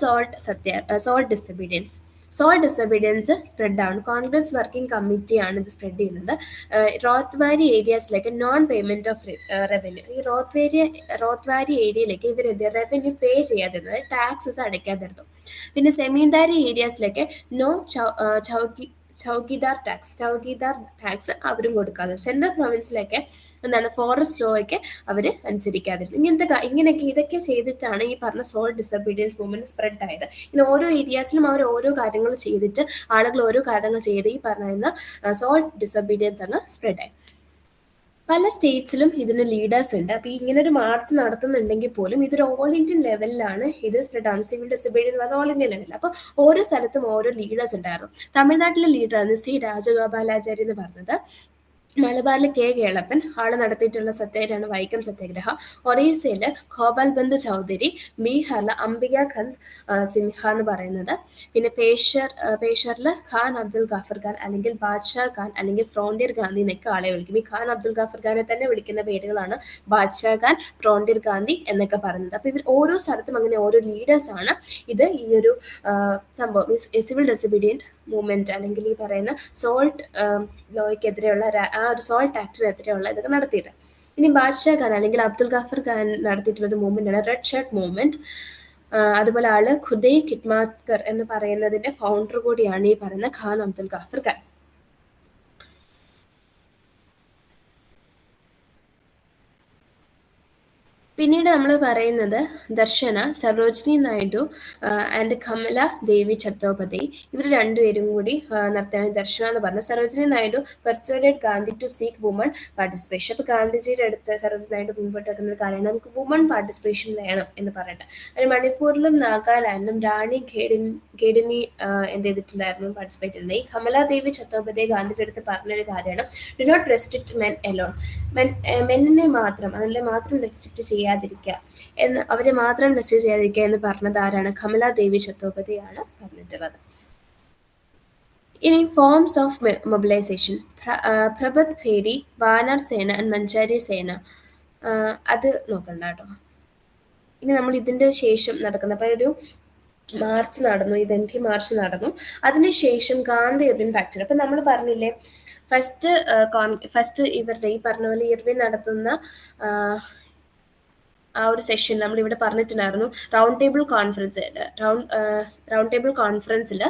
salt disobedience. Salt disobedience spread ആണ്. കോൺഗ്രസ് വർക്കിംഗ് കമ്മിറ്റി ആണ് ഇത് സ്പ്രെഡ് ചെയ്യുന്നത്. റോത്ത്വാരി ഏരിയാസിലേക്ക് നോൺ പേയ്മെന്റ് ഓഫ് റവന്യൂ. ഈ റോത്ത്വാരി ഏരിയയിലേക്ക് ഇവർ റവന്യൂ പേ ചെയ്യാതിരുന്നത്, ടാക്സസ് അടയ്ക്കാതിരുന്നു. പിന്നെ സെമീൻദാരി ഏരിയാസിലേക്ക് നോ ചൗക്കിദാർ ടാക്സ് അവരും കൊടുക്കാതെ. സെൻട്രൽ പ്രൊവിൻസിലേക്ക് എന്താണ് ഫോറസ്റ്റ് ലോ ഒക്കെ അവർ അനുസരിക്കാതിരുന്നു. ഇങ്ങനെയൊക്കെ ഇതൊക്കെ ചെയ്തിട്ടാണ് ഈ പറഞ്ഞ സോൾട്ട് ഡിസബീഡിയൻസ് മൂവ്മെന്റ് സ്പ്രെഡ് ആയത്. ഇങ്ങനെ ഓരോ ഏരിയാസിലും അവർ ഓരോ കാര്യങ്ങൾ ചെയ്തിട്ട്, ആളുകൾ ഓരോ കാര്യങ്ങൾ ചെയ്ത് ഈ പറയുന്ന സോൾട്ട് ഡിസബീഡിയൻസ് അങ്ങ് സ്പ്രെഡ് ആയി. പല സ്റ്റേറ്റ്സിലും ഇതിന് ലീഡേഴ്സ് ഉണ്ട്. അപ്പോൾ ഇങ്ങനെ ഒരു മാർച്ച് നടത്തുന്നുണ്ടെങ്കിൽ പോലും ഇതൊരു ഓൾ ഇന്ത്യൻ ലെവലിലാണ് ഇത് സ്പ്രെഡ് ആണ്. സിവിൽ ഡിസബീഡിയൻസ് എന്ന് പറഞ്ഞാൽ ഓൾ ഇന്ത്യൻ ലെവലിൽ. അപ്പോൾ ഓരോ സ്ഥലത്തും ഓരോ ലീഡേഴ്സ് ഉണ്ടായിരുന്നു. തമിഴ്നാട്ടിലെ ലീഡറാണ് സി രാജഗോപാലാചാരി എന്ന് പറഞ്ഞത്. മലബാറിൽ കെ കേളപ്പൻ ആള് നടത്തിയിട്ടുള്ള സത്യാഗ്രഹമാണ് വൈക്കം സത്യാഗ്രഹം. ഒറീസയിൽ ഗോപാൽ ബന്ധു ചൗധരി, ബീഹാറിൽ അംബിക ഖന്ദ് സിൻഹ എന്ന് പറയുന്നത്. പിന്നെ പേഷറിൽ ഖാൻ അബ്ദുൽ ഗാഫർ ഖാൻ അല്ലെങ്കിൽ ബാദ്ഷാ ഖാൻ അല്ലെങ്കിൽ ഫ്രോണ്ടിയർ ഗാന്ധി എന്നൊക്കെ ആളെ വിളിക്കും. ഈ ഖാൻ അബ്ദുൽ ഗാഫർ ഖാനെ തന്നെ വിളിക്കുന്ന പേരുകളാണ് ബാദ്ഷാ ഖാൻ, ഫ്രോണ്ടിയർ ഗാന്ധി എന്നൊക്കെ പറയുന്നത്. അപ്പോൾ ഇവർ ഓരോ സ്ഥലത്തും അങ്ങനെ ഓരോ ലീഡേഴ്സ് ആണ് ഇത് ഈ ഒരു സംഭവം സിവിൽ ഡിസബീഡിയൻറ്റ് മൂവ്മെന്റ് അല്ലെങ്കിൽ ഈ പറയുന്ന സോൾട്ട് ലോയ്ക്കെതിരെയുള്ള ആ ഒരു സോൾട്ട് ആക്ടിനെതിരെയുള്ള ഇതൊക്കെ നടത്തിയത്. ഇനി ബാദ്ഷാ ഖാൻ അല്ലെങ്കിൽ അബ്ദുൽ ഗാഫർ ഖാൻ നടത്തിയിട്ടുള്ള ഒരു മൂവ്മെന്റ് ആണ് റെഡ് ഷർട്ട് മൂവ്മെന്റ്. അതുപോലെ ആള് ഖുദൈ ഖിദ്മാത്കർ എന്ന് പറയുന്നതിന്റെ ഫൗണ്ടർ കൂടിയാണ് ഈ പറയുന്ന ഖാൻ അബ്ദുൽ ഗാഫർ ഖാൻ. പിന്നീട് നമ്മൾ പറയുന്നത് ദർശന, സരോജിനി നായിഡു ആൻഡ് കമല ദേവി ചത്തോപതി. ഇവർ രണ്ടുപേരും കൂടി നടത്തിയാണ് ദർശന എന്ന് പറഞ്ഞത്. Sarojini Naidu persuaded Gandhi to seek woman participation. അപ്പോൾ ഗാന്ധിജിയുടെ അടുത്ത് സരോജിനി നായിഡു മുൻപോട്ട് വെക്കുന്ന ഒരു കാര്യമാണ് നമുക്ക് വുമൺ പാർട്ടിസിപ്പേഷൻ വേണം എന്ന് പറഞ്ഞിട്ട്. അതിന് മണിപ്പൂരിലും നാഗാലാൻഡിലും റാണി ഖേഡിനി എന്ത് ചെയ്തിട്ടുണ്ടായിരുന്നു, പാർട്ടിസിപ്പേറ്റ് ചെയ്തിട്ടുണ്ട്. ഈ കമല ദേവി ചത്തോപതി ഗാന്ധിയുടെ അടുത്ത് പറഞ്ഞൊരു കാര്യമാണ് do not restrict men alone. മെന്നിനെ മാത്രം, അതിനെ മാത്രം റെസ്ട്രിക്ട് ചെയ്യാതിരിക്കുക എന്ന്, അവരെ മാത്രം റെസ്ട്രിക്ട് ചെയ്യാതിരിക്കുക എന്ന് പറഞ്ഞത് ആരാണ്? കമല ദേവി ചത്തോപതിയാണ് പറഞ്ഞിട്ടുള്ളത്. ഇനി forms of mobilisation. Prabhat Pheri, Vanar Sena and Manjari Sena. അത് നോക്കണ്ട കേട്ടോ. ഇനി നമ്മൾ ഇതിന്റെ ശേഷം നടക്കുന്ന അപ്പോൾ ഒരു മാർച്ച് നടന്നു, ഈ ദണ്ഡി മാർച്ച് നടന്നു. അതിനുശേഷം ഗാന്ധി ഇർവിൻ ഫാക്ചർ. അപ്പം നമ്മൾ പറഞ്ഞില്ലേ ഫസ്റ്റ് ഇവരുടെ ഈ പറഞ്ഞ പോലെ ഇർവിൻ നടത്തുന്ന ആ ഒരു സെഷൻ നമ്മൾ ഇവിടെ പറഞ്ഞിട്ടുണ്ടായിരുന്നു. റൗണ്ട് ടേബിൾ കോൺഫറൻസിൽ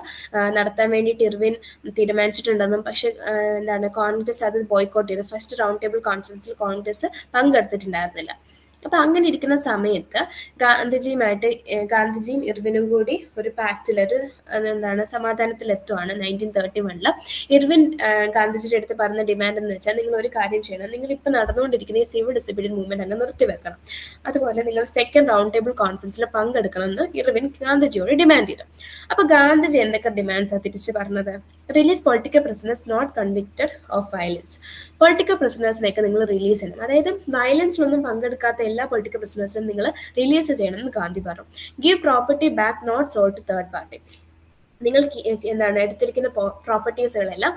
നടത്താൻ വേണ്ടിയിട്ട് ഇർവിൻ തീരുമാനിച്ചിട്ടുണ്ടെന്നും, പക്ഷെ എന്താണ് കോൺഗ്രസ് അത് ബോയ്ക്കോട്ട് ചെയ്തു. ഫസ്റ്റ് റൗണ്ട് ടേബിൾ കോൺഫറൻസിൽ കോൺഗ്രസ് പങ്കെടുത്തിട്ടുണ്ടായിരുന്നില്ല. അപ്പൊ അങ്ങനെ ഇരിക്കുന്ന സമയത്ത് ഗാന്ധിജിയും ഇർവിനും കൂടി ഒരു പാക്റ്റിലൊരു എന്താണ് സമാധാനത്തിലെത്തുവാണ് 1931. ഇർവിൻ ഗാന്ധിജിയുടെ അടുത്ത് പറഞ്ഞ ഡിമാൻഡ് എന്ന് വെച്ചാൽ നിങ്ങൾ ഒരു കാര്യം ചെയ്യണം, നിങ്ങൾ ഇപ്പൊ നടന്നുകൊണ്ടിരിക്കുന്ന ഈ സിവിൽ ഡിസബിലിറ്റി മൂവ്മെന്റ് അങ്ങ് നിർത്തിവെക്കണം, അതുപോലെ നിങ്ങൾ സെക്കൻഡ് റൗണ്ട് ടേബിൾ കോൺഫറൻസിൽ പങ്കെടുക്കണം എന്ന് ഇർവിൻ ഗാന്ധിജിയോട് ഡിമാൻഡ് ചെയ്തു. അപ്പൊ ഗാന്ധിജി എന്തൊക്കെ ഡിമാൻഡ്സാ തിരിച്ച് പറഞ്ഞത്? Release political prisoners not convicted of violence. Political പ്രിസണേഴ്സിനെയൊക്കെ നിങ്ങൾ റിലീസ് ചെയ്യണം, അതായത് വയലൻസിലൊന്നും പങ്കെടുക്കാത്ത എല്ലാ പൊളിറ്റിക്കൽ പ്രിസണേഴ്സിനും നിങ്ങൾ റിലീസ് ചെയ്യണം എന്ന് ഗാന്ധി പറഞ്ഞു. Give property back not sold to third party. നിങ്ങൾ എന്താണ് എടുത്തിരിക്കുന്ന പ്രോപ്പർട്ടീസുകളെല്ലാം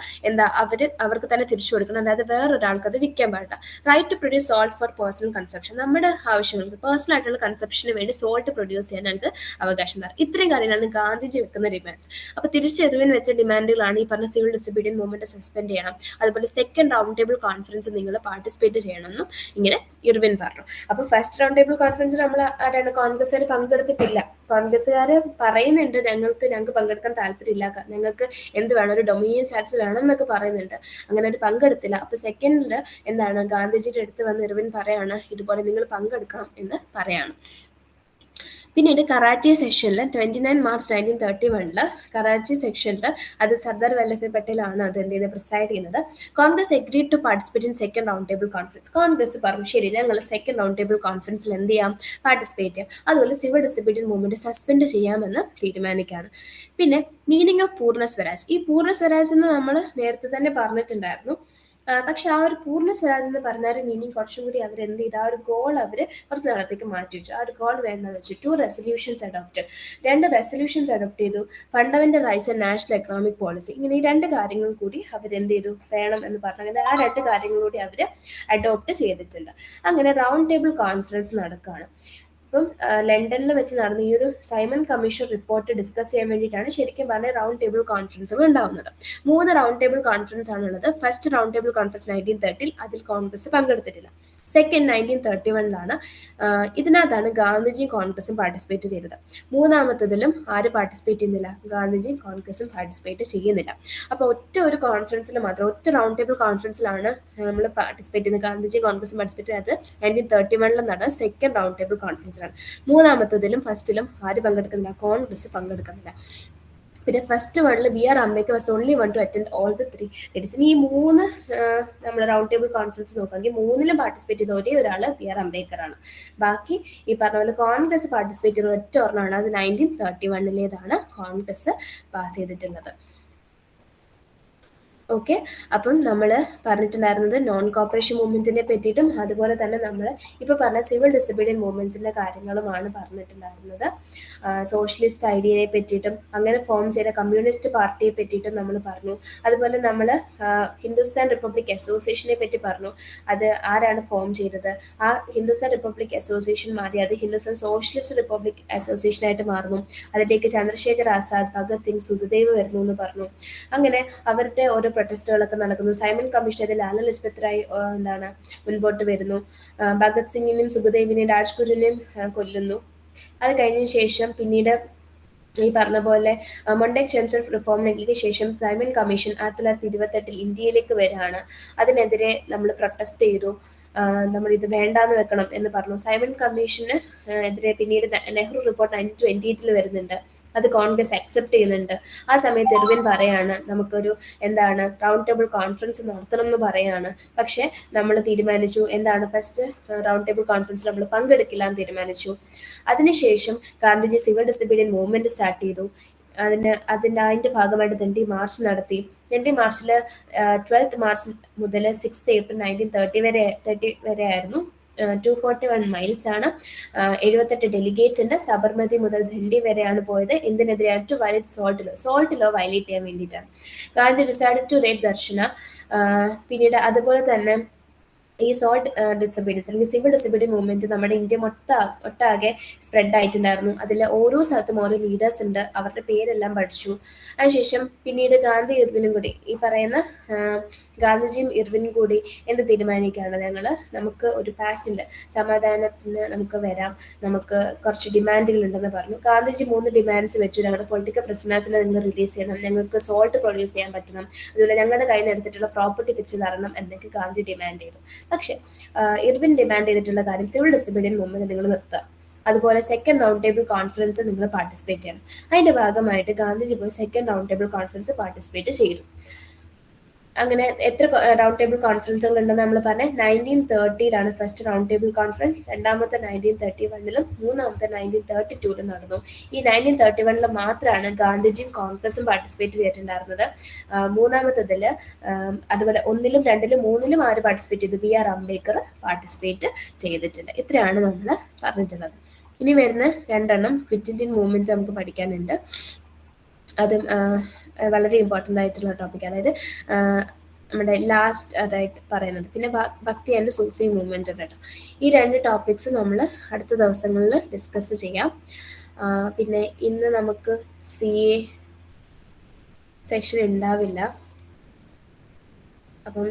അവർക്ക് തന്നെ തിരിച്ചു കൊടുക്കണം, അതായത് വേറൊരാൾക്ക് അത് വിൽക്കാൻ പാടില്ല. Right to produce salt for personal consumption. നമ്മുടെ ആവശ്യങ്ങൾക്ക് പേഴ്സണൽ ആയിട്ടുള്ള കൺസപ്ഷന് വേണ്ടി സോൾട്ട് പ്രൊഡ്യൂസ് ചെയ്യാൻ ഞങ്ങൾക്ക് അവകാശം തരാം. ഇത്രയും കാര്യങ്ങളാണ് ഗാന്ധിജി വെക്കുന്ന ഡിമാൻഡ്സ്. അപ്പോൾ തിരിച്ചെറിവിന് വെച്ച ഡിമാൻഡുകളാണ് ഈ പറഞ്ഞ സിവിൽ ഡിസബിലിറ്റി മൂവ്മെന്റ് സസ്പെൻഡ് ചെയ്യണം, അതുപോലെ സെക്കൻഡ് റൗണ്ട് ടേബിൾ കോൺഫറൻസ് നിങ്ങൾ പാർട്ടിസിപ്പേറ്റ് ചെയ്യണമെന്നും ഇങ്ങനെ ഇർവിൻ പറഞ്ഞു. അപ്പോൾ ഫസ്റ്റ് റൗണ്ട് ടേബിൾ കോൺഫറൻസിൽ നമ്മൾ ആരാണ്? കോൺഗ്രസ്സുകാർ പങ്കെടുത്തിട്ടില്ല. കോൺഗ്രസ്സുകാർ പറയുന്നുണ്ട് ഞങ്ങൾക്ക് പങ്കെടുക്കാൻ താല്പര്യമില്ല, ഞങ്ങൾക്ക് എന്ത് വേണം, ഒരു ഡൊമിനിയൻ സ്റ്റാറ്റസ് വേണം എന്നൊക്കെ പറയുന്നുണ്ട്. അങ്ങനെ ഒരു പങ്കെടുത്തില്ല. അപ്പൊ സെക്കൻഡിൽ എന്താണ് ഗാന്ധിജിയുടെ അടുത്ത് വന്ന് ഇർവിൻ പറയാണ് ഇതുപോലെ നിങ്ങൾ പങ്കെടുക്കണം എന്ന് പറയാണ്. പിന്നീട് കറാച്ചി സെക്ഷനിൽ 29 മാർച്ച് 1931 കറാച്ചി സെക്ഷനിൽ അത് സർദാർ വല്ലഭായ് പട്ടേലാണ് അത് എന്ത് ചെയ്ത് പ്രിസൈഡ് ചെയ്യുന്നത്. Congress agreed to participate in second round table conference. Congress പറഞ്ഞു ശരി ഞങ്ങൾ സെക്കൻഡ് റൗണ്ട് ടേബിൾ കോൺഫറൻസിൽ എന്ത് ചെയ്യാം, പാർട്ടിസിപ്പേറ്റ് ചെയ്യാം, അതുപോലെ സിവിൽ ഡിസബിലിറ്റി മൂവ്മെന്റ് സസ്പെൻഡ് ചെയ്യാമെന്ന് തീരുമാനിക്കുകയാണ്. പിന്നെ മീനിങ് ഓഫ് പൂർണ്ണ സ്വരാജ്. ഈ പൂർണ്ണ സ്വരാജ് എന്ന് നമ്മൾ നേരത്തെ തന്നെ പറഞ്ഞിട്ടുണ്ടായിരുന്നു. പക്ഷെ ആ ഒരു പൂർണ്ണ സ്വരാജ് എന്ന് പറഞ്ഞ ഒരു മീനിങ് കുറച്ചും കൂടി അവർ എന്ത് ചെയ്തു, ആ ഒരു ഗോൾ അവർ കുറച്ച് നാളത്തേക്ക് മാറ്റി വെച്ചു. ആ ഒരു ഗോൾ വേണ്ടെന്ന് വെച്ചു. 2 റെസൊല്യൂഷൻസ് അഡോപ്റ്റ്, 2 റെസൊല്യൂഷൻസ് അഡോപ്റ്റ് ചെയ്തു. Fundamental rights and national economic policy, ഇങ്ങനെ ഈ 2 കാര്യങ്ങൾ കൂടി അവർ എന്ത് ചെയ്തു, വേണം എന്ന് പറഞ്ഞത്. ആ 2 കാര്യങ്ങൾ കൂടി അവർ അഡോപ്റ്റ് ചെയ്തിട്ടുണ്ട്. അങ്ങനെ റൗണ്ട് ടേബിൾ കോൺഫറൻസ് നടക്കുകയാണ്. ഇപ്പം ലണ്ടനിൽ വെച്ച് നടന്ന ഈ ഒരു സൈമൺ കമ്മീഷൻ റിപ്പോർട്ട് ഡിസ്കസ് ചെയ്യാൻ വേണ്ടിയിട്ടാണ് ശരിക്കും പറഞ്ഞ റൗണ്ട് ടേബിൾ കോൺഫറൻസുകൾ ഉണ്ടാവുന്നത്. 3 റൗണ്ട് ടേബിൾ കോൺഫറൻസ് ആണുള്ളത്. ഫസ്റ്റ് റൗണ്ട് ടേബിൾ കോൺഫറൻസ് 1930, അതിൽ കോൺഗ്രസ് പങ്കെടുത്തിട്ടില്ല. സെക്കൻഡ് 1931 ഇതിനകത്താണ് ഗാന്ധിജിയും കോൺഗ്രസും പാർട്ടിസിപ്പേറ്റ് ചെയ്തത്. മൂന്നാമത്തതിലും ആര് പാർട്ടിസിപ്പേറ്റ് ചെയ്യുന്നില്ല, ഗാന്ധിജിയും കോൺഗ്രസും പാർട്ടിസിപ്പേറ്റ് ചെയ്യുന്നില്ല. അപ്പോൾ ഒറ്റ ഒരു കോൺഫറൻസിൽ മാത്രം, ഒറ്റ റൗണ്ട് ടേബിൾ കോൺഫറൻസിലാണ് നമ്മൾ പാർട്ടിസിപ്പേറ്റ് ചെയ്യുന്നത്, ഗാന്ധിജിയും കോൺഗ്രസും പാർട്ടിസിപ്പേറ്റ് ചെയ്തത് 1931 നടന്ന സെക്കൻഡ് റൗണ്ട് ടേബിൾ കോൺഫറൻസിലാണ്. മൂന്നാമത്തതിലും ഫസ്റ്റിലും ആര് പങ്കെടുക്കുന്നില്ല, കോൺഗ്രസ് പങ്കെടുക്കുന്നില്ല. പിന്നെ ഫസ്റ്റ് വണ്ണിൽ B R Ambedkar was only one to attend all the 3 ladies. ഈ 3 നമ്മൾ റൗണ്ട് ടേബിൾ കോൺഫറൻസ് നോക്കുകയാണെങ്കിൽ 3ലും പാർട്ടിസിപ്പേറ്റ് ചെയ്ത ഒരേ ഒരാൾ ബി ആർ അംബേദ്കർ ആണ്. ബാക്കി ഈ പറഞ്ഞ പോലെ കോൺഗ്രസ് പാർട്ടിസിപ്പേറ്റ് ചെയ്ത ഒറ്റ ഒരെണ്ണമാണ്, അത് 1931 കോൺഗ്രസ് പാസ് ചെയ്തിട്ടുള്ളത്. ഓക്കെ, അപ്പം നമ്മൾ പറഞ്ഞിട്ടുണ്ടായിരുന്നത് നോൺ കോപ്പറേഷൻ മൂവ്മെന്റിനെ പറ്റിയിട്ടും അതുപോലെ തന്നെ നമ്മൾ ഇപ്പോൾ പറഞ്ഞ സിവിൽ ഡിസബിലിയൻ മൂവ്മെന്റ്സിന്റെ കാര്യങ്ങളുമാണ് പറഞ്ഞിട്ടുണ്ടായിരുന്നത്. സോഷ്യലിസ്റ്റ് ഐഡിയയെ പറ്റിയിട്ടും അങ്ങനെ ഫോം ചെയ്ത കമ്മ്യൂണിസ്റ്റ് പാർട്ടിയെ പറ്റിയിട്ടും നമ്മൾ പറഞ്ഞു. അതുപോലെ നമ്മൾ ഹിന്ദുസ്ഥാൻ റിപ്പബ്ലിക് അസോസിയേഷനെ പറ്റി പറഞ്ഞു. അത് ആരാണ് ഫോം ചെയ്തത്, ആ ഹിന്ദുസ്ഥാൻ റിപ്പബ്ലിക് അസോസിയേഷൻ മാറി അത് ഹിന്ദുസ്ഥാൻ സോഷ്യലിസ്റ്റ് റിപ്പബ്ലിക് അസോസിയേഷനായിട്ട് മാറുന്നു. അതിലേക്ക് ചന്ദ്രശേഖർ ആസാദ്, ഭഗത് സിംഗ്, സുഖദേവ് വരുന്നു എന്ന് പറഞ്ഞു. അങ്ങനെ അവരുടെ ഓരോ പ്രൊട്ടസ്റ്റുകളൊക്കെ നടക്കുന്നു. സൈമൺ കമ്മീഷണറിൽ ലാല ലജ്പത് റായ് മുൻപോട്ട് വരുന്നു. ഭഗത് സിംഗിനെയും സുഖദേവിനെയും രാജ്ഗുരുവിനെയും കൊല്ലുന്നു. അത് കഴിഞ്ഞ ശേഷം പിന്നീട് ഈ പറഞ്ഞ പോലെ മൊണ്ടേക് ഷെംസർ റിഫോമിനൊക്കെ ശേഷം സൈമൺ കമ്മീഷൻ 1928 ഇന്ത്യയിലേക്ക് വരികയാണ്. അതിനെതിരെ നമ്മൾ പ്രൊട്ടസ്റ്റ് ചെയ്തു. നമ്മൾ ഇത് വേണ്ടാന്ന് വെക്കണം എന്ന് പറഞ്ഞു. സൈമൺ കമ്മീഷന് എതിരെ പിന്നീട് നെഹ്റു റിപ്പോർട്ട് 1928 വരുന്നുണ്ട്. അത് കോൺഗ്രസ് അക്സെപ്റ്റ് ചെയ്യുന്നുണ്ട്. ആ സമയത്ത് ഇർവിൻ പറയാണ് നമുക്കൊരു റൗണ്ട് ടേബിൾ കോൺഫറൻസ് നടത്തണം എന്ന് പറയാണ്. പക്ഷെ നമ്മൾ തീരുമാനിച്ചു ഫസ്റ്റ് റൗണ്ട് ടേബിൾ കോൺഫറൻസിൽ നമ്മൾ പങ്കെടുക്കില്ല എന്ന് തീരുമാനിച്ചു. അതിനുശേഷം ഗാന്ധിജി സിവിൽ ഡിസബിലിയൻ മൂവ്മെന്റ് സ്റ്റാർട്ട് ചെയ്തു. അതിന്റെ ഭാഗമായിട്ട് ദണ്ഡി മാർച്ച് നടത്തി. ദണ്ഡി മാർച്ചിൽ 12th മാർച്ച് മുതൽ 6th ഏപ്രിൽ 1930 വരെ ആയിരുന്നു. 241 മൈൽസ് ആണ്. 78 ഡെലിഗേറ്റ്സ് ഉണ്ട്. സബർമതി മുതൽ ദണ്ഡി വരെയാണ് പോയത്. എന്തിനെതിരെ, to violate salt law violate ചെയ്യാൻ വേണ്ടിയിട്ടാണ്. Gandhi decided to raid Dharasana. പിന്നീട് അതുപോലെ തന്നെ ഈ സോൾട്ട് ഡിസബിലിറ്റീസ് അല്ലെങ്കിൽ സിവിൽ ഡിസബിലിറ്റി മൂവ്മെന്റ് നമ്മുടെ ഇന്ത്യ ഒട്ടാകെ സ്പ്രെഡ് ആയിട്ടുണ്ടായിരുന്നു. അതിൽ ഓരോ സ്ഥലത്തും ഓരോ ലീഡേഴ്സ് ഉണ്ട്, അവരുടെ പേരെല്ലാം പഠിച്ചു. അതിനുശേഷം പിന്നീട് ഗാന്ധി ഇർവിനും കൂടി ഈ പറയുന്ന ഗാന്ധിജിയും ഇർവിനും കൂടി എന്ത് തീരുമാനിക്കുകയാണ്, നമുക്ക് ഒരു പാക്റ്റ് ഉണ്ട്, സമാധാനത്തിന് നമുക്ക് വരാം, നമുക്ക് കുറച്ച് ഡിമാൻഡുകൾ ഉണ്ടെന്ന് പറഞ്ഞു. ഗാന്ധിജി 3 ഡിമാൻഡ്സ് വെച്ചു. ഞങ്ങളുടെ പൊളിറ്റിക്കൽ പ്രിസണേഴ്സിനെ നിങ്ങൾ റിലീസ് ചെയ്യണം, ഞങ്ങൾക്ക് സോൾട്ട് പ്രൊഡ്യൂസ് ചെയ്യാൻ പറ്റണം, അതുപോലെ ഞങ്ങളുടെ കയ്യിൽ നിന്ന് എടുത്തിട്ടുള്ള പ്രോപ്പർട്ടി തിരിച്ചു തരണം എന്നൊക്കെ ഗാന്ധി ഡിമാൻഡ് ചെയ്തു. പക്ഷെ ഇർവിൻ ഡിമാൻഡ് ചെയ്തിട്ടുള്ള കാര്യം സിവിൽ ഡിസബിലിയൻ മൂവ്മെന്റ് നിങ്ങൾ നിർത്തുക, അതുപോലെ സെക്കൻഡ് റൗണ്ട് ടേബിൾ കോൺഫറൻസ് നിങ്ങൾ പാർട്ടിസിപ്പേറ്റ് ചെയ്യണം. അതിന്റെ ഭാഗമായിട്ട് ഗാന്ധിജി പോയി second round table conference participate ചെയ്തു. അങ്ങനെ എത്ര റൗണ്ട് ടേബിൾ കോൺഫറൻസുകൾ ഉണ്ടെന്ന് നമ്മൾ പറഞ്ഞത് 1930 ഫസ്റ്റ് റൗണ്ട് ടേബിൾ കോൺഫറൻസ്, രണ്ടാമത്തെ 1931 മൂന്നാമത്തെ 1932 നടന്നു. ഈ 1931 മാത്രമാണ് ഗാന്ധിജിയും കോൺഗ്രസും പാർട്ടിസിപ്പേറ്റ് ചെയ്തിട്ടുണ്ടായിരുന്നത്. മൂന്നാമത്തതിൽ അതുപോലെ 1ലും 2ലും 3ലും ആര് പാർട്ടിസിപ്പേറ്റ് ചെയ്തു, ബി ആർ അംബേദ്കർ പാർട്ടിസിപ്പേറ്റ് ചെയ്തിട്ടുണ്ട്. ഇത്രയാണ് നമ്മൾ പറഞ്ഞിട്ടുള്ളത്. ഇനി വരുന്ന 2 ക്വിറ്റ് ഇന്ത്യൻ മൂവ്മെന്റ് നമുക്ക് പഠിക്കാനുണ്ട്. അതും വളരെ ഇമ്പോർട്ടൻ്റ് ആയിട്ടുള്ള ടോപ്പിക്, അതായത് നമ്മുടെ ലാസ്റ്റ് അതായിട്ട് പറയുന്നത്. പിന്നെ ഭക്തി ആൻഡ് സൂഫി മൂവ്മെന്റ് ഉണ്ട് കേട്ടോ. ഈ 2 ടോപ്പിക്സ് നമ്മൾ അടുത്ത ദിവസങ്ങളിൽ ഡിസ്കസ് ചെയ്യാം. പിന്നെ ഇന്ന് നമുക്ക് CA സെഷൻ ഉണ്ടാവില്ല. അപ്പം